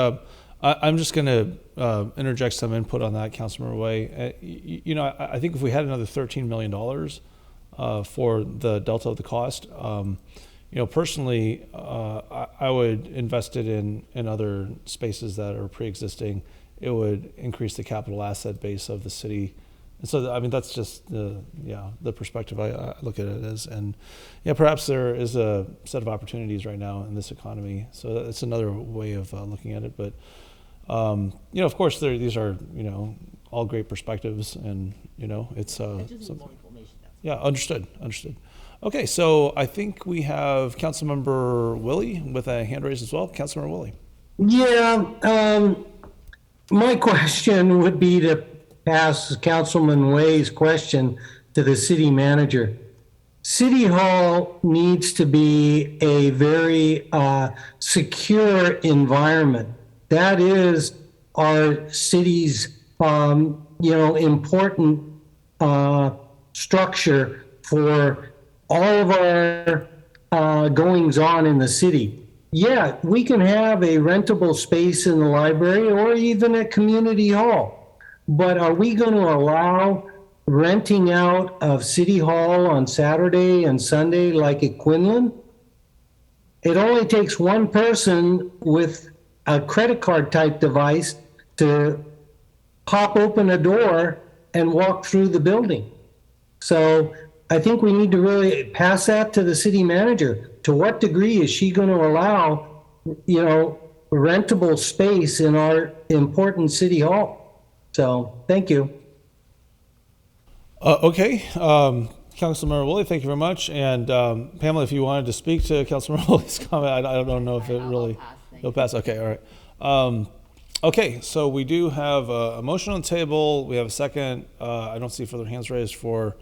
I'm just going to interject some input on that, Councilmember Wei. I think if we had another $13 million for the delta of the cost, personally, I would invest it in other spaces that are pre-existing. It would increase the capital asset base of the city. And so, that's just the perspective I look at it as. And perhaps there is a set of opportunities right now in this economy. So that's another way of looking at it. But, of course, these are, all great perspectives, and, it's
I just need more information.
yeah, understood. Okay, so I think we have Councilmember Willie with a hand raised as well. Councilmember Willie.
Yeah, my question would be to pass Councilman Wei's question to the city manager. City Hall needs to be a very secure environment. That is our city's, important structure for all of our goings on in the city. Yeah, we can have a rentable space in the library or even a community hall, but are we going to allow renting out of City Hall on Saturday and Sunday like at Quinlan? It only takes one person with a credit card type device to pop open a door and walk through the building. So I think we need to really pass that to the city manager. To what degree is she going to allow, rentable space in our important city hall? So thank you.
Okay, Councilmember Willie, thank you very much. And Pamela, if you wanted to speak to Councilmember Willie's comment, I don't know if it really, it'll pass. Okay, all right. Okay, so we do have a motion on the table. We have a second. I don't see further hands raised for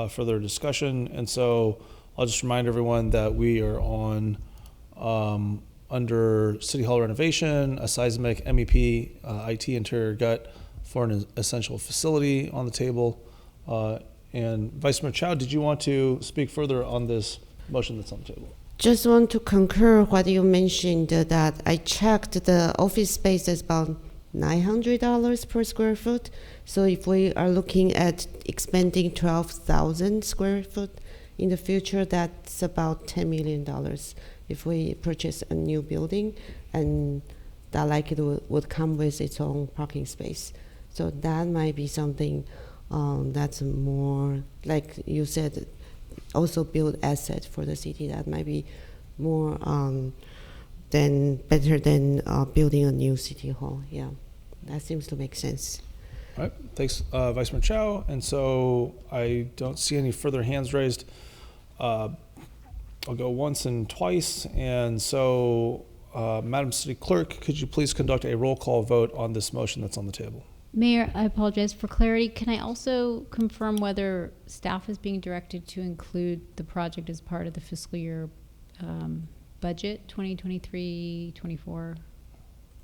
further discussion. And so I'll just remind everyone that we are on under City Hall renovation, a seismic MEP, IT interior gut for an essential facility on the table. And Vice Mayor Chow, did you want to speak further on this motion that's on the table?
Just want to concur what you mentioned, that I checked the office space is about $900 per square foot. So if we are looking at expanding 12,000 square foot in the future, that's about $10 million if we purchase a new building, and that likely would come with its own parking space. So that might be something that's more, like you said, also build asset for the city. That might be more better than building a new city hall. Yeah, that seems to make sense.
All right, thanks, Vice Mayor Chow. And so I don't see any further hands raised. I'll go once and twice. And so Madam City Clerk, could you please conduct a roll call vote on this motion that's on the table?
Mayor, I apologize for clarity. Can I also confirm whether staff is being directed to include the project as part of the fiscal year budget 2023-24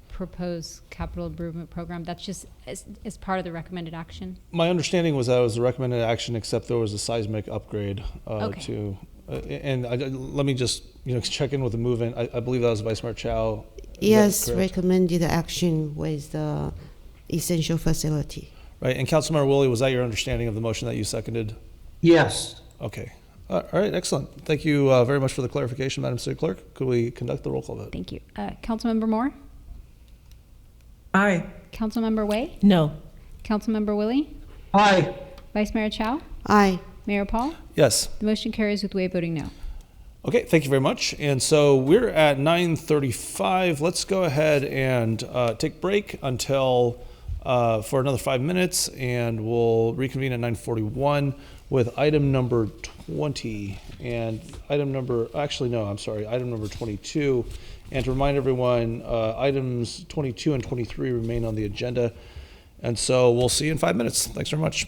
proposed capital improvement program? That's just as part of the recommended action?
My understanding was that it was a recommended action, except there was a seismic upgrade
Okay.
to, let me just check in with the move-in. I believe that was Vice Mayor Chow. Is that
Yes,
correct?
recommended action with the essential facility.
Right, and Councilmember Woolley, was that your understanding of the motion that you seconded?
Yes.
Okay. All right, excellent. Thank you very much for the clarification, Madam City Clerk. Could we conduct the roll call vote?
Thank you. Councilmember Moore?
Aye.
Councilmember Way?
No.
Councilmember Willie?
Aye.
Vice Mayor Chow?
Aye.
Mayor Paul?
Yes.
The motion carries with Way voting no.
Okay, thank you very much. And so we're at 9:35. Let's go ahead and take break until for another 5 minutes, and we'll reconvene at 9:41 with item number 20 and item number 22. And to remind everyone, items 22 and 23 remain on the agenda. And so we'll see you in 5 minutes. Thanks very much.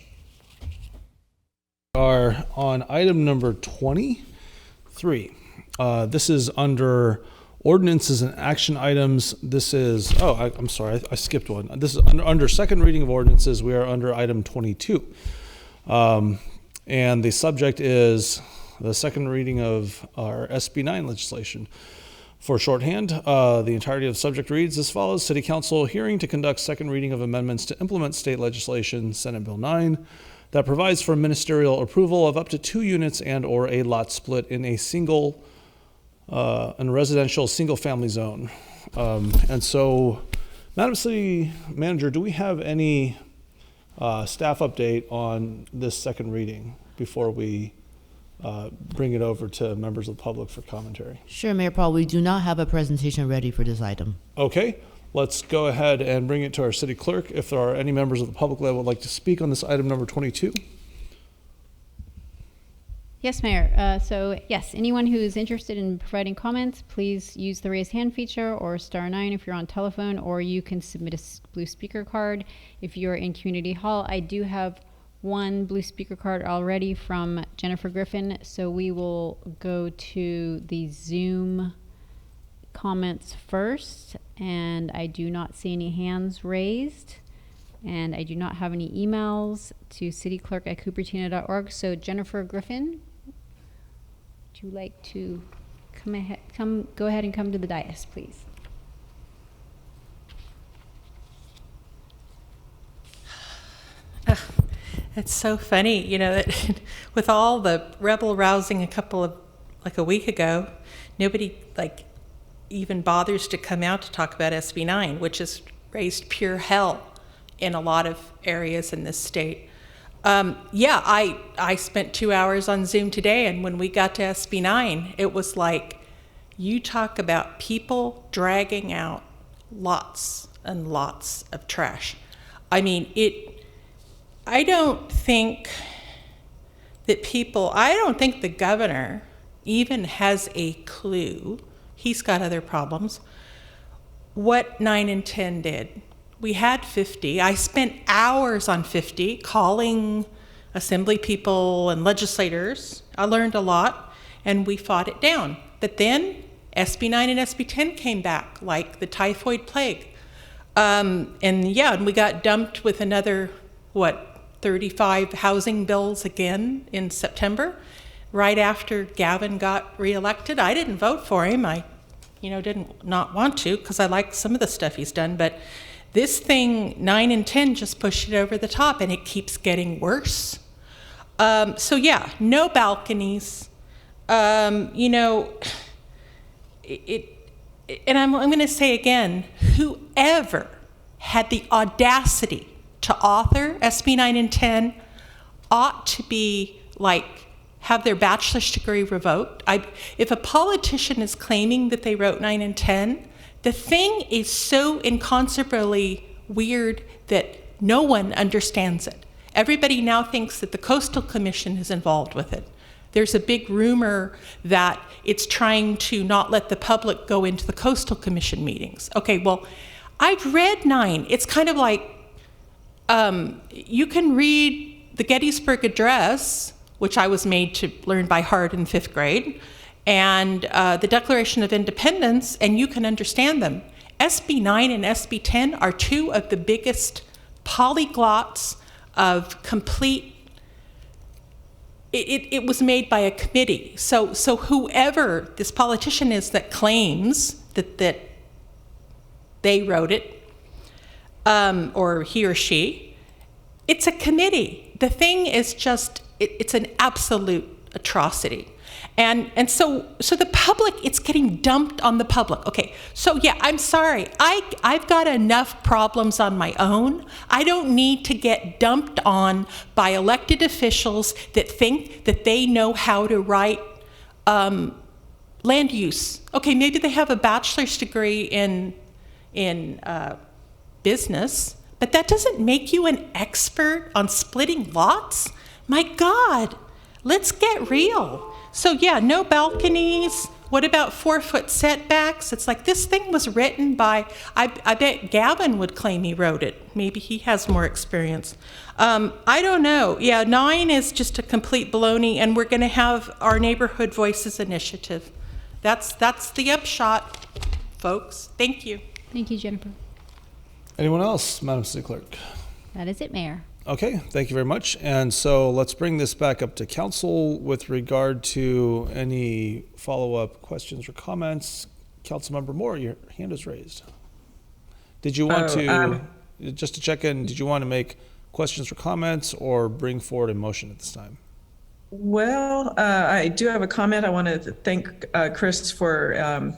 We are on item number 23. This is under ordinances and action items. This is, I'm sorry, I skipped one. This is under second reading of ordinances. We are under item 22. And the subject is the second reading of our SB 9 legislation. For shorthand, the entirety of the subject reads as follows: City Council hearing to conduct second reading of amendments to implement state legislation, Senate Bill 9, that provides for ministerial approval of up to 2 units and or a lot split in a residential single-family zone. And so, Madam City Manager, do we have any staff update on this second reading before we bring it over to members of the public for commentary?
Sure, Mayor Paul, we do not have a presentation ready for this item.
Okay, let's go ahead and bring it to our city clerk. If there are any members of the public that would like to speak on this item number 22.
Yes, Mayor. So yes, anyone who is interested in providing comments, please use the raise hand feature or *9 if you're on telephone, or you can submit a blue speaker card if you're in Community Hall. I do have one blue speaker card already from Jennifer Griffin, so we will go to the Zoom comments first, and I do not see any hands raised, and I do not have any emails to cityclerk@cupertino.org. So Jennifer Griffin, would you like to go ahead and come to the dais, please?
It's so funny, that with all the rebel rousing a week ago, nobody even bothers to come out to talk about SB 9, which has raised pure hell in a lot of areas in this state. I spent 2 hours on Zoom today, and when we got to SB 9, it was like, you talk about people dragging out lots and lots of trash. I mean, I don't think the governor even has a clue, he's got other problems, what 9 and 10 did. We had 50. I spent hours on 50 calling assembly people and legislators. I learned a lot, and we fought it down. But then SB 9 and SB 10 came back like the typhoid plague. And we got dumped with another, 35 housing bills again in September, right after Gavin got reelected. I didn't vote for him. I, didn't not want to, because I like some of the stuff he's done. But this thing, 9 and 10, just pushed it over the top, and it keeps getting worse. No balconies. And I'm going to say again, whoever had the audacity to author SB 9 and 10 ought to be have their bachelor's degree revoked. If a politician is claiming that they wrote 9 and 10, the thing is so inconceivably weird that no one understands it. Everybody now thinks that the Coastal Commission is involved with it. There's a big rumor that it's trying to not let the public go into the Coastal Commission meetings. Okay, well, I've read 9. It's kind of like you can read the Gettysburg Address, which I was made to learn by heart in 5th grade, and the Declaration of Independence, and you can understand them. SB 9 and SB 10 are 2 of the biggest polyglots of complete. It was made by a committee. So whoever this politician is that claims that they wrote it, or he or she, it's a committee. The thing is just, it's an absolute atrocity. And so the public, it's getting dumped on the public. Okay, so yeah, I'm sorry. I've got enough problems on my own. I don't need to get dumped on by elected officials that think that they know how to write land use. Okay, maybe they have a bachelor's degree in business, but that doesn't make you an expert on splitting lots. My God, let's get real. So yeah, no balconies. What about 4-foot setbacks? It's like, this thing was written by, I bet Gavin would claim he wrote it. Maybe he has more experience. I don't know. Yeah, 9 is just a complete baloney, and we're going to have our Neighborhood Voices initiative. That's the upshot, folks. Thank you.
Thank you, Jennifer.
Anyone else, Madam City Clerk?
That is it, Mayor.
Okay, thank you very much. And so let's bring this back up to council with regard to any follow-up questions or comments. Councilmember Moore, your hand is raised. Did you want just to check in, did you want to make questions or comments or bring forward a motion at this time?
Well, I do have a comment. I want to thank Chris for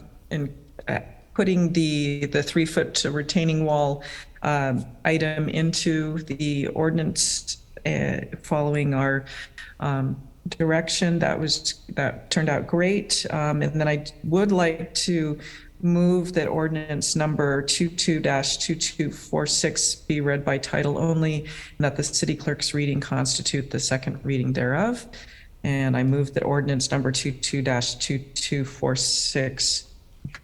putting the 3-foot retaining wall item into the ordinance following our direction. That turned out great. And then I would like to move that ordinance number 22-2246 be read by title only, and that the city clerk's reading constitute the second reading thereof. And I move that ordinance number 22-2246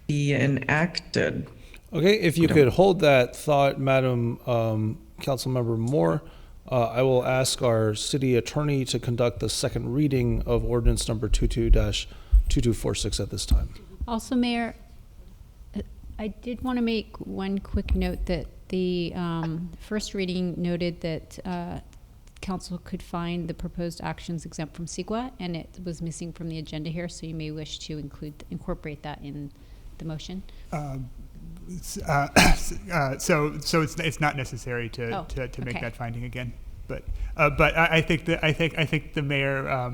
be enacted.
Okay, if you could hold that thought, Madam Councilmember Moore, I will ask our city attorney to conduct the second reading of ordinance number 22-2246 at this time.
Also, Mayor, I did want to make one quick note that the first reading noted that council could find the proposed actions exempt from CEQA, and it was missing from the agenda here, so you may wish to incorporate that in the motion.
So it's not necessary to make that finding again, but I think the mayor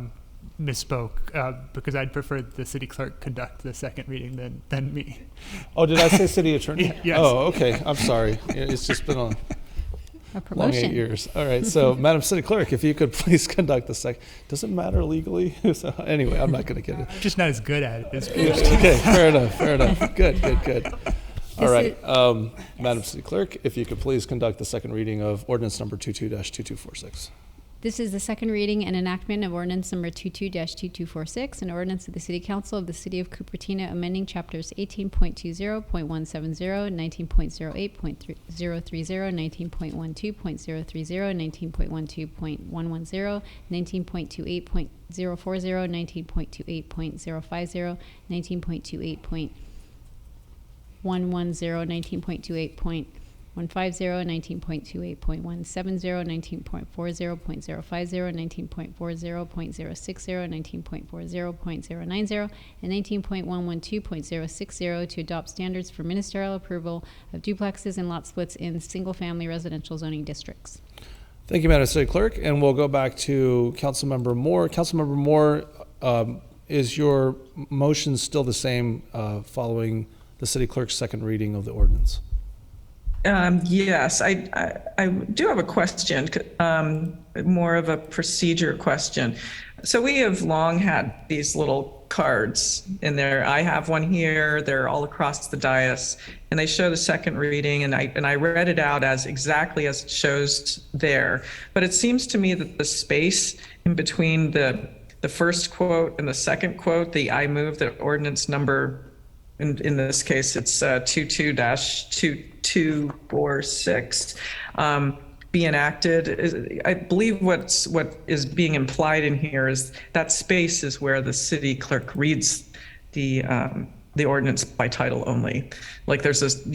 misspoke because I'd prefer the city clerk conduct the second reading than me.
Oh, did I say city attorney?
Yes.
Oh, okay. I'm sorry. It's just been a long 8 years. All right. So, Madam City Clerk, if you could please conduct the second. Does it matter legally? So, anyway, I'm not going to get it.
I'm just not as good at it as
Okay. Fair enough. Good. All right. Madam City Clerk, if you could please conduct the second reading of ordinance number 22-2246.
This is the second reading and enactment of ordinance number 22-2246, an ordinance of the City Council of the City of Cupertino amending chapters 18.20.170, 19.08.030, 19.12.030, 19.12.110, 19.28.040, 19.28.050, 19.28.110, 19.28.150, 19.28.170, 19.40.050, 19.40.060, 19.40.090, and 19.112.060 to adopt standards for ministerial approval of duplexes and lot splits in single-family residential zoning districts.
Thank you, Madam City Clerk. And we'll go back to Councilmember Moore. Councilmember Moore, is your motion still the same following the City Clerk's second reading of the ordinance?
Yes, I do have a question, more of a procedure question. So we have long had these little cards in there. I have one here, they're all across the dais, and they show the second reading, and I read it out as exactly as it shows there. But it seems to me that the space in between the the first quote and the second quote, the I move that ordinance number, in this case, it's 22-2246, be enacted. I believe what is being implied in here is that space is where the city clerk reads the ordinance by title only. Like there's this,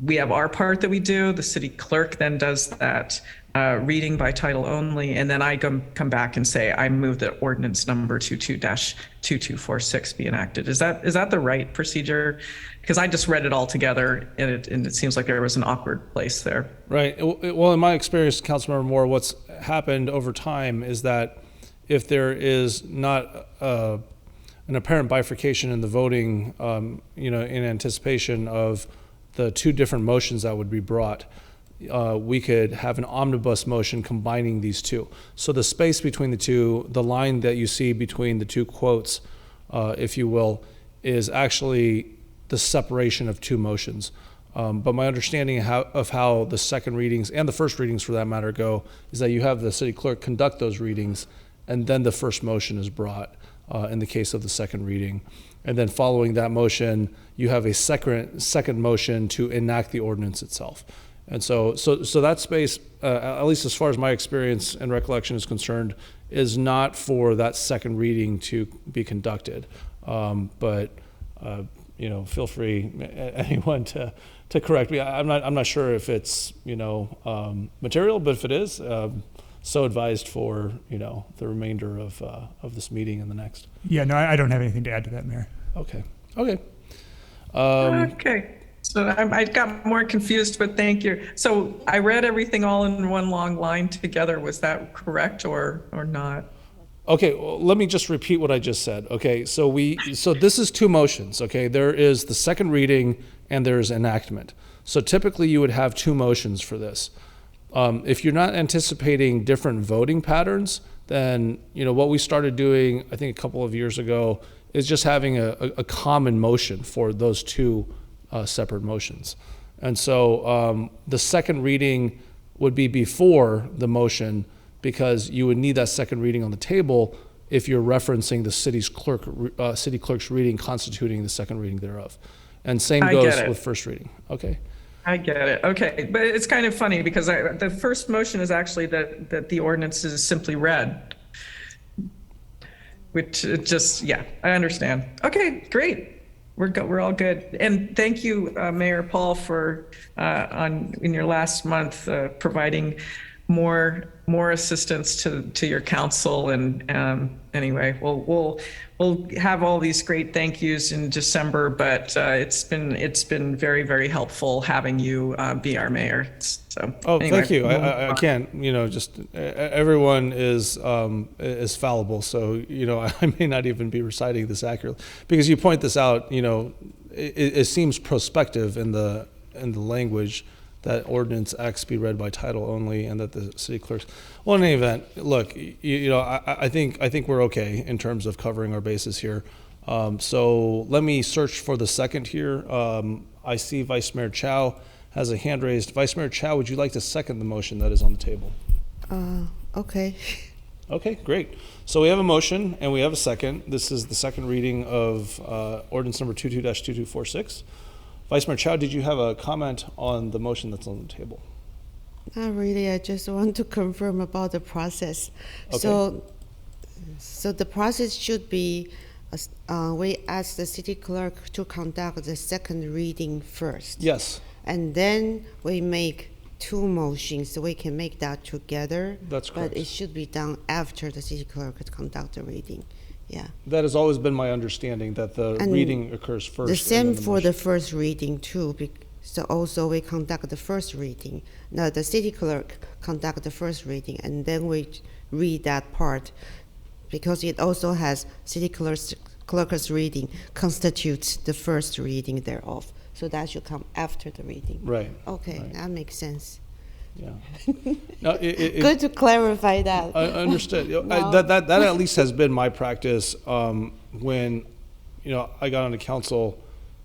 we have our part that we do, the city clerk then does that reading by title only, and then I come back and say, I move that ordinance number 22-2246 be enacted. Is that the right procedure? Because I just read it all together, and it seems like there was an awkward place there.
Right. Well, in my experience, Councilmember Moore, what's happened over time is that if there is not an apparent bifurcation in the voting, in anticipation of the two different motions that would be brought, we could have an omnibus motion combining these two. So the space between the two, the line that you see between the two quotes, if you will, is actually the separation of two motions. But my understanding of how the second readings and the first readings for that matter go is that you have the city clerk conduct those readings, and then the first motion is brought in the case of the second reading. And then following that motion, you have a second motion to enact the ordinance itself. And so that space, at least as far as my experience and recollection is concerned, is not for that second reading to be conducted. But feel free, anyone, to correct me. I'm not sure if it's material, but if it is, so advised for the remainder of this meeting and the next.
Yeah, no, I don't have anything to add to that, Mayor.
Okay.
Okay. So I got more confused, but thank you. So I read everything all in one long line together. Was that correct or not?
Okay, well, let me just repeat what I just said. Okay, so this is two motions. Okay, there is the second reading and there's enactment. So typically you would have two motions for this. If you're not anticipating different voting patterns, then what we started doing, I think a couple of years ago, is just having a common motion for those two separate motions. And so the second reading would be before the motion, because you would need that second reading on the table if you're referencing the city clerk's reading constituting the second reading thereof. And same goes with first reading. Okay.
I get it. Okay. But it's kind of funny because the first motion is actually that the ordinance is simply read, which it just, yeah, I understand. Okay, great. We're all good. And thank you, Mayor Paul, for in your last month providing more assistance to your council. And anyway, we'll have all these great thank yous in December, but it's been very, very helpful having you be our mayor. So anyway.
Thank you. I can't, just everyone is fallible. So, I may not even be reciting this accurately because you point this out, it seems prospective in the language that ordinance X be read by title only, and that the city clerks. Well, in any event, look, I think we're okay in terms of covering our bases here. So let me search for the second here. I see Vice Mayor Chow has a hand raised. Vice Mayor Chow, would you like to second the motion that is on the table?
Okay.
Okay, great. So we have a motion and we have a second. This is the second reading of ordinance number 22-2246. Vice Mayor Chow, did you have a comment on the motion that's on the table?
Not really. I just want to confirm about the process.
Okay.
So the process should be, we ask the city clerk to conduct the second reading first.
Yes.
And then we make two motions, so we can make that together.
That's correct.
But it should be done after the city clerk conduct the reading. Yeah.
That has always been my understanding, that the reading occurs first.
The same for the first reading too. So also we conduct the first reading. Now the city clerk conduct the first reading, and then we read that part, because it also has city clerk's reading constitutes the first reading thereof. So that should come after the reading.
Right.
Okay,
right.
That makes sense.
Yeah. No,
good to clarify that.
I understood.
No.
That at least has been my practice when, I got onto council.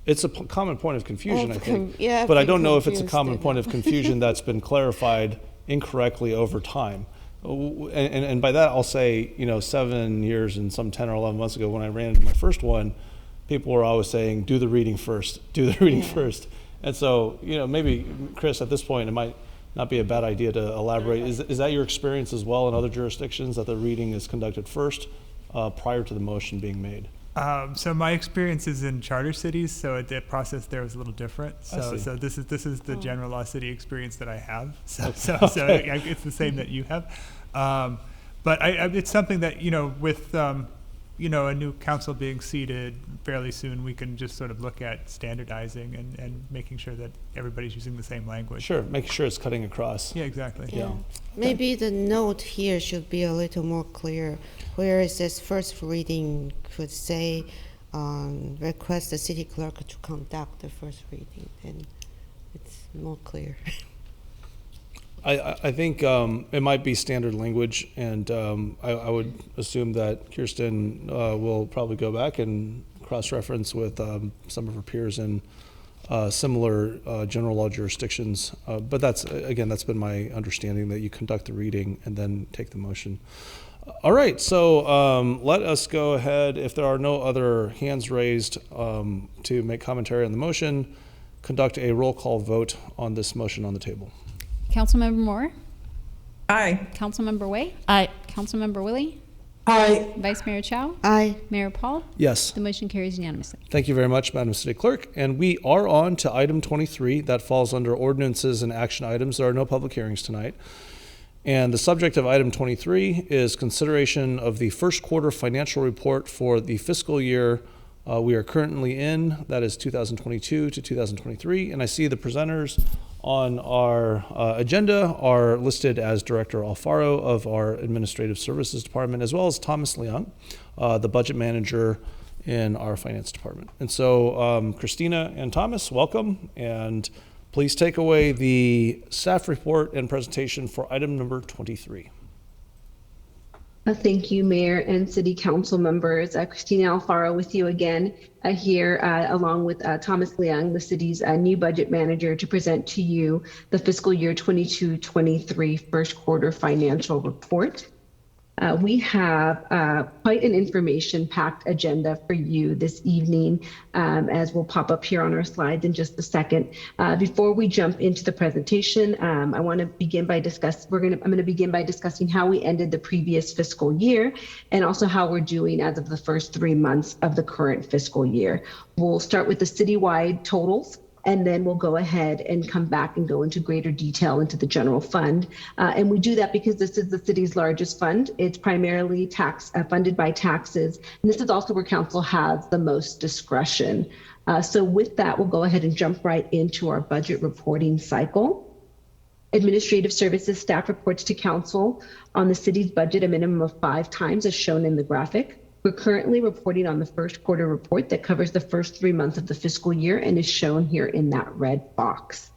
It's a common point of confusion, I think.
Yeah,
but I don't know if it's a common point of confusion that's been clarified incorrectly over time. and by that I'll say, 7 years and some 10 or 11 months ago when I ran my first one, people were always saying, do the reading first, first. And so, maybe, Chris, at this point, it might not be a bad idea to elaborate. Is that your experience as well in other jurisdictions, that the reading is conducted first prior to the motion being made?
So my experience is in charter cities, so the process there is a little different. So this is the general law city experience that I have. So it's the same that you have. But it's something that, with a new council being seated fairly soon, we can just sort of look at standardizing and making sure that everybody's using the same language.
Sure, making sure it's cutting across.
Yeah, exactly.
Yeah. Maybe the note here should be a little more clear, where it says first reading could say request the city clerk to conduct the first reading, and it's more clear.
I think it might be standard language, and I would assume that Kirsten will probably go back and cross-reference with some of her peers in similar general law jurisdictions. But that's been my understanding, that you conduct the reading and then take the motion. All right, so let us go ahead, if there are no other hands raised to make commentary on the motion, conduct a roll call vote on this motion on the table.
Councilmember Moore?
Aye.
Councilmember Way?
Aye.
Councilmember Willie?
Aye.
Vice Mayor Chow?
Aye.
Mayor Paul?
Yes.
The motion carries unanimously.
Thank you very much, Madam City Clerk. And we are on to item 23. That falls under ordinances and action items. There are no public hearings tonight. And the subject of item 23 is consideration of the first quarter financial report for the fiscal year we are currently in, that is 2022 to 2023. And I see the presenters on our agenda are listed as Director Alfaro of our Administrative Services Department, as well as Thomas Leung, the Budget Manager in our Finance Department. And so Christina and Thomas, welcome, and please take away the staff report and presentation for item number 23.
Thank you, Mayor and City Council members. Christina Alfaro with you again here, along with Thomas Leung, the city's new budget manager, to present to you the fiscal year 22-23 first quarter financial report. We have quite an information-packed agenda for you this evening, as will pop up here on our slides in just a second. Before we jump into the presentation, I want to begin by I'm going to begin by discussing how we ended the previous fiscal year, and also how we're doing as of the first 3 months of the current fiscal year. We'll start with the citywide totals, and then we'll go ahead and come back and go into greater detail into the general fund. And we do that because this is the city's largest fund. It's primarily funded by taxes. And this is also where council has the most discretion. So with that, we'll go ahead and jump right into our budget reporting cycle. Administrative Services staff reports to council on the city's budget a minimum of 5 times, as shown in the graphic. We're currently reporting on the first quarter report that covers the first 3 months of the fiscal year and is shown here in that red box.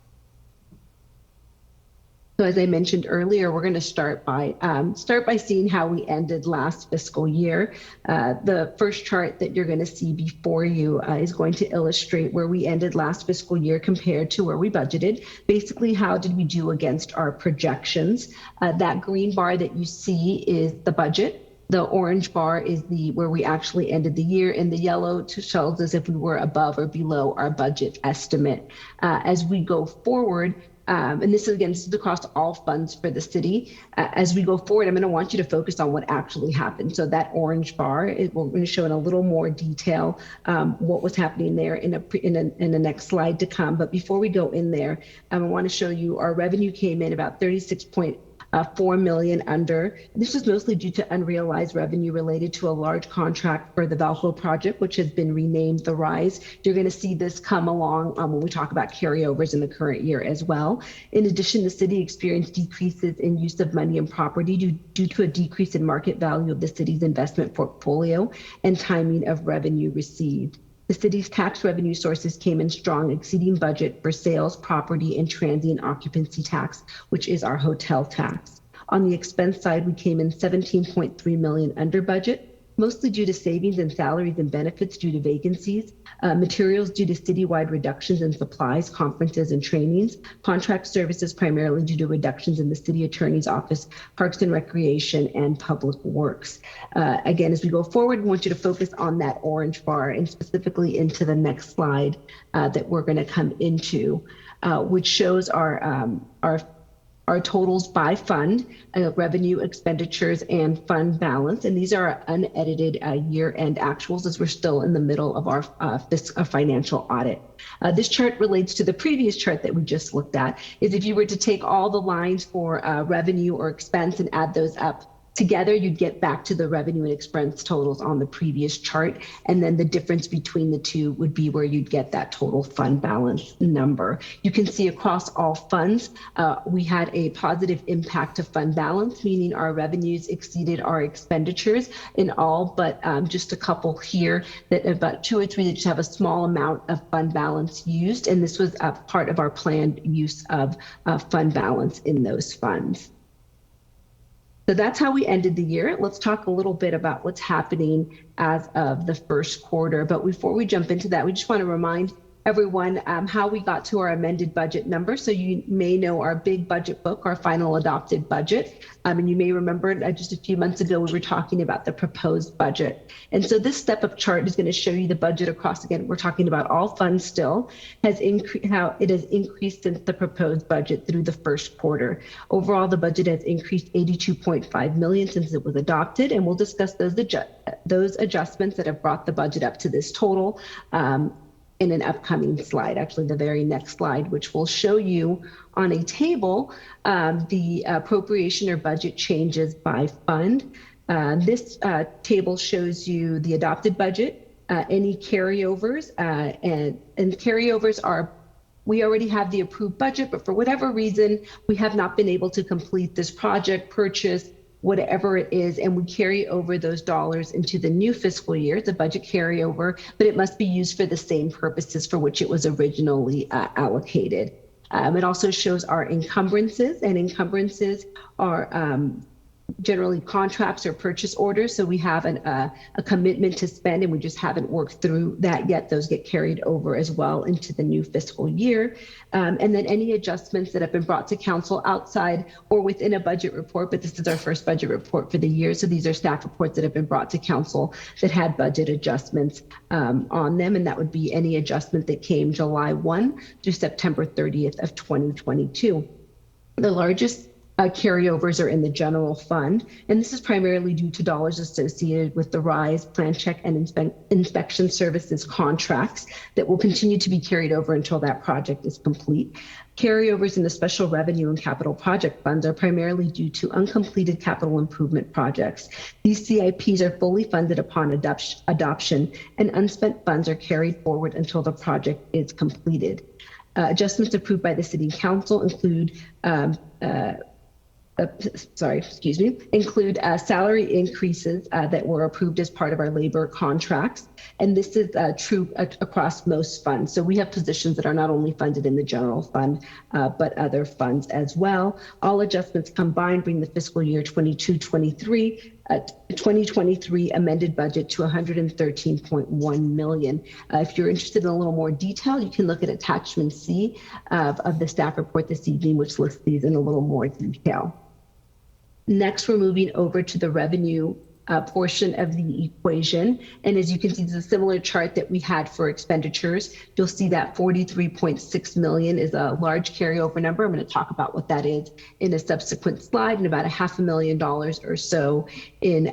So as I mentioned earlier, we're going to start by seeing how we ended last fiscal year. The first chart that you're going to see before you is going to illustrate where we ended last fiscal year compared to where we budgeted. Basically, how did we do against our projections? That green bar that you see is the budget. The orange bar is where we actually ended the year, and the yellow shows us if we were above or below our budget estimate. As we go forward, and this is across all funds for the city. As we go forward, I'm going to want you to focus on what actually happened. So that orange bar, we're going to show in a little more detail what was happening there in the next slide to come. But before we go in there, I want to show you our revenue came in about 36.4 million under. This is mostly due to unrealized revenue related to a large contract for the Valco project, which has been renamed the Rise. You're going to see this come along when we talk about carryovers in the current year as well. In addition, the city experienced decreases in use of money and property due to a decrease in market value of the city's investment portfolio and timing of revenue received. The city's tax revenue sources came in strong, exceeding budget for sales, property, and transient occupancy tax, which is our hotel tax. On the expense side, we came in 17.3 million under budget, mostly due to savings in salaries and benefits due to vacancies, materials due to citywide reductions in supplies, conferences, and trainings, contract services primarily due to reductions in the city attorney's office, parks and recreation, and public works. Again, as we go forward, we want you to focus on that orange bar and specifically into the next slide that we're going to come into, which shows our totals by fund, revenue, expenditures, and fund balance. And these are our unedited year-end actuals as we're still in the middle of our financial audit. This chart relates to the previous chart that we just looked at, is if you were to take all the lines for revenue or expense and add those up together, you'd get back to the revenue and expense totals on the previous chart. And then the difference between the two would be where you'd get that total fund balance number. You can see across all funds, we had a positive impact to fund balance, meaning our revenues exceeded our expenditures in all, but just a couple here, that about 2 or 3 that just have a small amount of fund balance used. And this was part of our planned use of fund balance in those funds. So that's how we ended the year. Let's talk a little bit about what's happening as of the first quarter. But before we jump into that, we just want to remind everyone how we got to our amended budget number. So you may know our big budget book, our final adopted budget. And you may remember just a few months ago, we were talking about the proposed budget. And so this step-up chart is going to show you the budget across, again, we're talking about all funds still, how it has increased since the proposed budget through the first quarter. Overall, the budget has increased $82.5 million since it was adopted, and we'll discuss those adjustments that have brought the budget up to this total in an upcoming slide, actually the very next slide, which will show you on a table the appropriation or budget changes by fund. This table shows you the adopted budget, any carryovers, and carryovers are, we already have the approved budget, but for whatever reason, we have not been able to complete this project, purchase, whatever it is, and we carry over those dollars into the new fiscal year. It's a budget carryover, but it must be used for the same purposes for which it was originally allocated. It also shows our encumbrances, and encumbrances are generally contracts or purchase orders. So we have a commitment to spend, and we just haven't worked through that yet. Those get carried over as well into the new fiscal year. And then any adjustments that have been brought to council outside or within a budget report, but this is our first budget report for the year. So these are staff reports that have been brought to council that had budget adjustments on them. And that would be any adjustment that came July 1 through September 30th of 2022. The largest carryovers are in the general fund, and this is primarily due to dollars associated with the RISE, plan check, and inspection services contracts that will continue to be carried over until that project is complete. Carryovers in the special revenue and capital project funds are primarily due to uncompleted capital improvement projects. These CIPs are fully funded upon adoption, and unspent funds are carried forward until the project is completed. Adjustments approved by the City Council include include salary increases that were approved as part of our labor contracts. And this is true across most funds. So we have positions that are not only funded in the general fund, but other funds as well. All adjustments combined bring the fiscal year 2023 amended budget to $113.1 million. If you're interested in a little more detail, you can look at attachment C of the staff report this evening, which lists these in a little more detail. Next, we're moving over to the revenue portion of the equation. And as you can see, this is a similar chart that we had for expenditures. You'll see that $43.6 million is a large carryover number. I'm going to talk about what that is in a subsequent slide, and about $500,000 or so in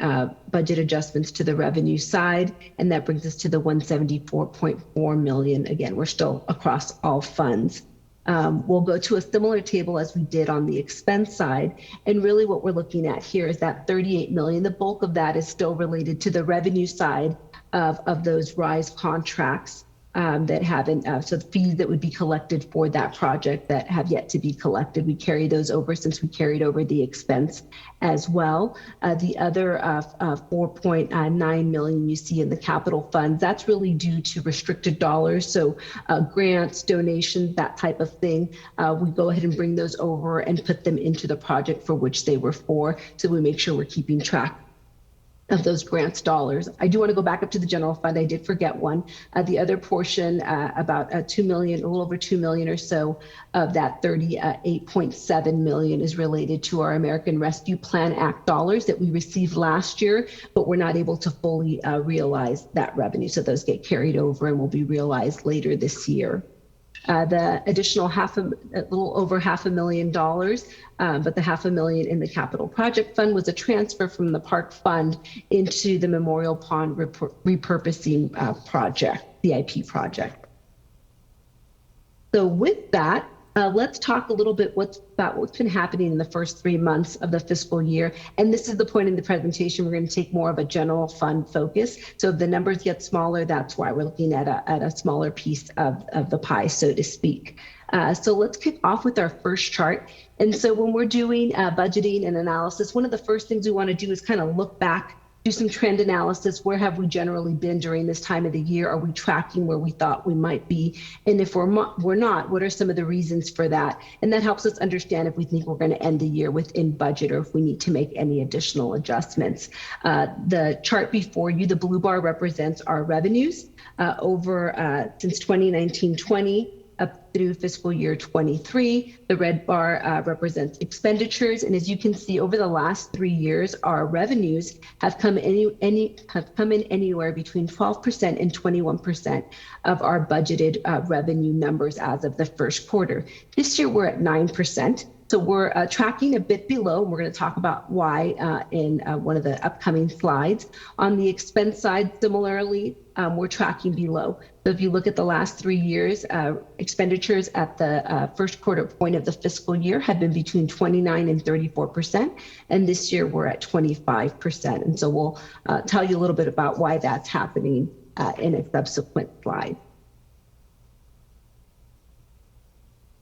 budget adjustments to the revenue side. And that brings us to the $174.4 million. Again, we're still across all funds. We'll go to a similar table as we did on the expense side. And really what we're looking at here is that $38 million. The bulk of that is still related to the revenue side of those RISE contracts that haven't, so the fees that would be collected for that project that have yet to be collected. We carry those over since we carried over the expense as well. The other $4.9 million you see in the capital funds, that's really due to restricted dollars. So grants, donations, that type of thing. We go ahead and bring those over and put them into the project for which they were for. So we make sure we're keeping track of those grants dollars. I do want to go back up to the general fund. I did forget one. The other portion, about 2 million, a little over 2 million or so of that 38.7 million is related to our American Rescue Plan Act dollars that we received last year, but we're not able to fully realize that revenue. So those get carried over and will be realized later this year. The additional a little over $500,000, but the $500,000 in the capital project fund was a transfer from the park fund into the Memorial Pond repurposing project, CIP project. So with that, let's talk a little bit about what's been happening in the first 3 months of the fiscal year. And this is the point in the presentation. We're going to take more of a general fund focus. So if the numbers get smaller, that's why we're looking at a smaller piece of the pie, so to speak. So let's kick off with our first chart. And so when we're doing budgeting and analysis, one of the first things we want to do is kind of look back, do some trend analysis. Where have we generally been during this time of the year? Are we tracking where we thought we might be? And if we're not, what are some of the reasons for that? And that helps us understand if we think we're going to end the year within budget or if we need to make any additional adjustments. The chart before you, the blue bar represents our revenues since 2019-20. Up through fiscal year 23. The red bar represents expenditures. And as you can see, over the last 3 years, our revenues have come in anywhere between 12% and 21% of our budgeted revenue numbers as of the first quarter. This year, we're at 9%. So we're tracking a bit below. We're going to talk about why in one of the upcoming slides. On the expense side, similarly, we're tracking below. So if you look at the last 3 years, expenditures at the first quarter point of the fiscal year have been between 29 and 34%. And this year we're at 25%. And so we'll tell you a little bit about why that's happening in a subsequent slide.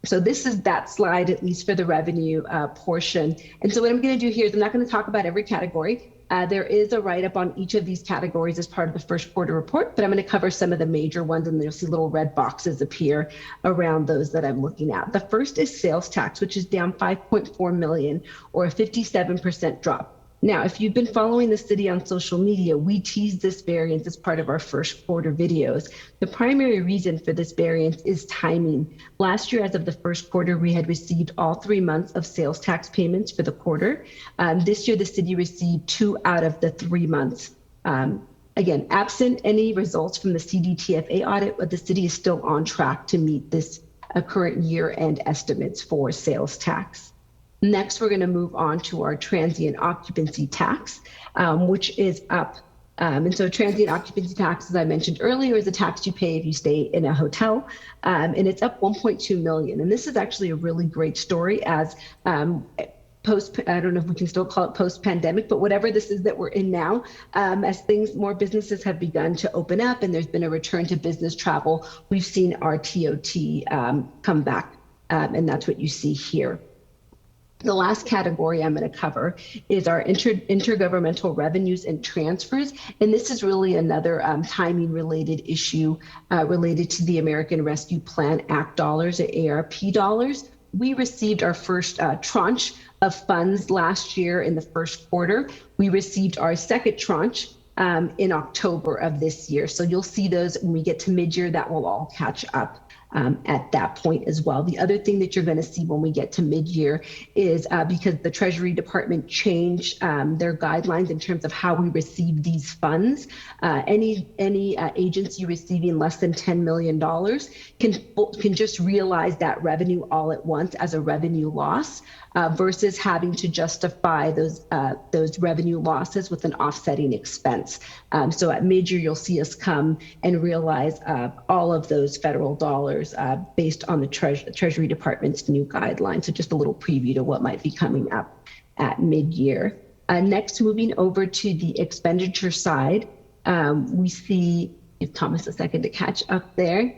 So this is that slide, at least for the revenue portion. And so what I'm going to do here is I'm not going to talk about every category. There is a write-up on each of these categories as part of the first quarter report, but I'm going to cover some of the major ones, and you'll see little red boxes appear around those that I'm looking at. The first is sales tax, which is down 5.4 million, or a 57% drop. Now, if you've been following the city on social media, we teased this variance as part of our first quarter videos. The primary reason for this variance is timing. Last year, as of the first quarter, we had received all 3 months of sales tax payments for the quarter. This year, the city received 2 out of the 3 months. Again, absent any results from the CDTFA audit, but the city is still on track to meet this current year-end estimates for sales tax. Next, we're going to move on to our transient occupancy tax, which is up. And so transient occupancy tax, as I mentioned earlier, is a tax you pay if you stay in a hotel, and it's up 1.2 million. And this is actually a really great story as I don't know if we can still call it post-pandemic, but whatever this is that we're in now, as more businesses have begun to open up and there's been a return to business travel, we've seen our TOT come back, and that's what you see here. The last category I'm going to cover is our intergovernmental revenues and transfers. And this is really another timing related issue related to the American Rescue Plan Act dollars, or ARP dollars. We received our first tranche of funds last year in the first quarter. We received our second tranche in October of this year. So you'll see those when we get to mid-year, that will all catch up at that point as well. The other thing that you're going to see when we get to mid-year is because the Treasury Department changed their guidelines in terms of how we receive these funds. Any agency receiving less than $10 million can just realize that revenue all at once as a revenue loss versus having to justify those revenue losses with an offsetting expense. So at mid-year, you'll see us come and realize all of those federal dollars based on the Treasury Department's new guidelines. So just a little preview to what might be coming up at mid-year. Next, moving over to the expenditure side, we see, give Thomas a second to catch up there.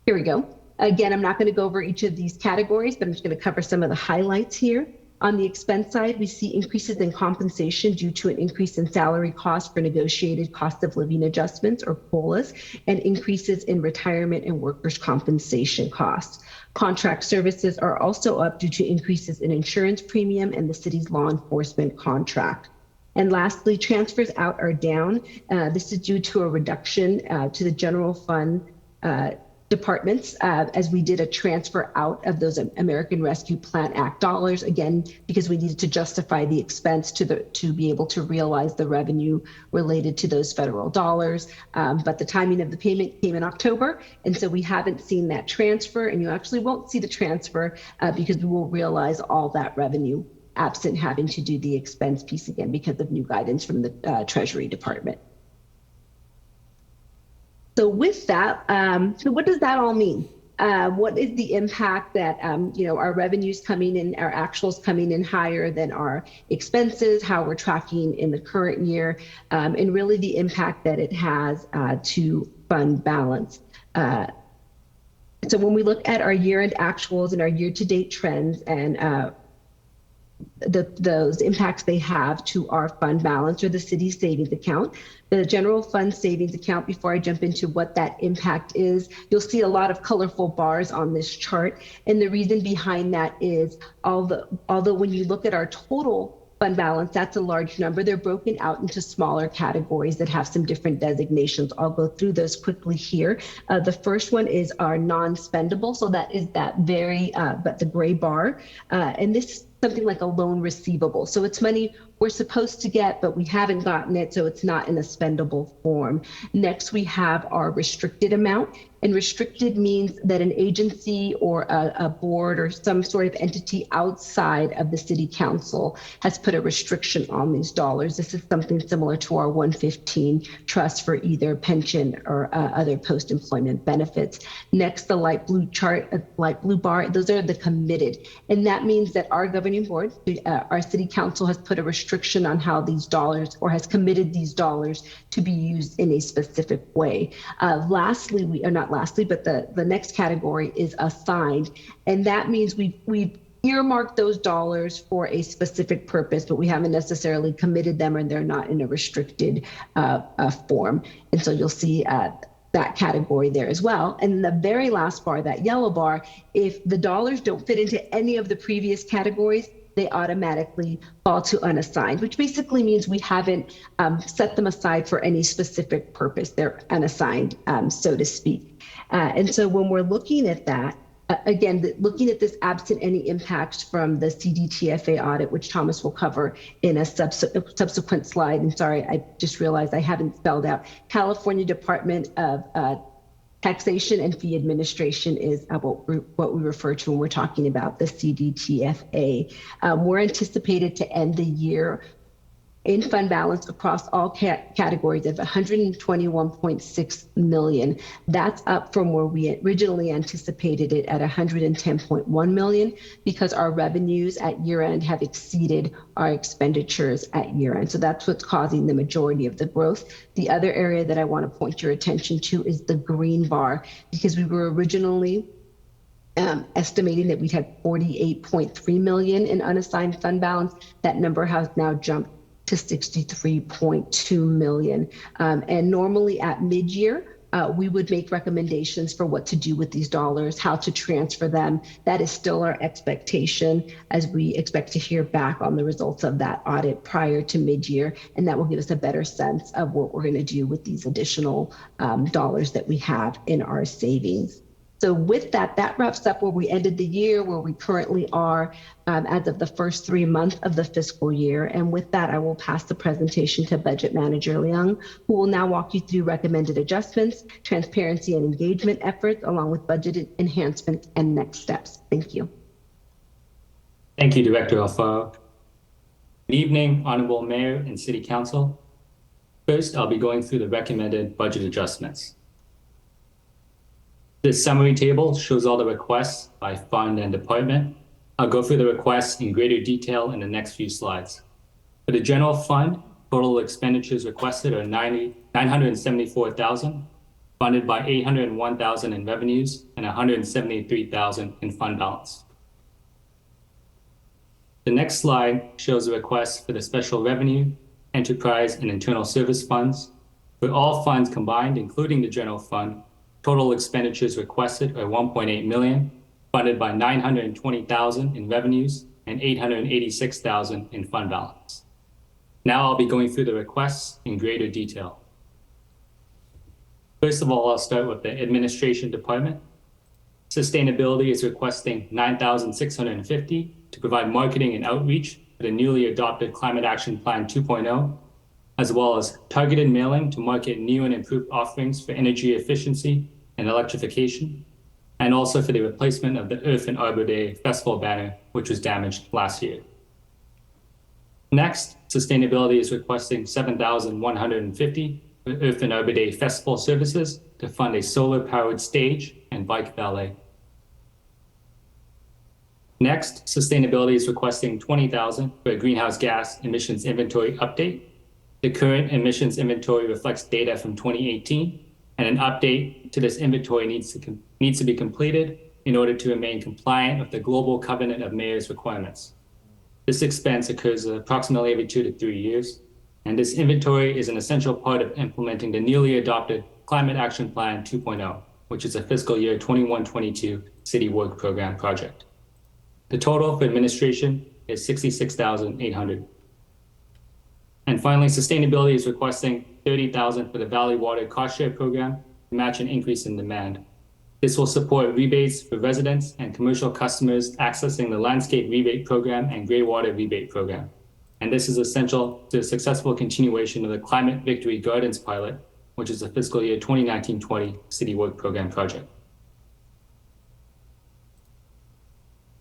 Here we go. Again, I'm not going to go over each of these categories, but I'm just going to cover some of the highlights here. On the expense side, we see increases in compensation due to an increase in salary costs for negotiated cost of living adjustments, or COLAs, and increases in retirement and workers' compensation costs. Contract services are also up due to increases in insurance premium and the city's law enforcement contract. And lastly, transfers out are down. This is due to a reduction to the general fund departments as we did a transfer out of those American Rescue Plan Act dollars, again, because we needed to justify the expense to be able to realize the revenue related to those federal dollars. But the timing of the payment came in October, and so we haven't seen that transfer, and you actually won't see the transfer because we will realize all that revenue absent having to do the expense piece again because of new guidance from the Treasury Department. So with that, so what does that all mean? What is the impact that our revenues coming in, our actuals coming in higher than our expenses, how we're tracking in the current year, and really the impact that it has to fund balance. So when we look at our year-end actuals and our year-to-date trends and those impacts they have to our fund balance or the city's savings account. The general fund savings account, before I jump into what that impact is, you'll see a lot of colorful bars on this chart. And the reason behind that is although when you look at our total fund balance, that's a large number, they're broken out into smaller categories that have some different designations. I'll go through those quickly here. The first one is our non-spendable. So that is that but the gray bar. And this something like a loan receivable. So it's money we're supposed to get, but we haven't gotten it, so it's not in a spendable form. Next, we have our restricted amount. And restricted means that an agency or a board or some sort of entity outside of the city council has put a restriction on these dollars. This is something similar to our 115 trust for either pension or other post-employment benefits. Next, the light blue bar, those are the committed. And that means that our governing board, our city council has put a restriction on how these dollars or has committed these dollars to be used in a specific way. Lastly, but the next category is assigned. And that means we've earmarked those dollars for a specific purpose, but we haven't necessarily committed them and they're not in a restricted form. And so you'll see that category there as well. And the very last bar, that yellow bar, if the dollars don't fit into any of the previous categories, they automatically fall to unassigned, which basically means we haven't set them aside for any specific purpose. They're unassigned, so to speak. And so when we're looking at that, again, looking at this absent any impacts from the CDTFA audit, which Thomas will cover in a subsequent slide. And sorry, I just realized I haven't spelled out. California Department of Taxation and Fee Administration is what we refer to when we're talking about the CDTFA. We're anticipated to end the year in fund balance across all categories of 121.6 million. That's up from where we originally anticipated it at 110.1 million because our revenues at year end have exceeded our expenditures at year end. So that's what's causing the majority of the growth. The other area that I want to point your attention to is the green bar, because we were originally estimating that we'd have 48.3 million in unassigned fund balance. That number has now jumped to 63.2 million. And normally at mid-year, we would make recommendations for what to do with these dollars, how to transfer them. That is still our expectation, as we expect to hear back on the results of that audit prior to mid-year, and that will give us a better sense of what we're going to do with these additional dollars that we have in our savings. So with that, that wraps up where we ended the year, where we currently are as of the first 3 months of the fiscal year. And with that, I will pass the presentation to Budget Manager Leung, who will now walk you through recommended adjustments, transparency and engagement efforts, along with budget enhancements and next steps. Thank you.
Thank you, Director Alfaro. Good evening, Honorable Mayor and City Council. First, I'll be going through the recommended budget adjustments. This summary table shows all the requests by fund and department. I'll go through the requests in greater detail in the next few slides. For the general fund, total expenditures requested are $974,000, funded by $801,000 in revenues and $173,000 in fund balance. The next slide shows the requests for the special revenue, enterprise, and internal service funds. For all funds combined, including the general fund, total expenditures requested are $1.8 million, funded by $920,000 in revenues and $886,000 in fund balance. Now I'll be going through the requests in greater detail. First of all, I'll start with the administration department. Sustainability is requesting $9,650 to provide marketing and outreach for the newly adopted Climate Action Plan 2.0, as well as targeted mailing to market new and improved offerings for energy efficiency and electrification, and also for the replacement of the Earth and Arbor Day festival banner, which was damaged last year. Next, sustainability is requesting $7,150 for Earth and Arbor Day festival services to fund a solar-powered stage and bike valet. Next, sustainability is requesting $20,000 for a greenhouse gas emissions inventory update. The current emissions inventory reflects data from 2018, and an update to this inventory needs to be completed in order to remain compliant with the Global Covenant of Mayors requirements. This expense occurs approximately every 2 to 3 years, and this inventory is an essential part of implementing the newly adopted Climate Action Plan 2.0, which is a fiscal year 21-22 city work program project. The total for administration is $66,800. And finally, sustainability is requesting $30,000 for the Valley Water Cost Share Program to match an increase in demand. This will support rebates for residents and commercial customers accessing the Landscape Rebate Program and Gray Water Rebate Program. And this is essential to the successful continuation of the Climate Victory Gardens pilot, which is a fiscal year 2019-20 city work program project.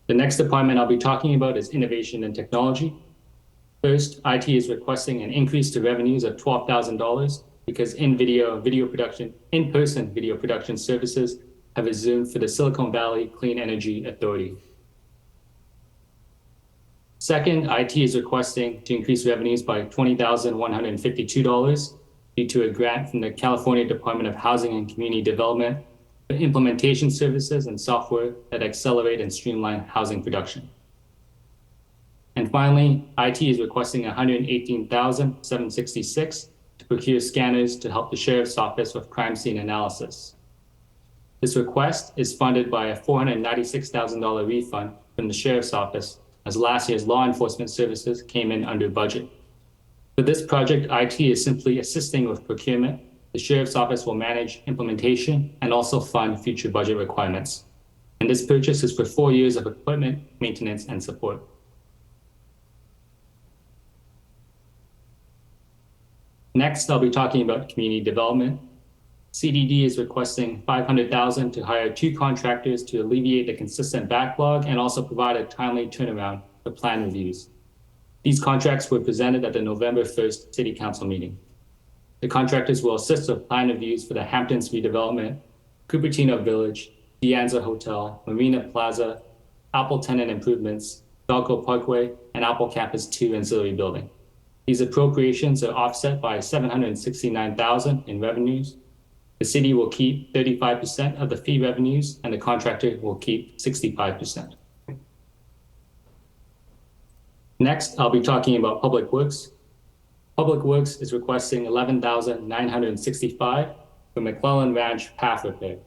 The next department I'll be talking about is innovation and technology. First, IT is requesting an increase to revenues of $12,000 because in-person video production services have resumed for the Silicon Valley Clean Energy Authority. Second, IT is requesting to increase revenues by $20,152 due to a grant from the California Department of Housing and Community Development for implementation services and software that accelerate and streamline housing production. And finally, IT is requesting $118,766 to procure scanners to help the Sheriff's Office with crime scene analysis. This request is funded by a $496,000 refund from the Sheriff's Office, as last year's law enforcement services came in under budget. For this project, IT is simply assisting with procurement. The Sheriff's Office will manage implementation and also fund future budget requirements. And this purchase is for 4 years of equipment, maintenance, and support. Next, I'll be talking about community development. CDD is requesting $500,000 to hire 2 contractors to alleviate the consistent backlog and also provide a timely turnaround for plan reviews. These contracts were presented at the November 1st City Council meeting. The contractors will assist with plan reviews for the Hamptons redevelopment, Cupertino Village, De Anza Hotel, Marina Plaza, Apple tenant improvements, Falco Parkway, and Apple Campus 2 ancillary building. These appropriations are offset by $769,000 in revenues. The city will keep 35% of the fee revenues, and the contractor will keep 65%. Next, I'll be talking about Public Works. Public Works is requesting $11,965 for McClellan Ranch path repair.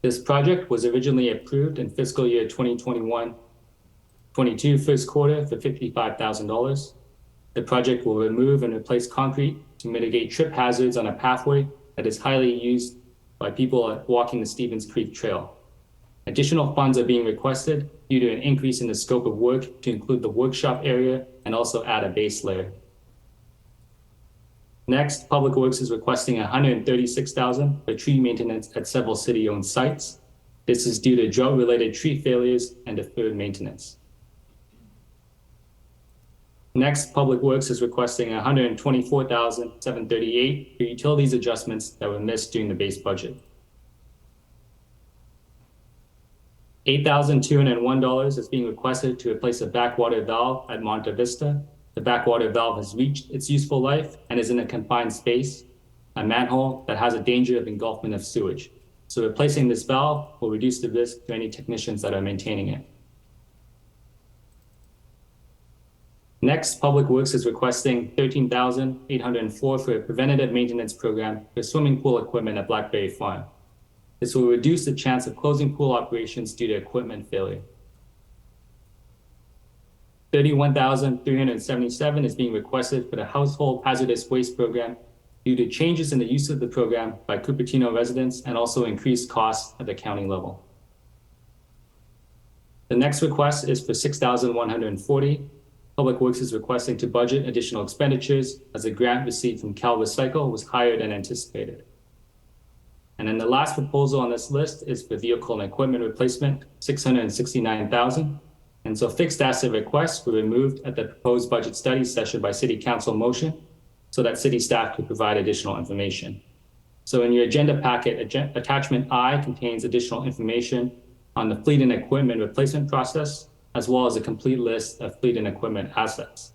This project was originally approved in fiscal year 2021-22 first quarter for $55,000. The project will remove and replace concrete to mitigate trip hazards on a pathway that is highly used by people walking the Stevens Creek Trail. Additional funds are being requested due to an increase in the scope of work to include the workshop area and also add a base layer. Next, Public Works is requesting $136,000 for tree maintenance at several city-owned sites. This is due to drought-related tree failures and deferred maintenance. Next, Public Works is requesting $124,738 for utilities adjustments that were missed during the base budget. $8,201 is being requested to replace a backwater valve at Monte Vista. The backwater valve has reached its useful life and is in a confined space, a manhole that has a danger of engulfment of sewage. So replacing this valve will reduce the risk to any technicians that are maintaining it. Next, Public Works is requesting $13,804 for a preventative maintenance program for swimming pool equipment at Blackberry Farm. This will reduce the chance of closing pool operations due to equipment failure. $31,377 is being requested for the Household Hazardous Waste Program due to changes in the use of the program by Cupertino residents and also increased costs at the county level. The next request is for $6,140. Public Works is requesting to budget additional expenditures as a grant received from Cal Recycle was higher than anticipated. And then the last proposal on this list is for vehicle and equipment replacement, $669,000. And so fixed asset requests were removed at the proposed budget study session by City Council motion so that city staff could provide additional information. So in your agenda packet, attachment I contains additional information on the fleet and equipment replacement process, as well as a complete list of fleet and equipment assets.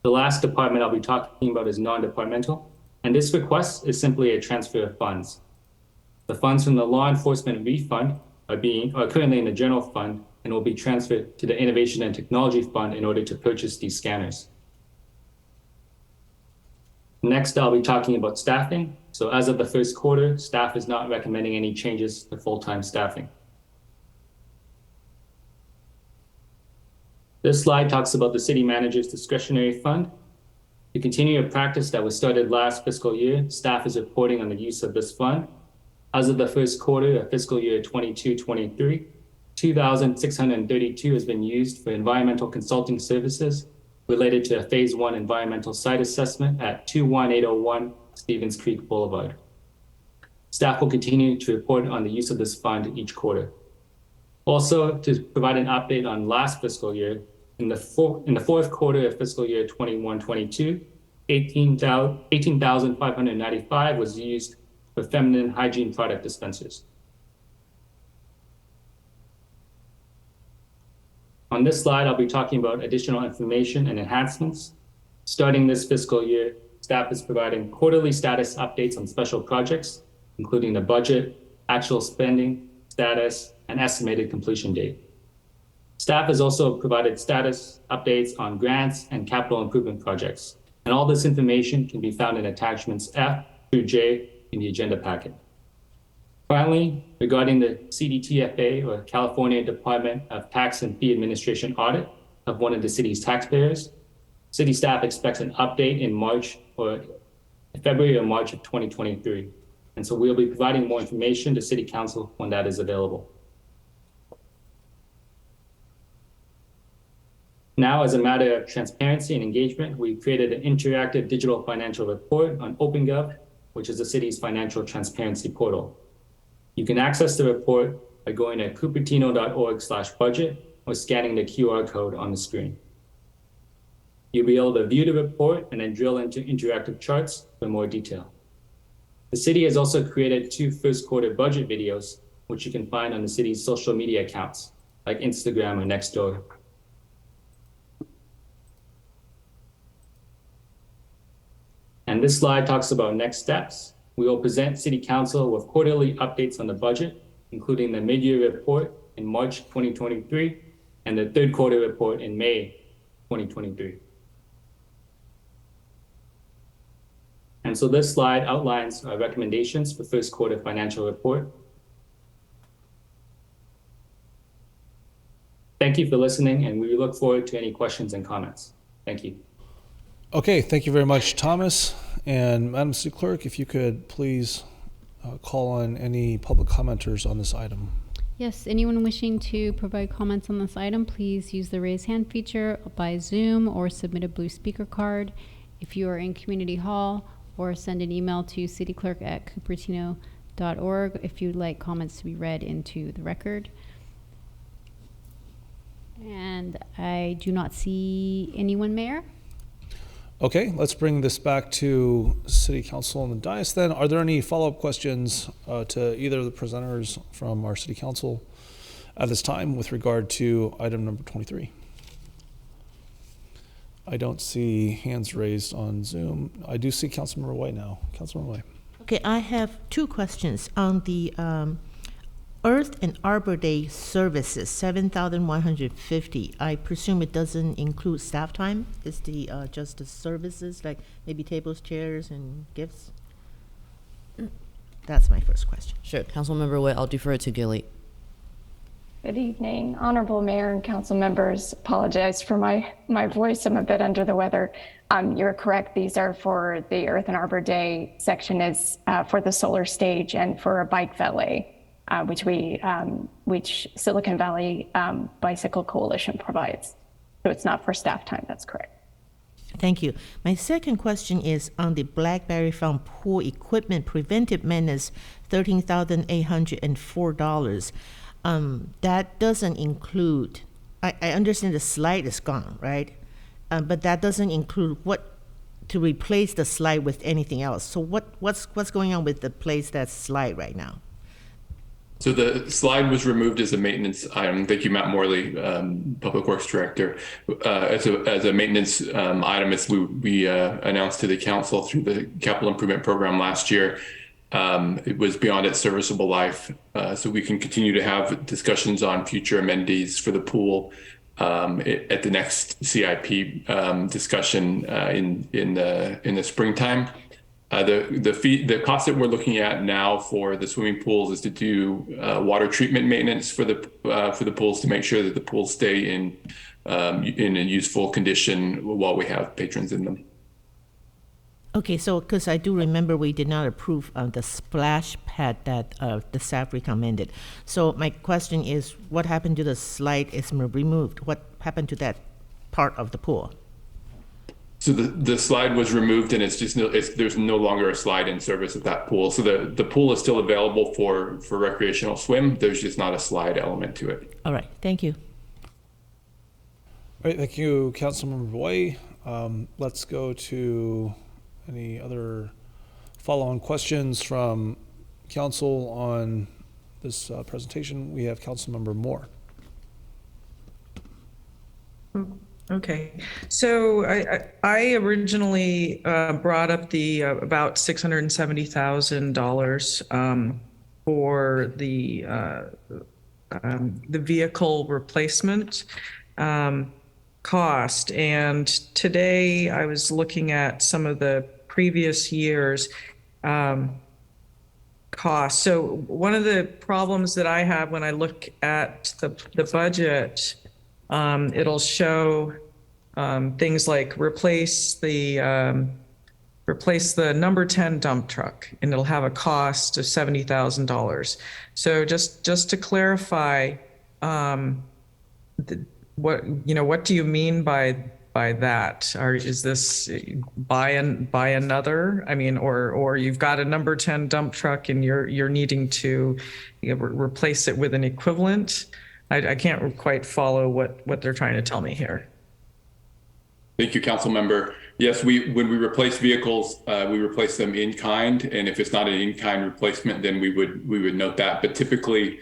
The last department I'll be talking about is non-departmental, and this request is simply a transfer of funds. The funds from the law enforcement refund are currently in the general fund and will be transferred to the Innovation and Technology Fund in order to purchase these scanners. Next, I'll be talking about staffing. So as of the first quarter, staff is not recommending any changes to full-time staffing. This slide talks about the city manager's discretionary fund. To continue a practice that was started last fiscal year, staff is reporting on the use of this fund. As of the first quarter of fiscal year 22-23, $2,632 has been used for environmental consulting services related to a Phase 1 environmental site assessment at 21801 Stevens Creek Boulevard. Staff will continue to report on the use of this fund each quarter. Also, to provide an update on last fiscal year, in the fourth quarter of fiscal year 21-22, $18,595 was used for feminine hygiene product dispensers. On this slide, I'll be talking about additional information and enhancements. Starting this fiscal year, staff is providing quarterly status updates on special projects, including the budget, actual spending, status, and estimated completion date. Staff has also provided status updates on grants and capital improvement projects. And all this information can be found in attachments F through J in the agenda packet. Finally, regarding the CDTFA, or California Department of Tax and Fee Administration audit of one of the city's taxpayers, city staff expects an update in February or March of 2023. And so we'll be providing more information to City Council when that is available. Now, as a matter of transparency and engagement, we created an interactive digital financial report on OpenGov, which is the city's financial transparency portal. You can access the report by going to cupertino.org/budget or scanning the QR code on the screen. You'll be able to view the report and then drill into interactive charts for more detail. The city has also created 2 first quarter budget videos, which you can find on the city's social media accounts, like Instagram or Nextdoor. And this slide talks about next steps. We will present City Council with quarterly updates on the budget, including the mid-year report in March 2023 and the third quarter report in May 2023. And so this slide outlines our recommendations for first quarter financial report. Thank you for listening, and we look forward to any questions and comments. Thank you.
Okay, thank you very much, Thomas. And Madam City Clerk, if you could please call on any public commenters on this item.
Yes, anyone wishing to provide comments on this item, please use the raise hand feature by Zoom or submit a blue speaker card. If you are in Community Hall, or send an email to cityclerk@cupertino.org if you'd like comments to be read into the record. And I do not see anyone, Mayor.
Okay, let's bring this back to City Council on the dais then. Are there any follow-up questions to either of the presenters from our City Council at this time with regard to item number 23? I don't see hands raised on Zoom. I do see Councilmember White now. Councilmember White.
Okay, I have 2 questions on the Earth and Arbor Day services, $7,150. I presume it doesn't include staff time. Is the just the services, like maybe tables, chairs, and gifts? That's my first question.
Sure, Councilmember Witt, I'll defer it to Gilly.
Good evening, Honorable Mayor and council members. Apologize for my voice. I'm a bit under the weather. You're correct. These are for the Earth and Arbor Day section is for the solar stage and for a bike valet, which Silicon Valley Bicycle Coalition provides. So it's not for staff time. That's correct.
Thank you. My second question is on the Blackberry Farm pool equipment preventive maintenance, $13,804. That doesn't include, I understand the slide is gone, right? But that doesn't include what to replace the slide with anything else. So what's going on with the place that slide right now?
So the slide was removed as a maintenance item. Thank you, Matt Morley, Public Works Director. As a maintenance item, as we announced to the council through the capital improvement program last year. It was beyond its serviceable life, so we can continue to have discussions on future amenities for the pool at the next CIP discussion in the springtime. The cost that we're looking at now for the swimming pools is to do water treatment maintenance for the pools to make sure that the pools stay in a useful condition while we have patrons in them.
Okay, so because I do remember we did not approve the splash pad that the staff recommended. So my question is, what happened to the slide is removed? What happened to that part of the pool?
So the slide was removed, and there's no longer a slide in service at that pool. So the pool is still available for recreational swim. There's just not a slide element to it.
All right, thank you.
All right, thank you, Councilmember Boy. Let's go to any other follow-on questions from council on this presentation. We have Councilmember Moore.
Okay, so I originally brought up the about $670,000 for the vehicle replacement cost, and today I was looking at some of the previous years' costs. So one of the problems that I have when I look at the budget, it'll show things like replace the number 10 dump truck, and it'll have a cost of $70,000. So just to clarify, what do you mean by that? Or is this buy another? I mean, or you've got a number 10 dump truck and you're needing to replace it with an equivalent? I can't quite follow what they're trying to tell me here.
Thank you, Council Member. Yes, when we replace vehicles, we replace them in kind, and if it's not an in-kind replacement, then we would note that. But typically,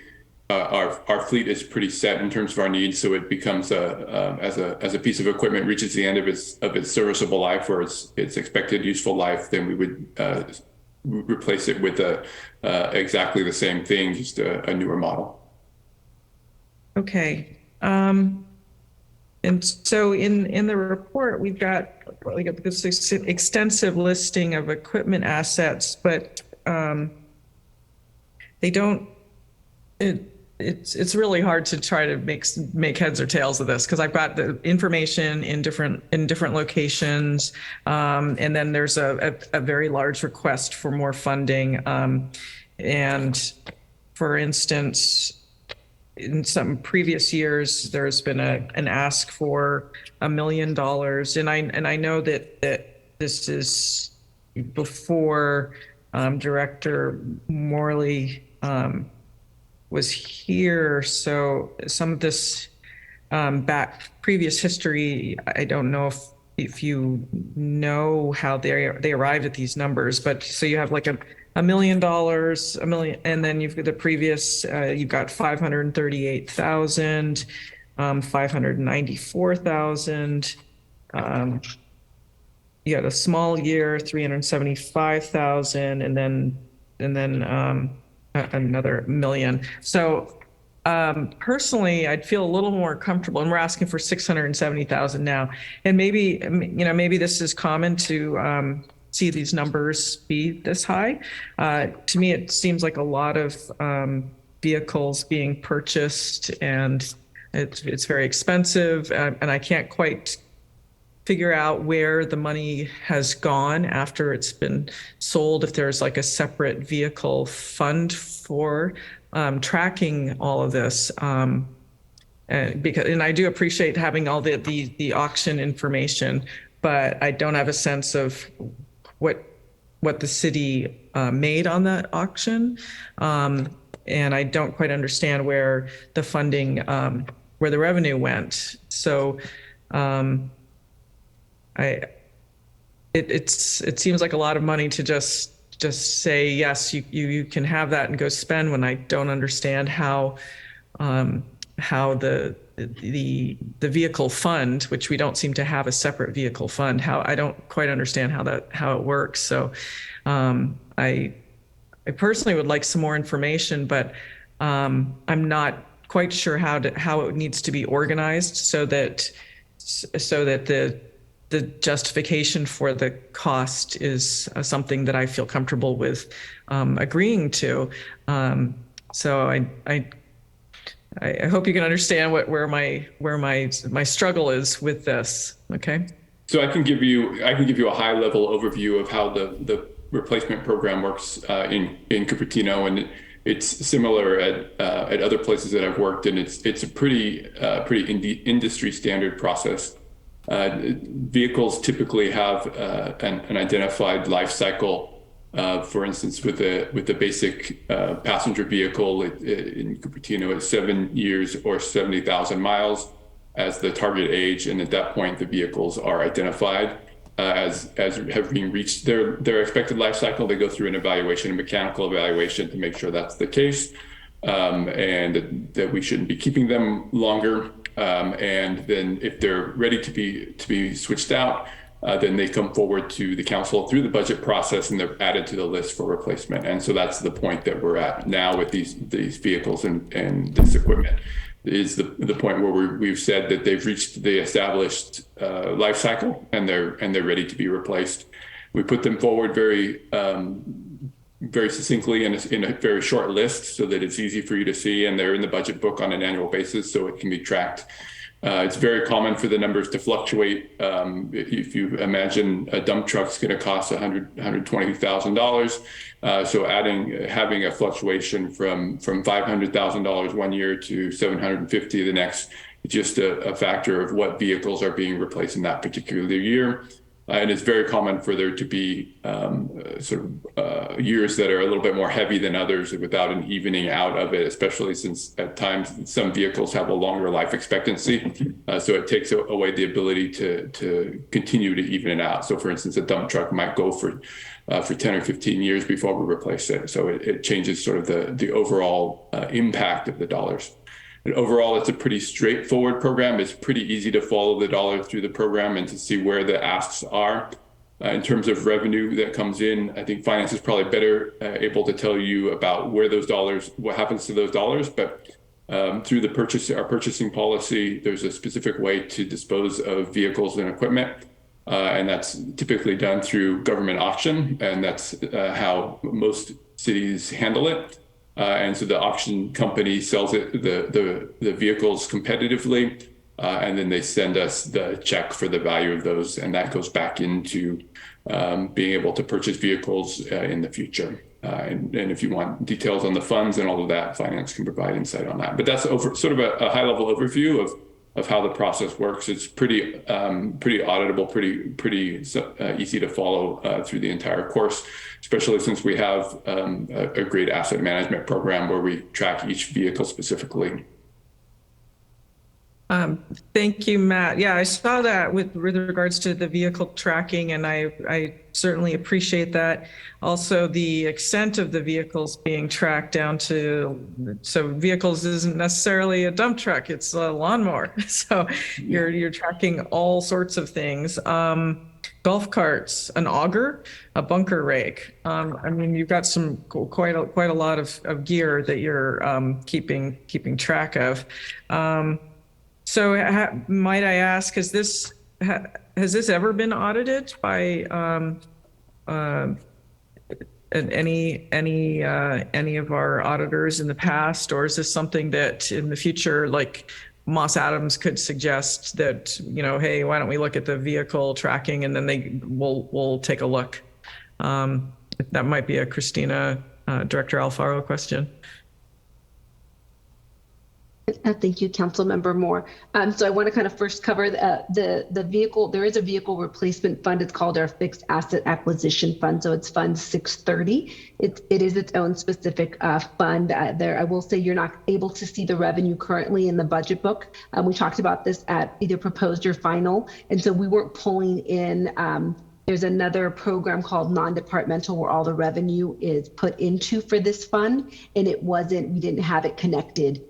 our fleet is pretty set in terms of our needs, so it becomes as a piece of equipment reaches the end of its serviceable life or its expected useful life, then we would replace it with exactly the same thing, just a newer model.
Okay. And so in the report, we've got this extensive listing of equipment assets, but they don't. It's really hard to try to make heads or tails of this, because I've got the information in different locations, and then there's a very large request for more funding. And for instance, in some previous years, there's been an ask for $1 million, and I know that this is before Director Morley was here. So some of this previous history, I don't know if you know how they arrived at these numbers, but so you have like $1 million, $1 million, and then you've got the previous, you've got 538,000, 594,000. You got a small year, 375,000, and then another $1 million. So personally, I'd feel a little more comfortable, and we're asking for 670,000 now. And maybe this is common to see these numbers be this high. To me, it seems like a lot of vehicles being purchased, and it's very expensive, and I can't quite figure out where the money has gone after it's been sold, if there's like a separate vehicle fund for tracking all of this. And I do appreciate having all the auction information, but I don't have a sense of what the city made on that auction. And I don't quite understand where the funding, where the revenue went. So it seems like a lot of money to just say, yes, you can have that and go spend, when I don't understand how the vehicle fund, which we don't seem to have a separate vehicle fund, how I don't quite understand how it works. So I personally would like some more information, but I'm not quite sure how it needs to be organized so that the justification for the cost is something that I feel comfortable with agreeing to. So I hope you can understand where my struggle is with this. Okay.
So I can give you a high level overview of how the replacement program works in Cupertino, and it's similar at other places that I've worked, and it's a pretty industry standard process. Vehicles typically have an identified life cycle. For instance, with the basic passenger vehicle in Cupertino, it's 7 years or 70,000 miles as the target age, and at that point, the vehicles are identified as having reached their expected life cycle. They go through an evaluation, a mechanical evaluation, to make sure that's the case, and that we shouldn't be keeping them longer. And then, if they're ready to be switched out, then they come forward to the council through the budget process, and they're added to the list for replacement. And so that's the point that we're at now with these vehicles and this equipment, is the point where we've said that they've reached the established life cycle, and they're ready to be replaced. We put them forward very succinctly in a very short list, so that it's easy for you to see, and they're in the budget book on an annual basis, so it can be tracked. It's very common for the numbers to fluctuate. If you imagine a dump truck's going to cost $120,000, so having a fluctuation from $500,000 one year to $750 the next, it's just a factor of what vehicles are being replaced in that particular year. And it's very common for there to be years that are a little bit more heavy than others without an evening out of it, especially since at times some vehicles have a longer life expectancy. So it takes away the ability to continue to even it out. So for instance, a dump truck might go for 10 or 15 years before we replace it. So it changes sort of the overall impact of the dollars. And overall, it's a pretty straightforward program. It's pretty easy to follow the dollar through the program and to see where the asks are. In terms of revenue that comes in, I think finance is probably better able to tell you about where those dollars, what happens to those dollars. But through our purchasing policy, there's a specific way to dispose of vehicles and equipment. And that's typically done through government auction. And that's how most cities handle it. And so the auction company sells the vehicles competitively, and then they send us the check for the value of those, and that goes back into being able to purchase vehicles in the future. And if you want details on the funds and all of that, finance can provide insight on that. But that's sort of a high-level overview of how the process works. It's pretty auditable, pretty easy to follow through the entire course, especially since we have a great asset management program where we track each vehicle specifically.
Thank you, Matt. Yeah, I saw that with regards to the vehicle tracking, and I certainly appreciate that. Also, the extent of the vehicles being tracked down to, so vehicles isn't necessarily a dump truck, it's a lawnmower. So you're tracking all sorts of things. Golf carts, an auger, a bunker rake. I mean, you've got some quite a lot of gear that you're keeping track of. So might I ask, has this ever been audited by any of our auditors in the past, or is this something that in the future, like Moss Adams could suggest that, hey, why don't we look at the vehicle tracking, and then we'll take a look. That might be a Christina, Director Alfaro question.
Thank you, Councilmember Moore. So I want to kind of first cover the vehicle. There is a vehicle replacement fund. It's called our Fixed Asset Acquisition Fund. So it's Fund 630. It is its own specific fund. I will say you're not able to see the revenue currently in the budget book. We talked about this at either proposed or final. And so we weren't pulling in there's another program called non-departmental where all the revenue is put into for this fund. And we didn't have it connected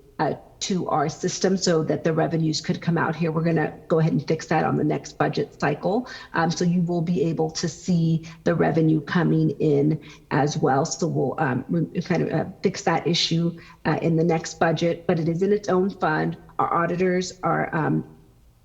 to our system so that the revenues could come out here. We're going to go ahead and fix that on the next budget cycle. So you will be able to see the revenue coming in as well. So we'll kind of fix that issue in the next budget, but it is in its own fund. Our auditors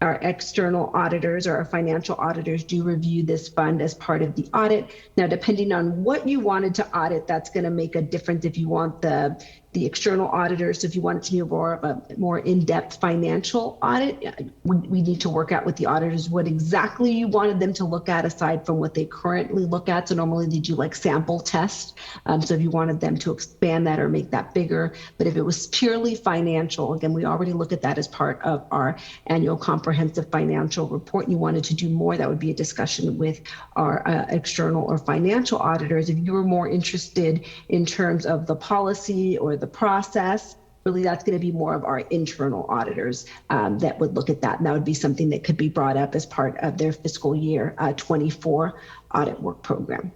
our external auditors or our financial auditors do review this fund as part of the audit. Now, depending on what you wanted to audit, that's going to make a difference if you want the external auditors. If you want it to be more of a more in-depth financial audit, we need to work out with the auditors what exactly you wanted them to look at aside from what they currently look at. So normally they do like sample tests. So if you wanted them to expand that or make that bigger, but if it was purely financial, again, we already look at that as part of our annual comprehensive financial report. And you wanted to do more, that would be a discussion with our external or financial auditors. If you were more interested in terms of the policy or the process, really that's going to be more of our internal auditors that would look at that. And that would be something that could be brought up as part of their fiscal year 24 audit work program.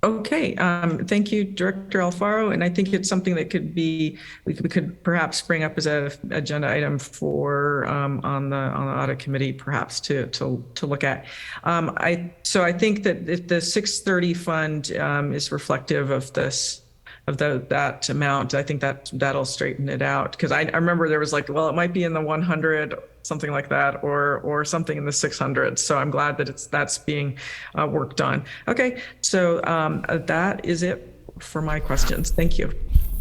Okay, thank you, Director Alfaro. And I think it's something that we could perhaps bring up as an agenda item for on the audit committee, perhaps to look at. So I think that if the 630 fund is reflective of this, that amount, I think that'll straighten it out. Because I remember there was like, well, it might be in the 100, something like that, or something in the 600. So I'm glad that that's being worked on. Okay, so that is it for my questions. Thank you.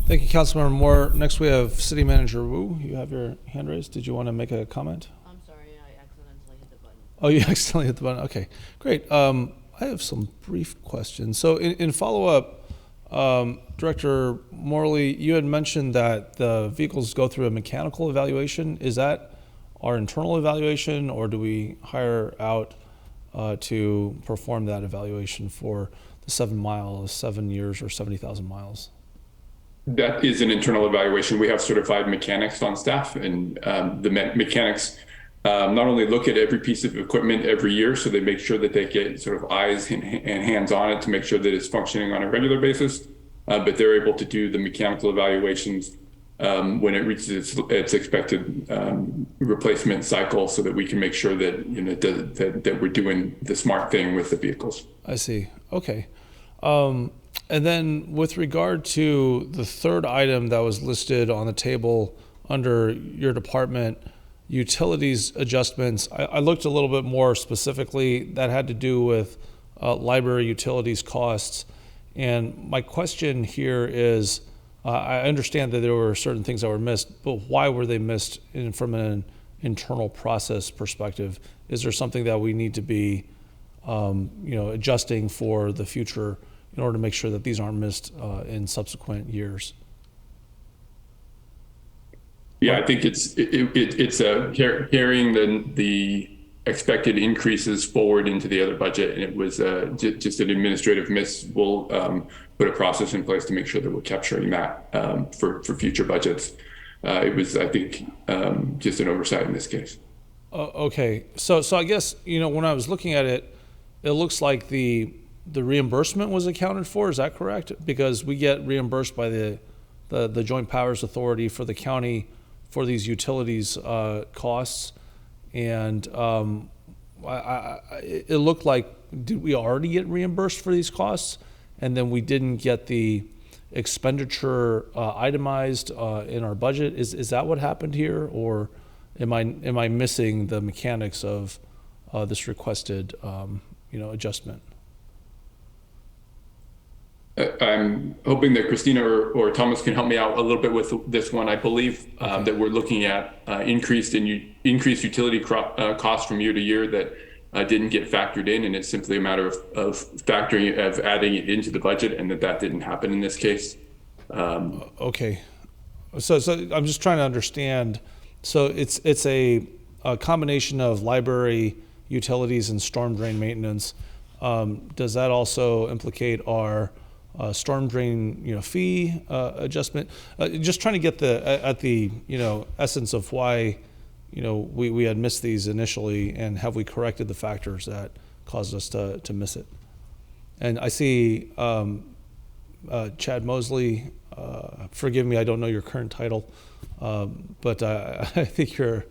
Thank you, Councilmember Moore. Next, we have City Manager Wu. You have your hand raised. Did you want to make a comment?
I'm sorry, I accidentally hit the button.
Oh, you accidentally hit the button. Okay, great. I have some brief questions. So in follow-up, Director Morley, you had mentioned that the vehicles go through a mechanical evaluation. Is that our internal evaluation, or do we hire out to perform that evaluation for the 7 miles, 7 years, or 70,000 miles?
That is an internal evaluation. We have certified mechanics on staff, and the mechanics not only look at every piece of equipment every year, so they make sure that they get sort of eyes and hands on it to make sure that it's functioning on a regular basis, but they're able to do the mechanical evaluations when it reaches its expected replacement cycle, so that we can make sure that that we're doing the smart thing with the vehicles.
I see. Okay. And then with regard to the third item that was listed on the table under your department, utilities adjustments, I looked a little bit more specifically. That had to do with library utilities costs. And my question here is, I understand that there were certain things that were missed, but why were they missed from an internal process perspective? Is there something that we need to be adjusting for the future in order to make sure that these aren't missed in subsequent years?
Yeah, I think it's carrying the expected increases forward into the other budget, and it was just an administrative miss. We'll put a process in place to make sure that we're capturing that for future budgets. It was, I think, just an oversight in this case.
Okay, so I guess when I was looking at it, it looks like the reimbursement was accounted for. Is that correct? Because we get reimbursed by the Joint Powers Authority for the county for these utilities costs, and it looked like, did we already get reimbursed for these costs, and then we didn't get the expenditure itemized in our budget? Is that what happened here, or am I missing the mechanics of this requested adjustment?
I'm hoping that Christina or Thomas can help me out a little bit with this one. I believe that we're looking at increased utility costs from year to year that didn't get factored in, and it's simply a matter of adding it into the budget, and that didn't happen in this case.
Okay, so I'm just trying to understand. So it's a combination of library, utilities, and storm drain maintenance. Does that also implicate our storm drain, fee adjustment? Just trying to get at the essence of why, we had missed these initially, and have we corrected the factors that caused us to miss it? And I see Chad Mosley. Forgive me, I don't know your current title, but I think you're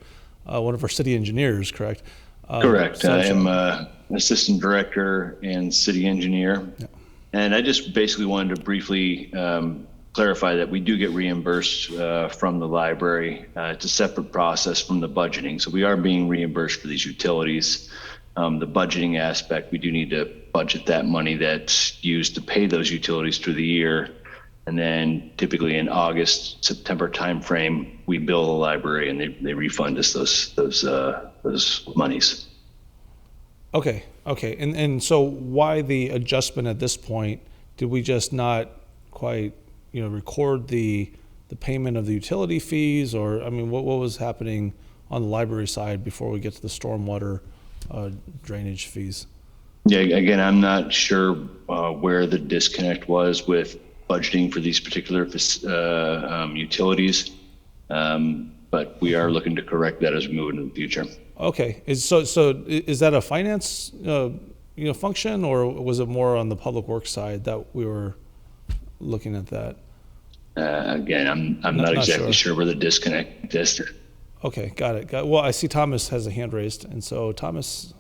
one of our city engineers, correct?
Correct. I am an assistant director and city engineer. Yeah. And I just basically wanted to briefly clarify that we do get reimbursed from the library. It's a separate process from the budgeting. So we are being reimbursed for these utilities. The budgeting aspect, we do need to budget that money that's used to pay those utilities through the year. And then typically in August, September timeframe, we bill the library and they refund us those monies.
Okay. And so why the adjustment at this point? Did we just not quite, record the payment of the utility fees? Or, what was happening on the library side before we get to the stormwater drainage fees?
Yeah, again, I'm not sure where the disconnect was with budgeting for these particular utilities, but we are looking to correct that as we move into the future.
Okay, is that a finance function, or was it more on the public works side that we were looking at that?
Again, I'm not exactly sure where the disconnect is.
Okay, got it. Well, I see Thomas has a hand raised, and so Thomas.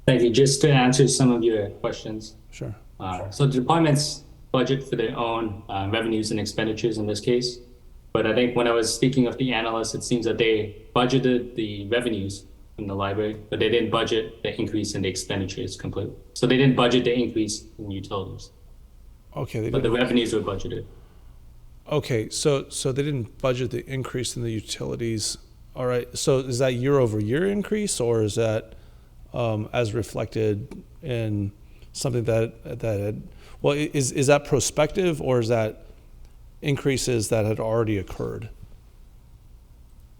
Thank you. Just to answer some of your questions.
Sure.
So the departments budget for their own revenues and expenditures in this case. But I think when I was speaking of the analysts, it seems that they budgeted the revenues from the library, but they didn't budget the increase in the expenditures completely. So they didn't budget the increase in utilities.
Okay.
But the revenues were budgeted.
Okay, so they didn't budget the increase in the utilities. All right, so is that year over year increase, or is that as reflected in something that had, well, is that prospective, or is that increases that had already occurred?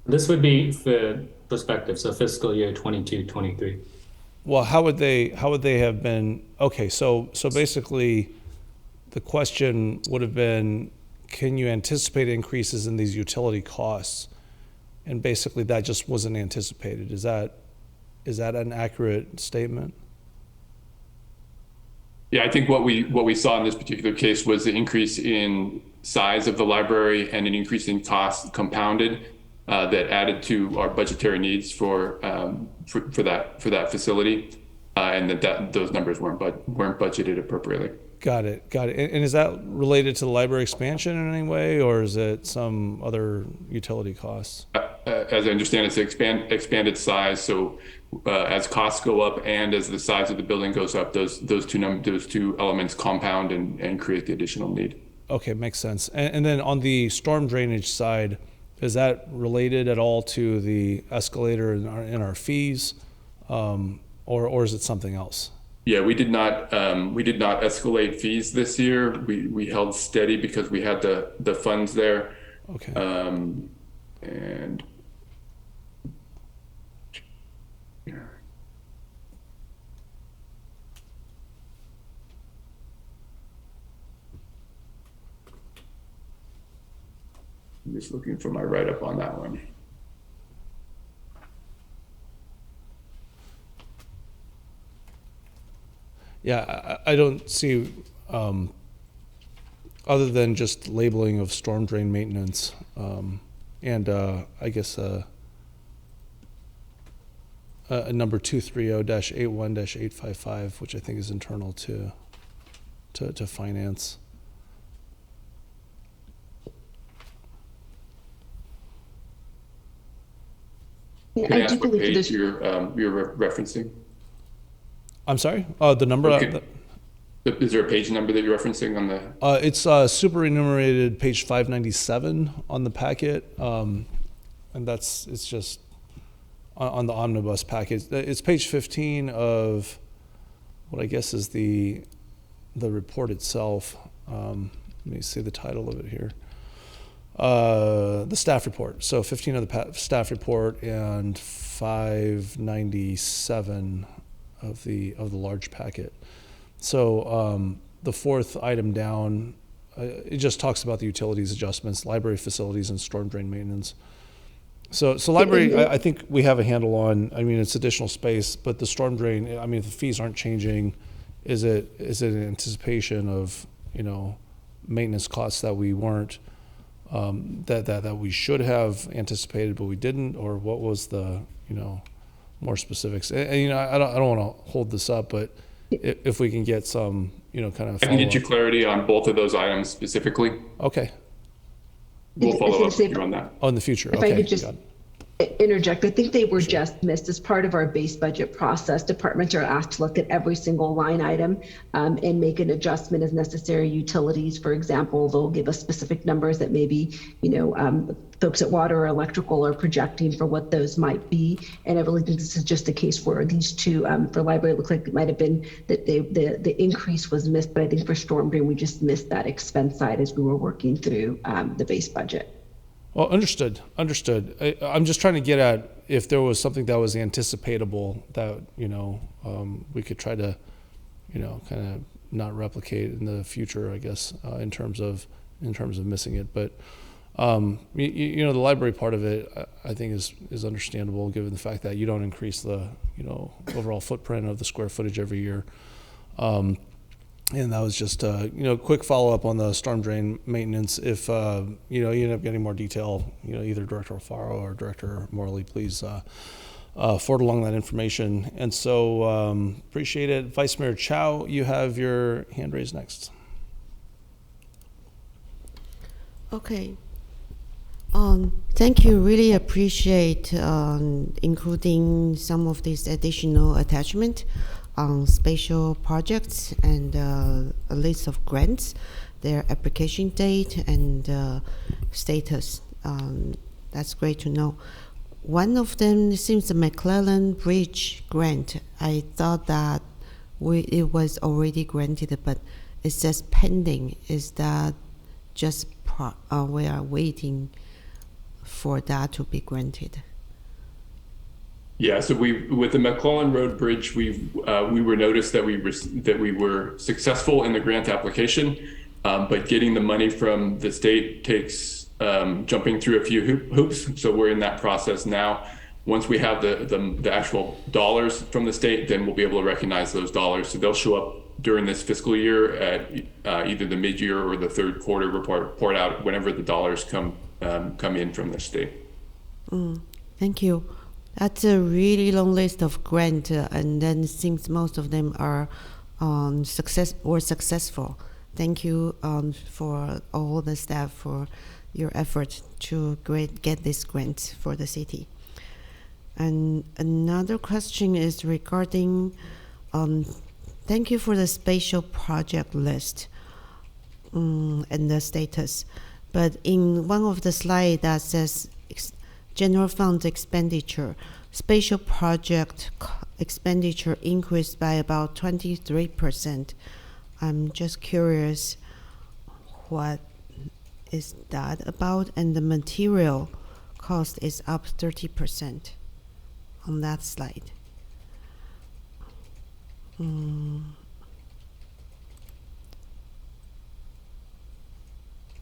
This would be for prospective, so fiscal year 22-23.
Well, how would they have been? Okay, so basically, the question would have been, can you anticipate increases in these utility costs? And basically, that just wasn't anticipated. Is that an accurate statement?
Yeah, I think what we saw in this particular case was the increase in size of the library and an increase in cost compounded that added to our budgetary needs for that facility, and that those numbers weren't budgeted appropriately.
Got it. And is that related to the library expansion in any way, or is it some other utility costs?
As I understand, it's expanded size. So as costs go up and as the size of the building goes up, those two elements compound and create the additional need. Okay,
makes sense. And then on the storm drainage side, is that related at all to the escalator in our fees, or is it something else?
Yeah, we did not escalate fees this year. We held steady because we had the funds there.
Okay.
And I'm just looking for my write-up on that one.
Yeah, I don't see, other than just labeling of storm drain maintenance, and I guess a number 230-81-855, which I think is internal to finance.
Can I ask what page you're referencing?
I'm sorry? The number?
Okay. Is there a page number that you're referencing on the?
It's superenumerated page 597 on the packet, and it's just on the omnibus package. It's page 15 of what I guess is the report itself. Let me see the title of it here. The staff report. So 15 of the staff report and 597 of the large packet. So the fourth item down, it just talks about the utilities adjustments, library facilities, and storm drain maintenance. So library, I think we have a handle on. I mean, it's additional space, but the storm drain, I mean, if the fees aren't changing, is it an anticipation of, maintenance costs that we weren't, that we should have anticipated but we didn't, or what was the, more specifics? And I don't want to hold this up, but if we can get some, kind of.
I can get you clarity on both of those items specifically.
Okay.
We'll follow up with you on that.
Oh, in the future.
If
Okay.
I could just interject, I think they were just missed as part of our base budget process. Departments are asked to look at every single line item and make an adjustment as necessary. Utilities, for example, they'll give us specific numbers that maybe, folks at water or electrical are projecting for what those might be. And I really think this is just a case for these two. For library, it looks like it might have been that the increase was missed, but I think for storm drain, we just missed that expense side as we were working through the base budget.
Well, understood. I'm just trying to get at if there was something that was anticipatable that, we could try to, kind of not replicate in the future, I guess, in terms of missing it. But, the library part of it, I think is understandable given the fact that you don't increase the, overall footprint of the square footage every year. And that was just quick follow-up on the storm drain maintenance. If you end up getting more detail, either Director Alfaro or Director Morley, please forward along that information. And so appreciate it. Vice Mayor Chow, you have your hand raised next.
Okay. Thank you. Really appreciate including some of this additional attachment on special projects and a list of grants, their application date and status. That's great to know. One of them seems the McClellan Bridge grant. I thought that it was already granted, but it says pending. Is that just we are waiting for that to be granted?
Yeah, so with the McClellan Road Bridge, we were noticed that we were successful in the grant application, but getting the money from the state takes jumping through a few hoops. So we're in that process now. Once we have the actual dollars from the state, then we'll be able to recognize those dollars. So they'll show up during this fiscal year at either the mid-year or the third quarter report out whenever the dollars come in from the state.
Thank you. That's a really long list of grants, and then it seems most of them are successful. Thank you for all the staff for your effort to get this grant for the city. And another question is regarding, thank you for the spatial project list and the status. But in one of the slides that says general fund expenditure, spatial project expenditure increased by about 23%. I'm just curious, what is that about? And the material cost is up 30% on that slide.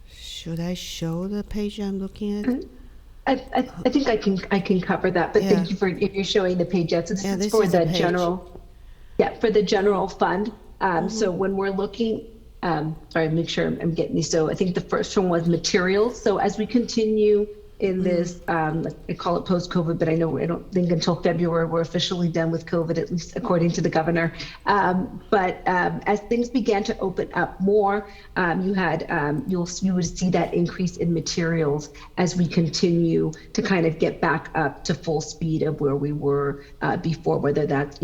Should I show the page I'm looking at?
I think I can cover that, but thank you for if you're showing the page yet. So this is for the general, for the general fund. So when we're looking, sorry, make sure I'm getting these. So I think the first one was materials. So as we continue in this, I call it post-COVID, but I don't think until February we're officially done with COVID, at least according to the governor. But as things began to open up more, you would see that increase in materials as we continue to kind of get back up to full speed of where we were before, whether that's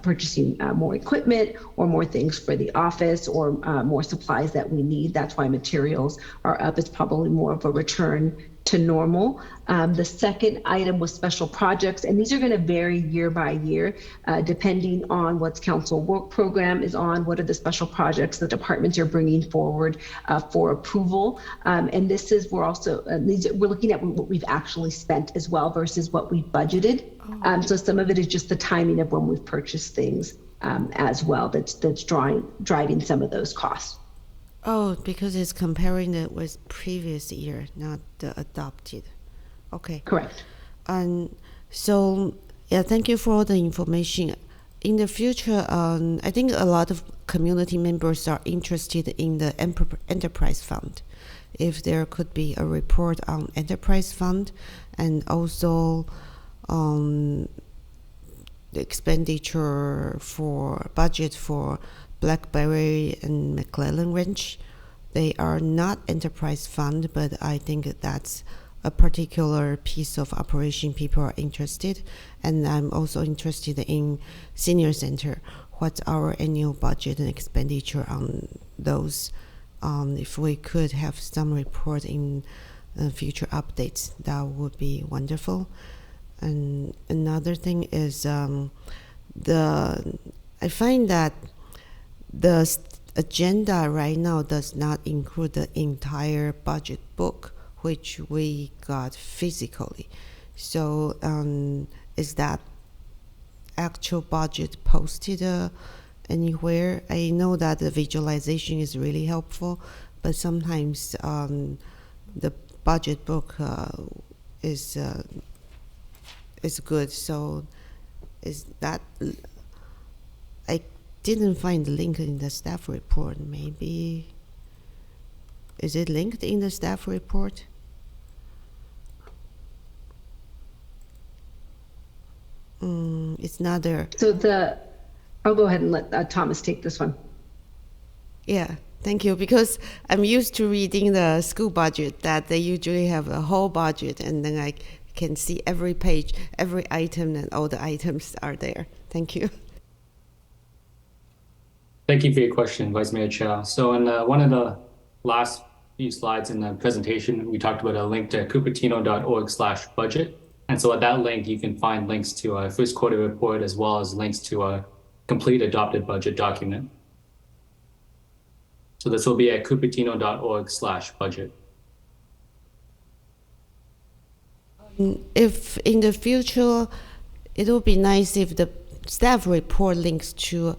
purchasing more equipment or more things for the office or more supplies that we need. That's why materials are up. It's probably more of a return to normal. The second item was special projects, and these are going to vary year by year, depending on what's council work program is on, what are the special projects the departments are bringing forward for approval. And this is, we're looking at what we've actually spent as well versus what we budgeted. So some of it is just the timing of when we've purchased things as well that's driving some of those costs.
Oh, because it's comparing it with previous year, not the adopted. Okay.
Correct.
And so, yeah, thank you for all the information. In the future, I think a lot of community members are interested in the enterprise fund. If there could be a report on enterprise fund and also the expenditure for budget for Blackberry and McClellan Ranch. They are not enterprise fund, but I think that's a particular piece of operation people are interested. And I'm also interested in senior center. What's our annual budget and expenditure on those? If we could have some report in future updates, that would be wonderful. And another thing is I find that the agenda right now does not include the entire budget book, which we got physically. So is that actual budget posted anywhere? I know that the visualization is really helpful, but sometimes the budget book is good. So is that... I didn't find the link in the staff report. Maybe is it linked in the staff report? It's not there.
So I'll go ahead and let Thomas take this one.
Yeah, thank you. Because I'm used to reading the school budget that they usually have a whole budget, and then I can see every page, every item, and all the items are there. Thank you.
Thank you for your question, Vice Mayor Chow. So in one of the last few slides in the presentation, we talked about a link to cupertino.org/budget. And so at that link, you can find links to our first quarter report, as well as links to a complete adopted budget document. So this will be at cupertino.org/budget.
If in the future, it would be nice if the staff report links to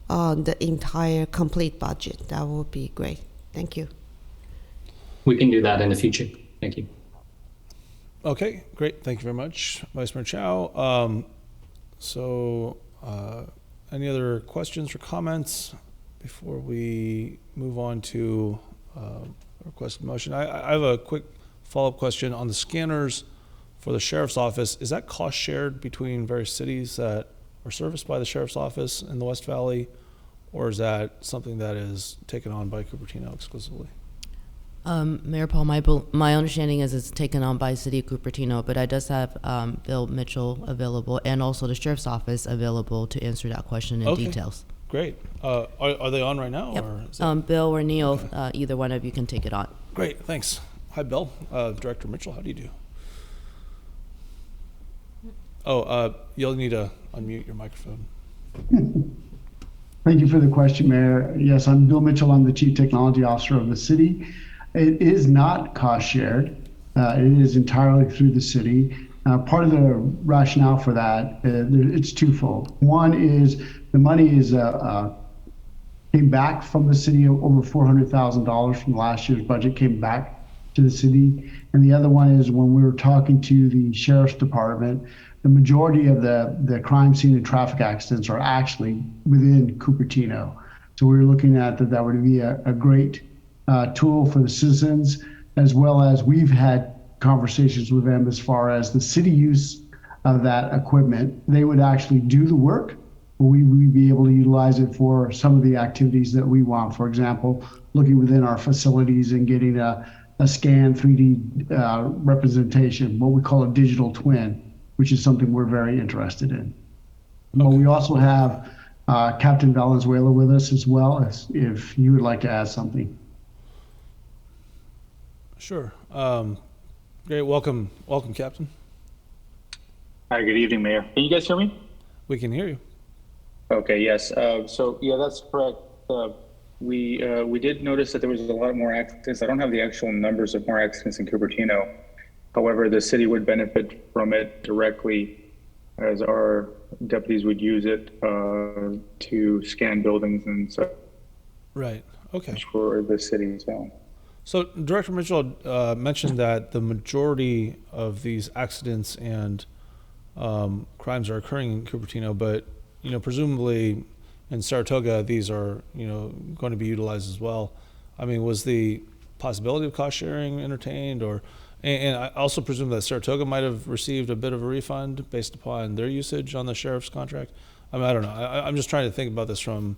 the entire complete budget. That would be great. Thank you.
We can do that in the future. Thank you.
Okay, great. Thank you very much, Vice Mayor Chow. Any other questions or comments before we move on to requested motion? I have a quick follow-up question on the scanners for the Sheriff's Office. Is that cost shared between various cities that are serviced by the Sheriff's Office in the West Valley, or is that something that is taken on by Cupertino exclusively?
Mayor Paul, my understanding is it's taken on by City of Cupertino, but I does have Bill Mitchell available and also the Sheriff's Office available to answer that question in details.
Great. Are they on right now?
Yep.
Or is that...
Bill or Neil, either one of you can take it on.
Great, thanks. Hi, Bill. Director Mitchell, how do you do? You'll need to unmute your microphone.
Thank you for the question, Mayor. Yes, I'm Bill Mitchell. I'm the Chief Technology Officer of the city. It is not cost shared. It is entirely through the city. Part of the rationale for that, it's twofold. One is the money came back from the city, over $400,000 from last year's budget came back to the city. And the other one is when we were talking to the Sheriff's Department, the majority of the crime scene and traffic accidents are actually within Cupertino. So we were looking at that would be a great tool for the citizens, as well as we've had conversations with them as far as the city use of that equipment. They would actually do the work, but we would be able to utilize it for some of the activities that we want. For example, looking within our facilities and getting a scan 3D representation, what we call a digital twin, which is something we're very interested in. But we also have Captain Valenzuela with us as well, if you would like to add something.
Sure. Great. Welcome, Captain.
Hi, good evening, Mayor. Can you guys hear me?
We can hear you.
Okay, yes. So yeah, that's correct. We did notice that there was a lot more accidents. I don't have the actual numbers of more accidents in Cupertino. However, the city would benefit from it directly, as our deputies would use it to scan buildings and such.
Right. Okay.
For the city as well.
So Director Mitchell mentioned that the majority of these accidents and crimes are occurring in Cupertino, but presumably in Saratoga these are going to be utilized as well. I mean, was the possibility of cost sharing entertained, and I also presume that Saratoga might have received a bit of a refund based upon their usage on the sheriff's contract? I mean, I don't know. I'm just trying to think about this from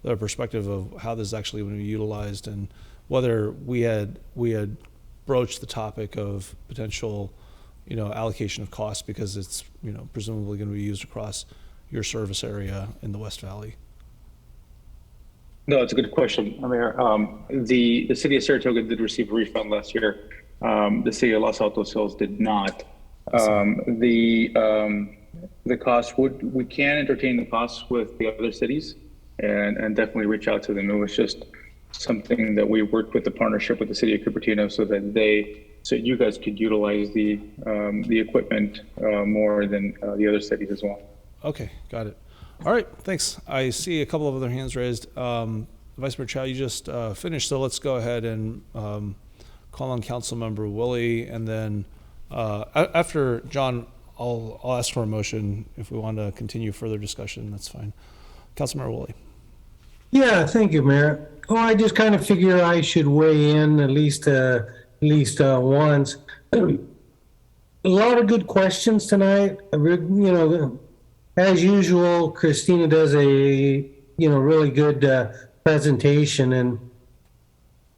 the perspective of how this is actually going to be utilized, and whether we had broached the topic of potential, allocation of costs, because it's, presumably going to be used across your service area in the West Valley.
No, it's a good question, Mayor. The city of Saratoga did receive a refund last year. The city of Los Altos Hills did not. The cost we can entertain the costs with the other cities and definitely reach out to them. It was just something that we worked with the partnership with the city of Cupertino so you guys could utilize the equipment more than the other cities as well.
Okay, got it. All right, thanks. I see a couple of other hands raised. Vice Mayor Chow, you just finished, so let's go ahead and call on Councilmember Willie, and then after John, I'll ask for a motion if we want to continue further discussion. That's fine. Councilmember Willie.
Yeah, thank you, Mayor. Oh, I just kind of figure I should weigh in at least once. A lot of good questions tonight. As usual, Christina does a really good presentation. And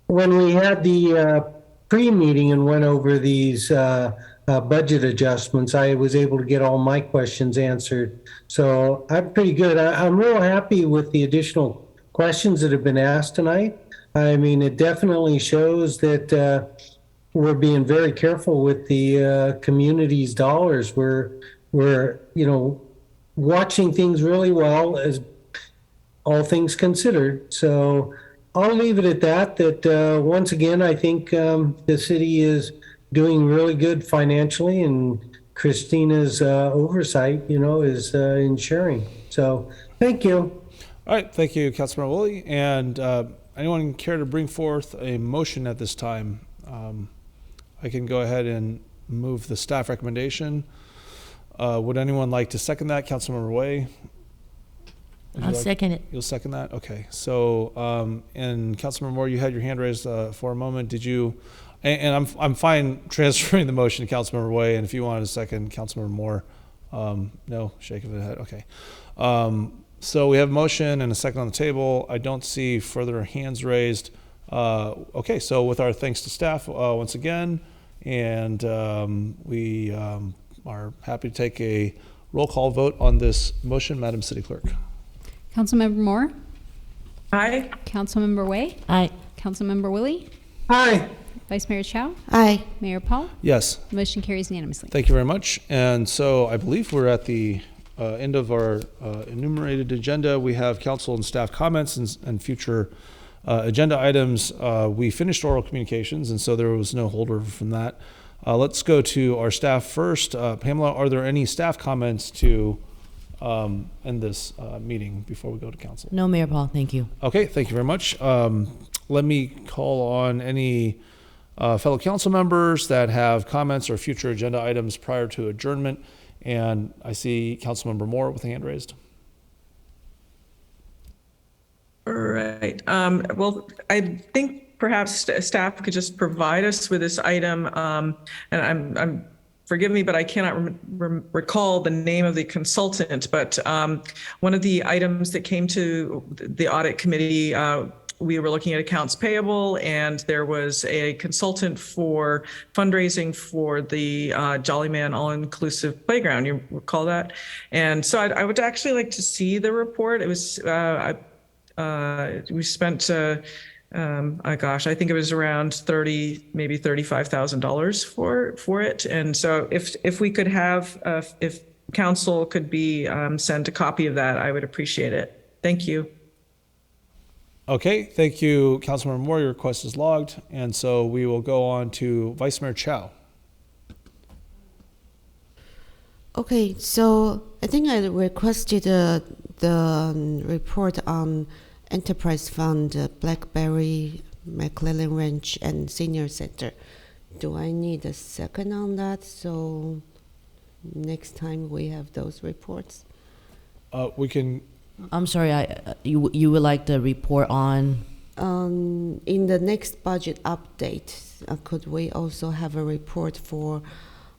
when we had the pre-meeting and went over these budget adjustments, I was able to get all my questions answered. So I'm pretty good. I'm real happy with the additional questions that have been asked tonight. I mean, it definitely shows that we're being very careful with the community's dollars. We're watching things really well, as all things considered. So I'll leave it at that once again, I think the city is doing really good financially, and Christina's oversight, is ensuring. So thank you.
All right, thank you, Councilmember Willie. And anyone care to bring forth a motion at this time? I can go ahead and move the staff recommendation. Would anyone like to second that? Councilmember Way?
I'll second it.
You'll second that? Okay. So, and Councilmember Moore, you had your hand raised for a moment. Did you? And I'm fine transferring the motion to Councilmember Way. And if you wanted a second, Councilmember Moore, no, shake of the head. Okay. So we have a motion and a second on the table. I don't see further hands raised. Okay. So with our thanks to staff once again, and we are happy to take a roll call vote on this motion. Madam City Clerk.
Councilmember Moore?
Aye.
Councilmember Way?
Aye.
Councilmember Willie?
Aye.
Vice Mayor Chow?
Aye.
Mayor Paul?
Yes.
Motion carries unanimously.
Thank you very much. And so I believe we're at the end of our enumerated agenda. We have council and staff comments and future agenda items. We finished oral communications, and so there was no holdover from that. Let's go to our staff first. Pamela, are there any staff comments to end this meeting before we go to council?
No, Mayor Paul, thank you.
Okay, thank you very much. Let me call on any fellow council members that have comments or future agenda items prior to adjournment. And I see Councilmember Moore with a hand raised.
All right. Well, I think perhaps staff could just provide us with this item. And I'm forgive me, but I cannot recall the name of the consultant. But one of the items that came to the audit committee, we were looking at accounts payable, and there was a consultant for fundraising for the Jolly Man All-Inclusive Playground. You recall that? And so I would actually like to see the report. It was, we spent, gosh, I think it was around maybe $35,000 for it. And so if we could have, if council could be sent a copy of that, I would appreciate it. Thank you.
Okay, thank you, Councilmember Moore. Your request is logged. And so we will go on to Vice Mayor Chow.
Okay, so I think I requested the report on Enterprise Fund, Blackberry, McClellan Ranch, and Senior Center. Do I need a second on that? So next time we have those reports.
We can.
I'm sorry, you would like the report on?
In the next budget update, could we also have a report for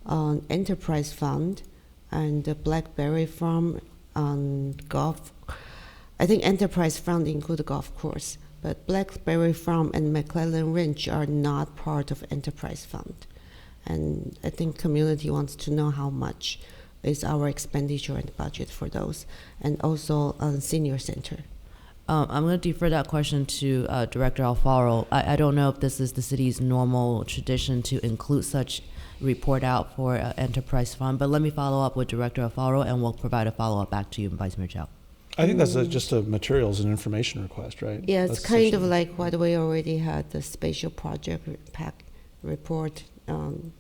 Enterprise Fund and the Blackberry Farm on golf? I think Enterprise Fund include golf course, but Blackberry Farm and McClellan Ranch are not part of Enterprise Fund. And I think community wants to know how much is our expenditure and budget for those, and also Senior Center.
I'm going to defer that question to Director Alfaro. I don't know if this is the city's normal tradition to include such report out for Enterprise Fund, but let me follow up with Director Alfaro, and we'll provide a follow-up back to you, Vice Mayor Chow.
I think that's just a materials and information request, right?
Yeah, it's kind of like what we already had, the spatial project pack report and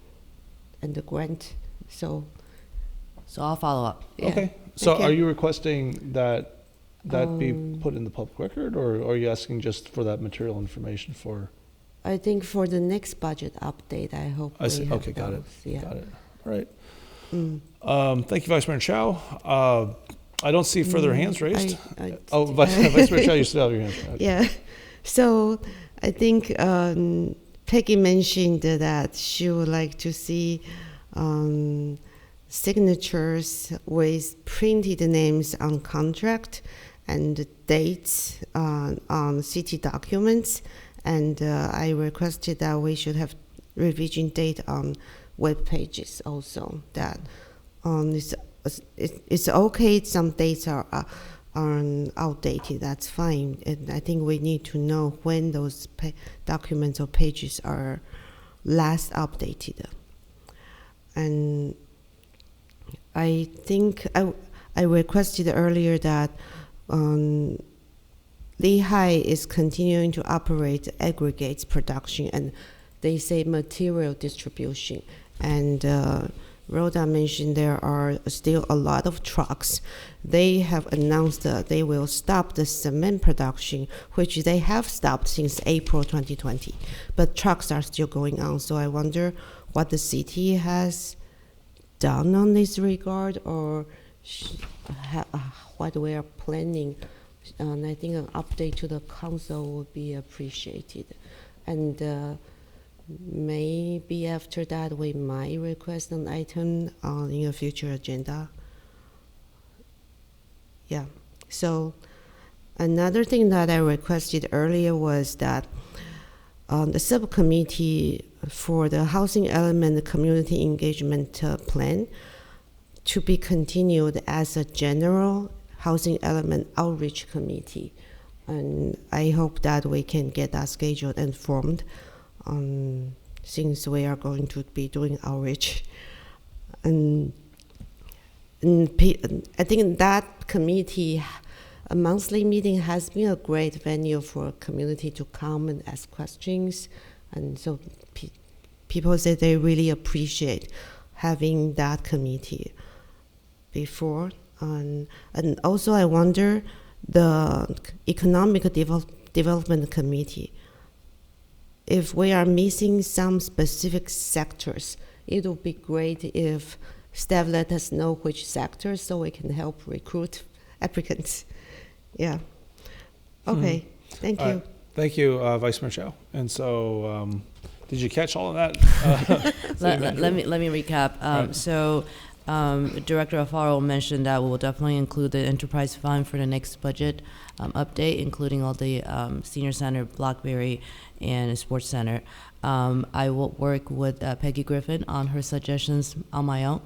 the grant. So
I'll follow up.
Yeah.
Okay. So are you requesting that be put in the public record, or are you asking just for that material information for?
I think for the next budget update, I hope we have
okay, got
those.
it.
Yeah.
Got it. All right. Thank you, Vice Mayor Chow. I don't see further hands raised. Vice Mayor Chow, you still have your hands raised.
Yeah. So I think Peggy mentioned that she would like to see signatures with printed names on contract and dates on city documents. And I requested that we should have revision date on web pages also. That it's okay, some dates are outdated, that's fine. And I think we need to know when those documents or pages are last updated. And I think I requested earlier that Lehigh is continuing to operate aggregates production, and they say material distribution. And Rhoda mentioned there are still a lot of trucks. They have announced that they will stop the cement production, which they have stopped since April 2020. But trucks are still going on. So I wonder what the city has done on this regard, or what we are planning. And I think an update to the council would be appreciated. And maybe after that, we might request an item in a future agenda. Yeah. So another thing that I requested earlier was that the subcommittee for the housing element community engagement plan to be continued as a general housing element outreach committee. And I hope that we can get that scheduled and formed since we are going to be doing outreach. And I think that committee, a monthly meeting, has been a great venue for community to come and ask questions. And so people say they really appreciate having that committee before. And also I wonder, the Economic Development Committee, if we are missing some specific sectors, it would be great if staff let us know which sectors so we can help recruit applicants. Yeah. Okay. Thank you.
Thank you, Vice Mayor Chow. And so, did you catch all of that?
Let me recap.
Right.
So, Director Alfaro mentioned that we will definitely include the enterprise fund for the next budget update, including all the senior center, Blackberry, and sports center. I will work with Peggy Griffin on her suggestions on my own.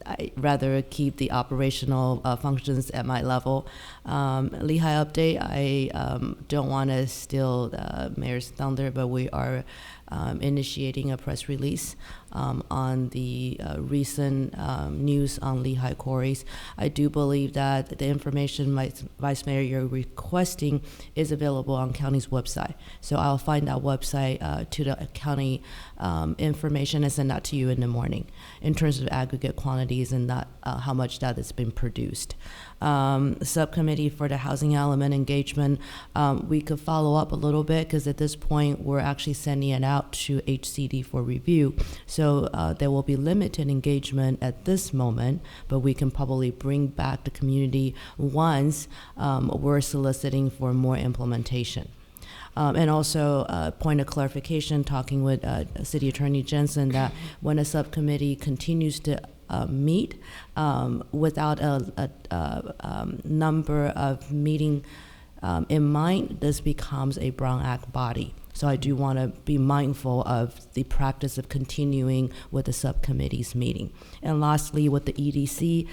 I'd rather keep the operational functions at my level. Lehigh update, I don't want to steal Mayor's thunder, but we are initiating a press release on the recent news on Lehigh quarries. I do believe that the information, Vice Mayor, you're requesting is available on county's website. So I'll find that website to the county information and send that to you in the morning in terms of aggregate quantities and that how much that has been produced. Subcommittee for the housing element engagement, we could follow up a little bit because at this point we're actually sending it out to HCD for review. So there will be limited engagement at this moment, but we can probably bring back the community once we're soliciting for more implementation. And also, point of clarification, talking with City Attorney Jensen, that when a subcommittee continues to meet without a number of meeting in mind, this becomes a Brown Act body. So I do want to be mindful of the practice of continuing with the subcommittee's meeting. And lastly, with the EDC,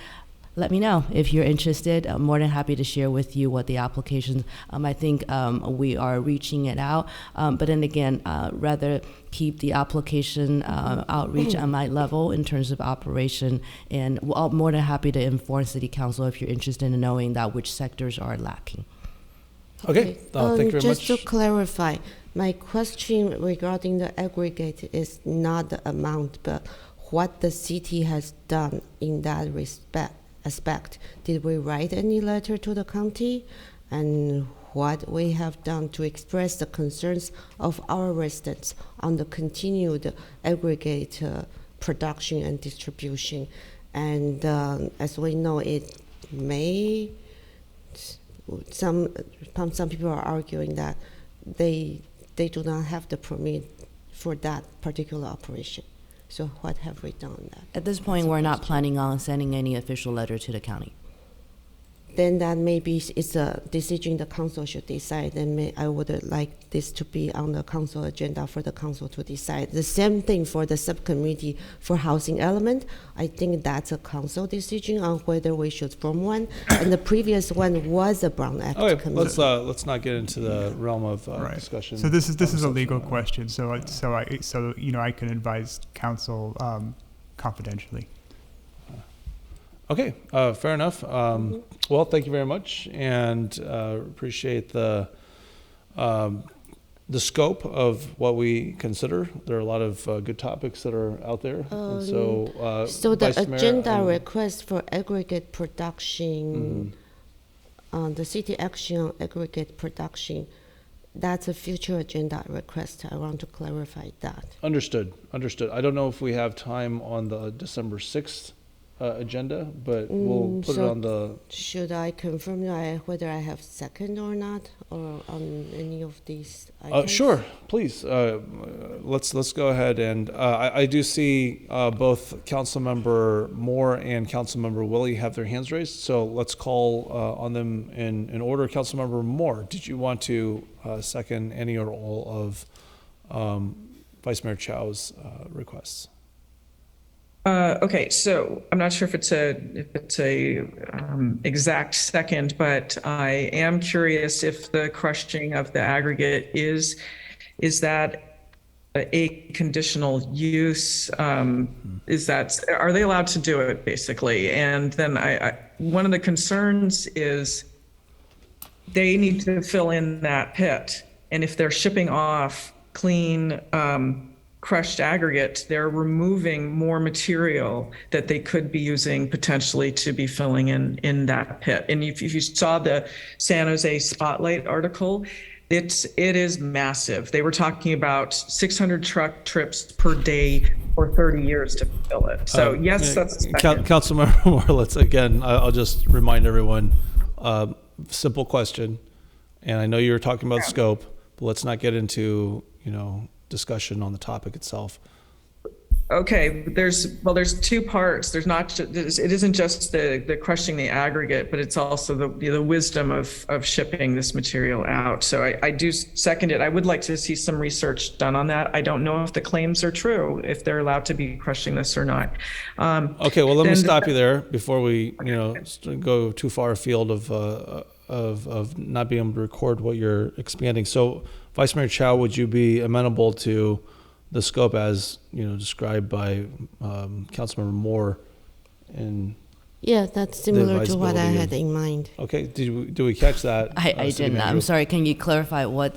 let me know if you're interested. I'm more than happy to share with you what the applications. I think we are reaching it out, but then again, rather keep the application outreach on my level in terms of operation. And I'm more than happy to inform City Council if you're interested in knowing that which sectors are lacking.
Okay, thank you very
just
much.
to clarify, my question regarding the aggregate is not the amount, but what the city has done in that aspect. Did we write any letter to the county, and what we have done to express the concerns of our residents on the continued aggregate production and distribution? And as we know, it may some people are arguing that they do not have the permit for that particular operation. So what have we done on that?
At this point, we're not planning on sending any official letter to the county.
Then that maybe it's a decision the council should decide. Then I would like this to be on the council agenda for the council to decide. The same thing for the subcommittee for housing element. I think that's a council decision on whether we should form one. And the previous one was a Brown Act committee.
Let's not get into the realm of
right.
discussion.
So this is a legal question. So I can advise council confidentially.
Okay, fair enough. Well, thank you very much, and appreciate the scope of what we consider. There are a lot of good topics that are out there. And so
the
Vice Mayor,
agenda request for aggregate production, the city action on aggregate production, that's a future agenda request. I want to clarify that.
Understood. I don't know if we have time on the December 6th agenda, but we'll put it on the...
Should I confirm whether I have second or not, or on any of these items?
Sure, please. Let's go ahead, and I do see both Councilmember Moore and Councilmember Willie have their hands raised, so let's call on them in order. Councilmember Moore, did you want to second any or all of Vice Mayor Chow's requests?
Okay, so I'm not sure if it's a exact second, but I am curious if the crushing of the aggregate is that a conditional use? Are they allowed to do it basically? And then one of the concerns is they need to fill in that pit, and if they're shipping off clean crushed aggregate, they're removing more material that they could be using potentially to be filling in that pit. And if you saw the San Jose Spotlight article, it is massive. They were talking about 600 truck trips per day for 30 years to fill it. So yes, that's
Councilmember Moore, I'll just remind everyone, simple question. And I know you were talking about scope, but let's not get into, discussion on the topic itself.
Okay, there's two parts. There's not, it isn't just the crushing the aggregate, but it's also the wisdom of shipping this material out. So I do second it. I would like to see some research done on that. I don't know if the claims are true, if they're allowed to be crushing this or not.
Okay, well, let me stop you there before we, go too far afield of not being able to record what you're expanding. So, Vice Mayor Chow, would you be amenable to the scope as described by Councilmember Moore?
Yeah, that's similar to what I had in mind.
Okay, do we catch that?
I didn't. I'm sorry. Can you clarify what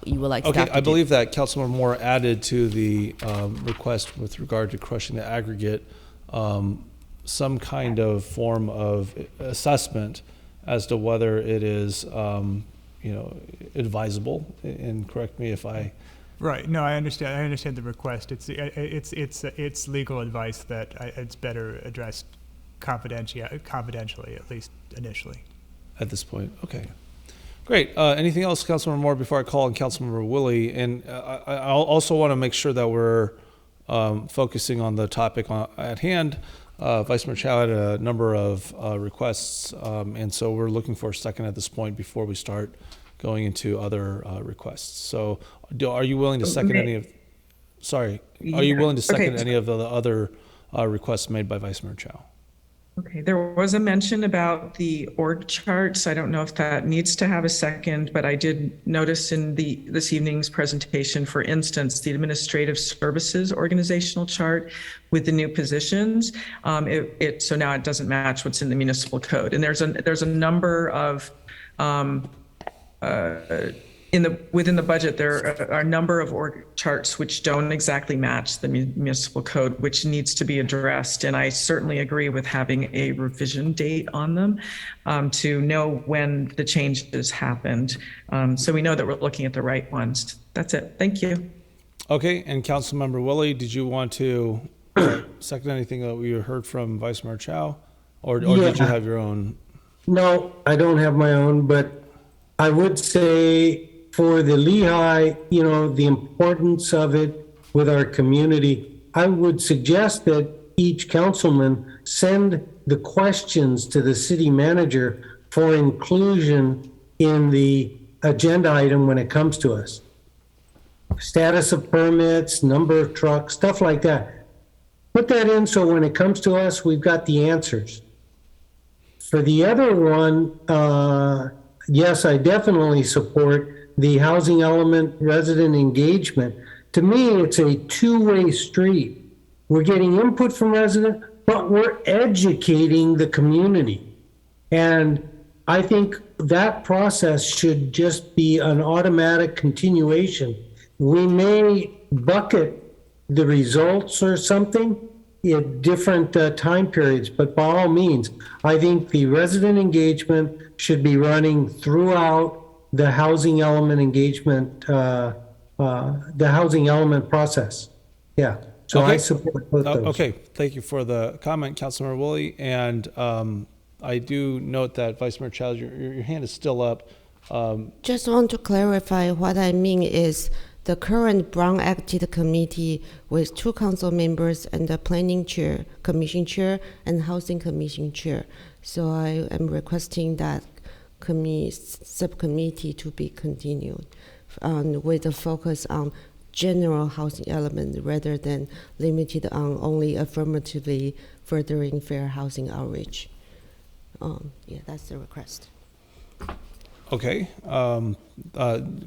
you would like?
Okay, I believe that Councilmember Moore added to the request with regard to crushing the aggregate some kind of form of assessment as to whether it is advisable. And correct me if I.
Right. No, I understand. I understand the request. It's legal advice that it's better addressed confidentially, at least initially.
At this point, okay, great. Anything else, Councilmember Moore, before I call on Councilmember Willie? And I also want to make sure that we're focusing on the topic at hand. Vice Mayor Chow had a number of requests, and so we're looking for a second at this point before we start going into other requests. So are you willing to second any of, sorry, are you willing to second any of the other requests made by Vice Mayor Chow?
Okay, there was a mention about the org charts. I don't know if that needs to have a second, but I did notice in this evening's presentation, for instance, the administrative services organizational chart with the new positions. So now it doesn't match what's in the municipal code. And there's a number of within the budget, there are a number of org charts which don't exactly match the municipal code, which needs to be addressed. And I certainly agree with having a revision date on them to know when the changes happened. So we know that we're looking at the right ones. That's it. Thank you.
Okay, and Councilmember Willie, did you want to second anything that we heard from Vice Mayor Chow? Or did you have your own?
No, I don't have my own, but I would say for the Lehigh, the importance of it with our community, I would suggest that each councilman send the questions to the city manager for inclusion in the agenda item when it comes to us. Status of permits, number of trucks, stuff like that. Put that in so when it comes to us, we've got the answers. For the other one, yes, I definitely support the housing element resident engagement. To me, it's a two-way street. We're getting input from residents, but we're educating the community. And I think that process should just be an automatic continuation. We may bucket the results or something at different time periods, but by all means, I think the resident engagement should be running throughout the housing element engagement, the housing element process. Yeah, so
okay.
I support both those.
Okay, thank you for the comment, Councilmember Willie. And I do note that Vice Mayor Chow, your hand is still up.
Just want to clarify what I mean is the current Brown Acted Committee with 2 council members and the Planning Chair, Commission Chair, and Housing Commission Chair. So I am requesting that subcommittee to be continued with a focus on general housing element rather than limited on only affirmatively furthering fair housing outreach. Yeah, that's the request.
Okay,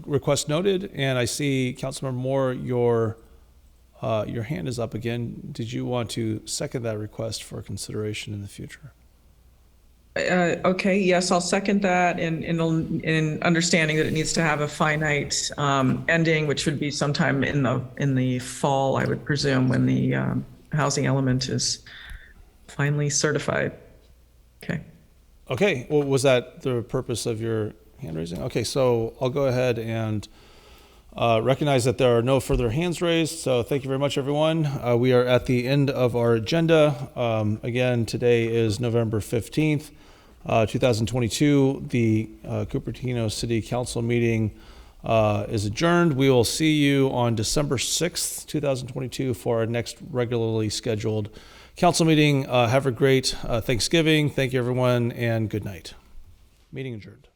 request noted, and I see Councilmember Moore, your hand is up again. Did you want to second that request for consideration in the future?
Okay, yes, I'll second that in understanding that it needs to have a finite ending, which would be sometime in the fall, I would presume, when the housing element is finally certified. Okay.
Okay, well, was that the purpose of your hand raising? Okay, so I'll go ahead and recognize that there are no further hands raised. So thank you very much, everyone. We are at the end of our agenda. Again, today is November 15th. 2022. The Cupertino City Council meeting is adjourned. We will see you on December 6th, 2022 for our next regularly scheduled council meeting. Have a great Thanksgiving. Thank you, everyone, and good night. Meeting adjourned.